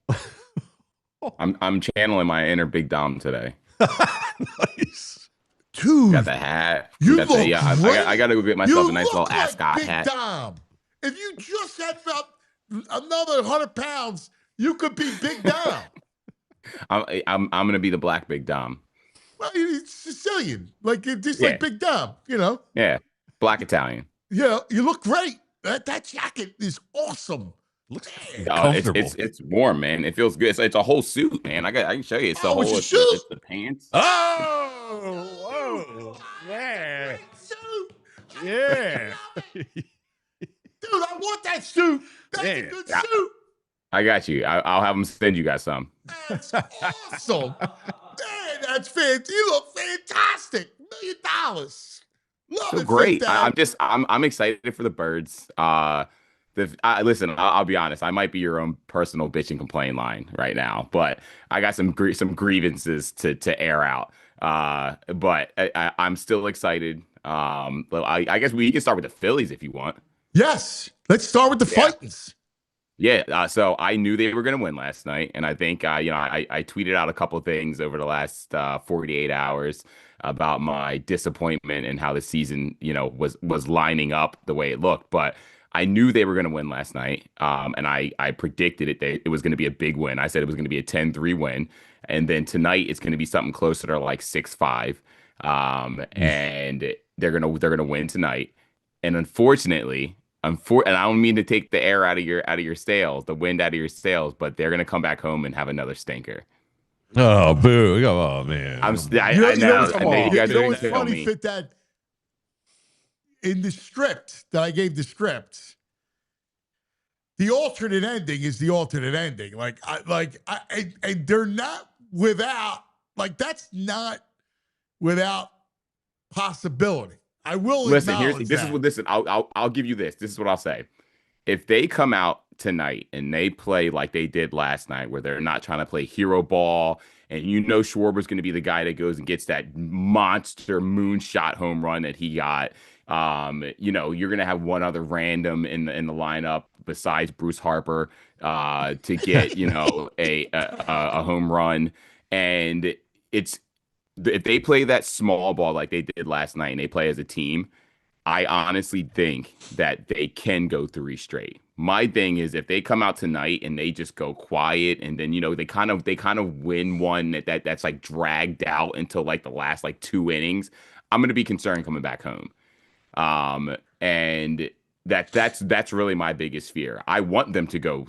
I'm channeling my inner Big Dom today. Nice, dude. Got the hat. You got look the, yeah. great. I got to go get myself You a nice look little like ascot Big hat. Dom. If you just had about another 100 pounds, you could be Big Dom. I'm gonna be the black Big Dom. Well, he's Sicilian, like Big Dom, you know. Yeah, black Italian. Yeah, you look great. That jacket is awesome. Looks comfortable. It's warm, man. It feels good. It's a whole suit, man. I can show you. It's the whole it's a suit. It's the pants. Oh, yeah. Suit. Yeah. Dude, I want that suit. That's a good suit. I got you. I'll have them send you guys some. That's awesome. Man, that's fantastic. You look fantastic. $1 million. Love So it, great. Fit Dad. I'm excited for the birds. Listen, I'll be honest. I might be your own personal bitch and complain line right now, but I got some grievances to air out. But I'm still excited. I guess we can start with the Phillies if you want. Yes, let's start with the Fightins. Yeah, so I knew they were going to win last night, and I think I tweeted out a couple of things over the last 48 hours about my disappointment and how the season was lining up the way it looked. But I knew they were going to win last night, and I predicted it was going to be a big win. I said it was going to be a 10-3 win, and then tonight it's going to be something closer to like 6-5, and they're gonna win tonight. And unfortunately. And I don't mean to take the air out of your sails, the wind out of your sails, but they're gonna come back home and have another stinker. Oh, boo! Come on, man. You know what's funny, Fit Dad? In the script that I gave the script, the alternate ending is the alternate ending. And they're not without. That's not without possibility. I will listen. I'll give you this. This is what I'll say. If they come out tonight and they play like they did last night, where they're not trying to play hero ball, and Schwarber's going to be the guy that goes and gets that monster moonshot home run that he got. You're going to have one other random in the lineup besides Bruce Harper to get a home run, and if they play that small ball like they did last night and they play as a team, I honestly think that they can go 3 straight. My thing is if they come out tonight and they just go quiet and then they kind of win one that's like dragged out until like the last like 2 innings, I'm going to be concerned coming back home. And that's really my biggest fear. I want them to go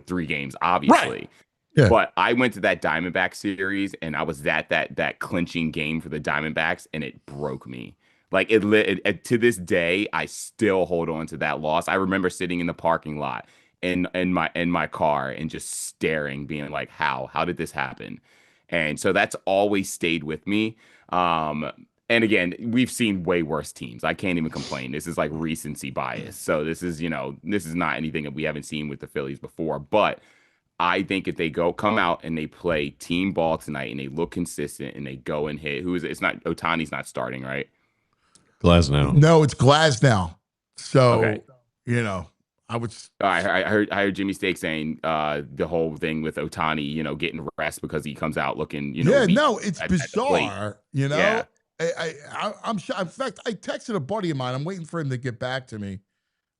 3 games, obviously. Right. Yeah. But I went to that Diamondback series and I was at that clinching game for the Diamondbacks and it broke me. Like it to this day, I still hold on to that loss. I remember sitting in the parking lot in my car and just staring, being like, how did this happen? And so that's always stayed with me. And again, we've seen way worse teams. I can't even complain. This is like recency bias. So this is not anything that we haven't seen with the Phillies before, but I think if they come out and they play team ball tonight and they look consistent and they go and hit, it's not Ohtani's not starting, right? Glasnow. No, it's Glasnow. So, okay. I would. I heard Jimmy Steak saying the whole thing with Ohtani, getting rest because he comes out looking, it's bizarre. Yeah. I'm sure. In fact, I texted a buddy of mine. I'm waiting for him to get back to me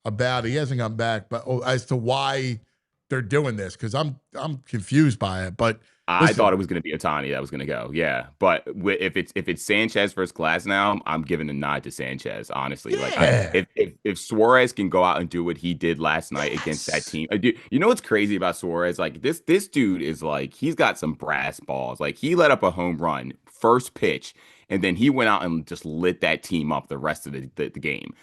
about it. He hasn't come back, but as to why they're doing this, because I'm confused by it. But I thought it was going to be Ohtani that was going to go. Yeah, but if it's Sanchez versus Glasnow, I'm giving a nod to Sanchez. Honestly, yeah. If Suarez can go out and do what he did last night against that team, what's crazy about Suarez? Like this dude is like he's got some brass balls. Like he let up a home run first pitch. and then he went out and just lit that team up the rest of the game.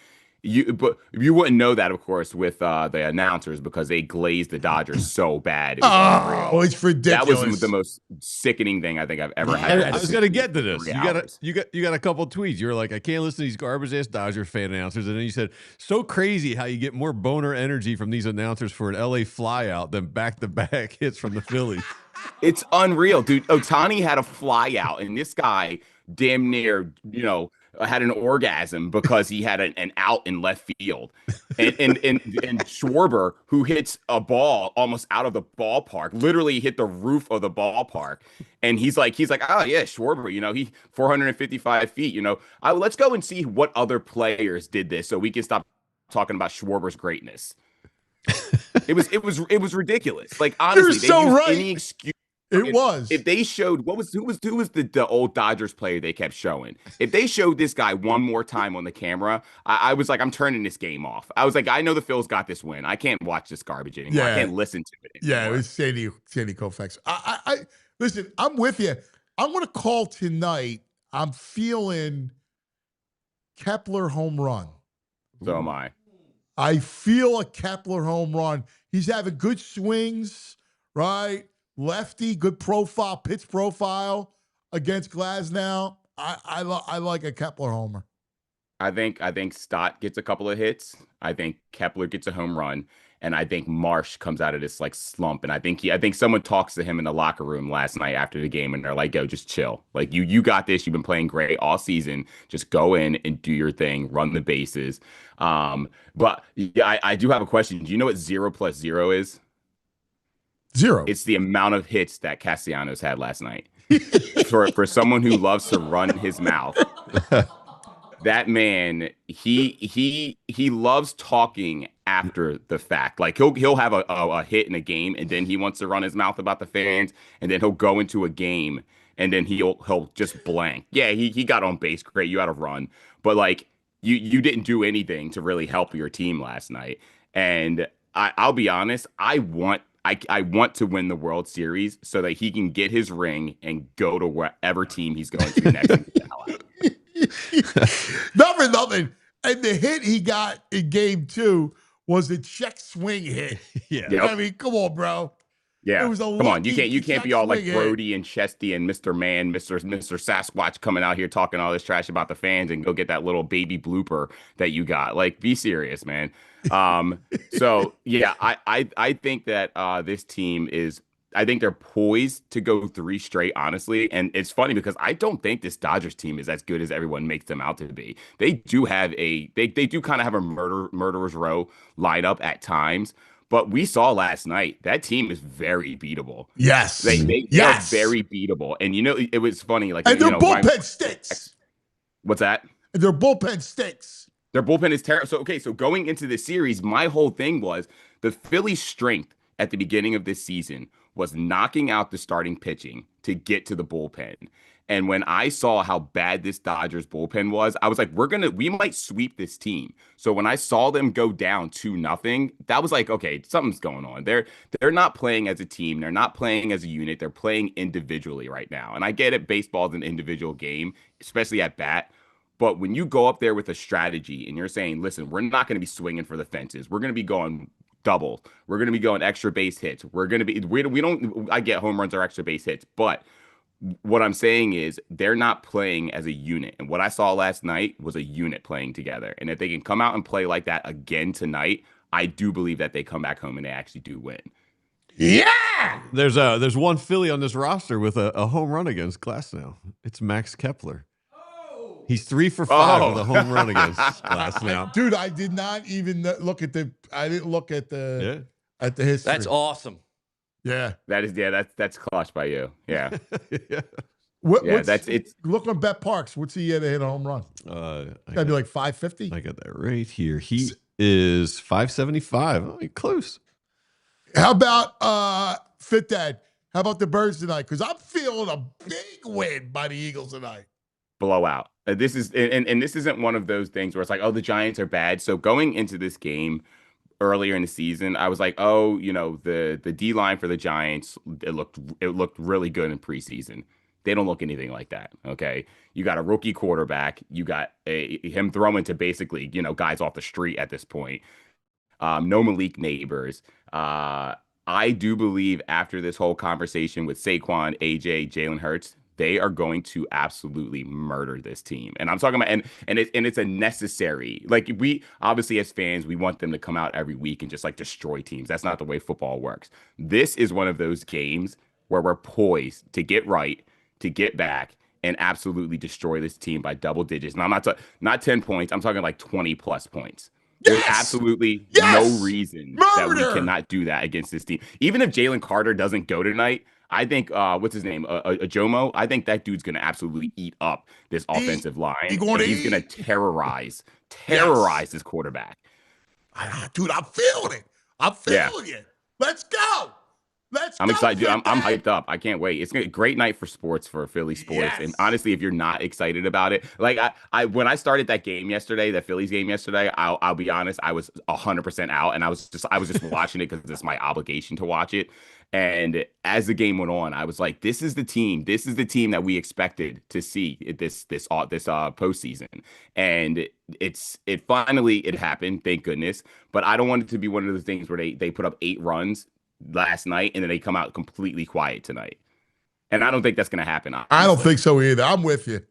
But you wouldn't know that, of course, with the announcers because they glazed the Dodgers so bad. It was unreal. It's ridiculous. That was the most sickening thing I think I've ever had. I was gonna get to this. You got a couple tweets. You were like, I can't listen to these garbage ass Dodger fan announcers, and then you said, so crazy how you get more boner energy from these announcers for an LA flyout than back-to-back hits from the Phillies. It's unreal, dude. Otani had a flyout, and this guy damn near, had an orgasm because he had an out in left field. And Schwarber, who hits a ball almost out of the ballpark, literally hit the roof of the ballpark. And he's like, oh yeah, Schwarber, he 455 feet, let's go and see what other players did this so we can stop talking about Schwarber's greatness. It was ridiculous. Like, honestly, they used any excuse. If they showed who was the old Dodgers player they kept showing. If they showed this guy one more time on the camera, I was like, I'm turning this game off. I was like, I know the Phils got this win. I can't watch this garbage anymore. I can't listen to it anymore. Yeah, it was Sandy Koufax. I listen, I'm with you. I'm going to call tonight. I'm feeling Kepler home run. So am I. I feel a Kepler home run. He's having good swings, right? Lefty, good profile, pitch profile against Glasnow. I like a Kepler homer. I think Stott gets a couple of hits. I think Kepler gets a home run, and I think Marsh comes out of this like slump. And I think someone talks to him in the locker room last night after the game, and they're like, "Yo, just chill. Like you got this. You've been playing great all season. Just go in and do your thing. Run the bases." But yeah, I do have a question. Do you know what 0 + 0 is? 0. It's the amount of hits that Castellanos had last night. for someone who loves to run his mouth, that man, he loves talking after the fact. Like he'll have a hit in a game, and then he wants to run his mouth about the fans, and then he'll go into a game, and then he'll just blank. Yeah, he got on base, great, you had a run, but like you didn't do anything to really help your team last night. And I'll be honest, I want to win the World Series so that he can get his ring and go to whatever team he's going to next. Nothing. And the hit he got in game 2 was a check swing hit. Yeah. Yep. I mean, come on, bro. Yeah. It was come on. You can't be all like Brody and Chesty and Mr. Man, Mr. Sasquatch coming out here talking all this trash about the fans and go get that little baby blooper that you got. Like, be serious, man. So yeah, I think that this team is, I think they're poised to go 3 straight, honestly. And it's funny because I don't think this Dodgers team is as good as everyone makes them out to be. They do have they do kind of have a murderer's row lineup at times. But we saw last night that team is very beatable. Yes, they are very beatable. And it was funny. Like, and their bullpen stinks. What's that? Their bullpen stinks. Their bullpen is terrible. So going into the series, my whole thing was the Phillies' strength at the beginning of this season was knocking out the starting pitching to get to the bullpen. And when I saw how bad this Dodgers bullpen was, I was like, we might sweep this team. So when I saw them go down 2-0, that was like, okay, something's going on. They're not playing as a team. They're not playing as a unit. They're playing individually right now. And I get it. Baseball is an individual game, especially at bat. But when you go up there with a strategy and you're saying, listen, we're not going to be swinging for the fences. We're going to be going double. We're going to be going extra base hits. We're going to be, I get home runs or extra base hits, but what I'm saying is they're not playing as a unit. And what I saw last night was a unit playing together. And if they can come out and play like that again tonight, I do believe that they come back home and they actually do win. Yeah. There's one Philly on this roster with a home run against Glasnow. It's Max Kepler. He's 3 for 5 with a home run against Glasnow. Dude, I did not even look at the history. That's awesome. Yeah. That's clutch by you. Yeah. Look on Bet Parks. What's he to hit a home run? Gotta be like 550. I got that right here. He is 575. Oh, close. How about Fit Dad? How about the Birds tonight? Because I'm feeling a big win by the Eagles tonight. Blowout. This is and this isn't one of those things where it's like, oh, the Giants are bad. So going into this game earlier in the season, I was like, oh, the D line for the Giants, it looked really good in preseason. They don't look anything like that. Okay. You got a rookie quarterback. You got him throwing to basically, guys off the street at this point. No Malik Neighbors. I do believe after this whole conversation with Saquon, AJ, Jalen Hurts, they are going to absolutely murder this team. And I'm talking about, and it's a necessary, like, we obviously as fans, we want them to come out every week and just like destroy teams. That's not the way football works. This is one of those games where we're poised to get right, to get back, and absolutely destroy this team by double digits. And I'm not 10 points. I'm talking like 20 plus points. There's absolutely no reason that we cannot do that against this team. Even if Jalen Carter doesn't go tonight, I think, what's his name? Jomo, I think that dude's going to absolutely eat up this offensive line. He's going to terrorize this quarterback. Dude, I'm feeling it. I'm feeling it. Let's go. I'm excited, dude. I'm hyped up. I can't wait. It's a great night for sports, for Philly sports. Yes. And honestly, if you're not excited about it, like I when I started that game yesterday, that Phillies game yesterday, I'll be honest, I was 100% out, and I was just watching it because it's my obligation to watch it. And as the game went on, I was like, this is the team. This is the team that we expected to see this postseason. And it finally happened, thank goodness. But I don't want it to be one of those things where they put up 8 runs last night and then they come out completely quiet tonight. And I don't think that's going to happen. Honestly. I don't think so either. I'm with you.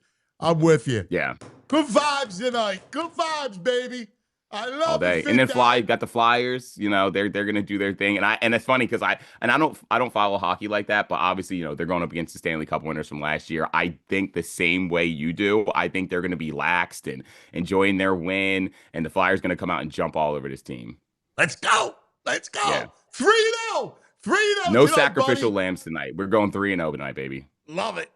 Yeah. Good vibes tonight. Good vibes, baby. I love all day. And then got the Flyers, they're going to do their thing. And it's funny because I don't follow hockey like that, but obviously, they're going up against the Stanley Cup winners from last year. I think the same way you do. I think they're going to be laxed and enjoying their win, and the Flyers going to come out and jump all over this team. Let's go. Yeah. 3-0. 3-0. No sacrificial lambs tonight. We're going 3-0 tonight, baby. Love it,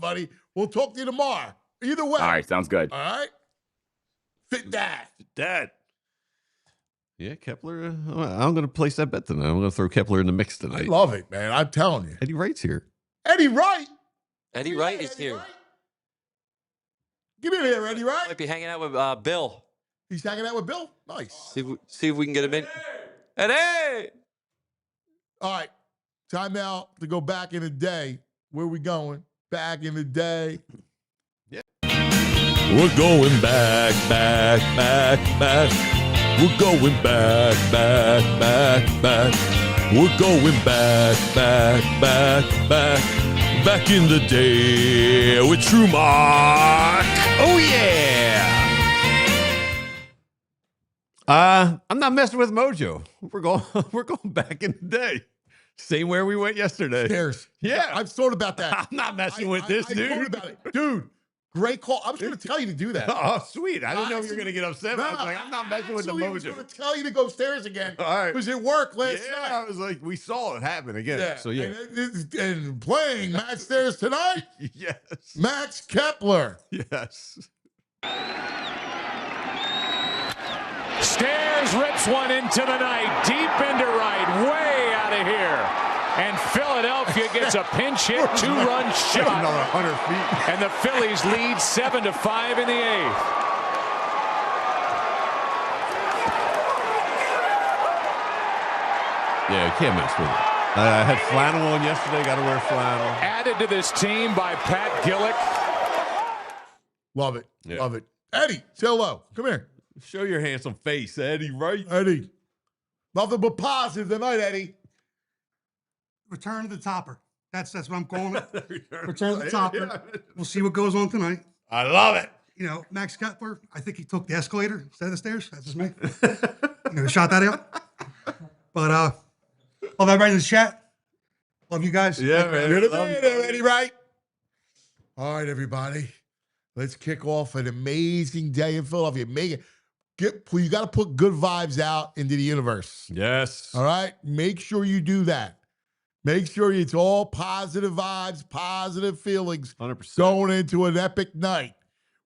buddy. We'll talk to you tomorrow. Either way. All right, sounds good. All right. Fit dad. Yeah, Kepler. I'm going to place that bet tonight. I'm going to throw Kepler in the mix tonight. I love it, man. I'm telling you. Eddie Wright's here. Eddie Wright is here. Wright. Give me here, Eddie Wright. Might be hanging out with Bill. He's hanging out with Bill? Nice. See if we can get him in. Eddie! All right. Time now to go back in the day. Where are we going? Back in the day. Yeah. We're going back. We're going back. We're going back in the day with True Mark. Oh, yeah. I'm not messing with Mojo. We're going back in the day. Same where we went yesterday. Cheers. Yeah. I've thought about that. I'm not messing with this, dude. I thought about it. Dude, great call. I was going to tell you to do that. Oh, sweet. I didn't know you were going to get upset. I was like, I'm not messing with the Mojo. I was going to tell you to go upstairs again. All right. Because it worked last night. I was like, we saw it happen again. Yeah. So, yeah. And playing Matt Stairs tonight? Yes. Max Kepler. Yes. Stairs rips one into the night, deep into right, way out of here. And Philadelphia gets a pinch hit, 2-run shot. Another 100 feet. And the Phillies lead 7-5 in the 8th. Yeah, you can't mess with it. I had flannel on yesterday. Got to wear flannel. Added to this team by Pat Gillick. Love it. Yeah. Love it. Eddie, say hello. Come here. Show your handsome face, Eddie, right? Eddie. Nothing but positive tonight, Eddie. Return to the topper. That's what I'm calling it. Return to the topper. Yeah. We'll see what goes on tonight. I love it. Max Kepler, I think he took the escalator instead of the stairs. That's just me. Shot that out. But love everybody in the chat. Love you guys. Yeah, man. You're the man there, Eddie, right? All right, everybody. Let's kick off an amazing day in Philadelphia. You got to put good vibes out into the universe. Yes. All right? Make sure you do that. Make sure it's all positive vibes, positive feelings 100%. Going into an epic night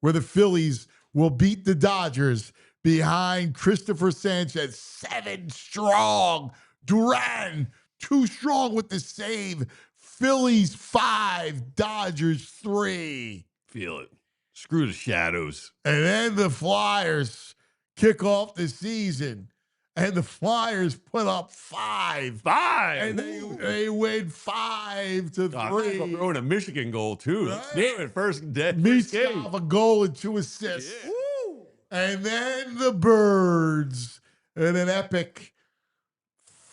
where the Phillies will beat the Dodgers behind Christopher Sanchez, 7 strong. Duran, 2 strong with the save. Phillies 5, Dodgers 3. Feel it. Screw the shadows. And then the Flyers kick off the season and the Flyers put up 5. And they win 5-3. Throwing a Michigan goal, too. Let's do it. First game. Michkov, a goal and 2 assists. Yeah. And then the Birds in an epic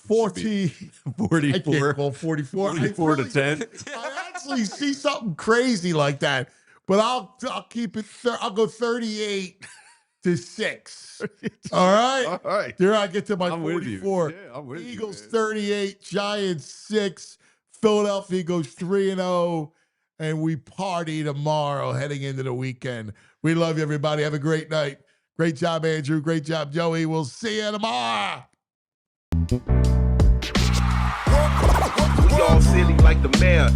44 to 10. I actually see something crazy like that, but I'll keep it. I'll go 38-6. All right. All right. Here I get to my I'm 44. Yeah, I'm with Eagles you, 38, Giants 6. Philadelphia goes 3-0, and we party tomorrow heading into the weekend. We love you, everybody. Have a great night. Great job, Andrew. Great job, Joey. We'll see you tomorrow. We all silly like the mayor.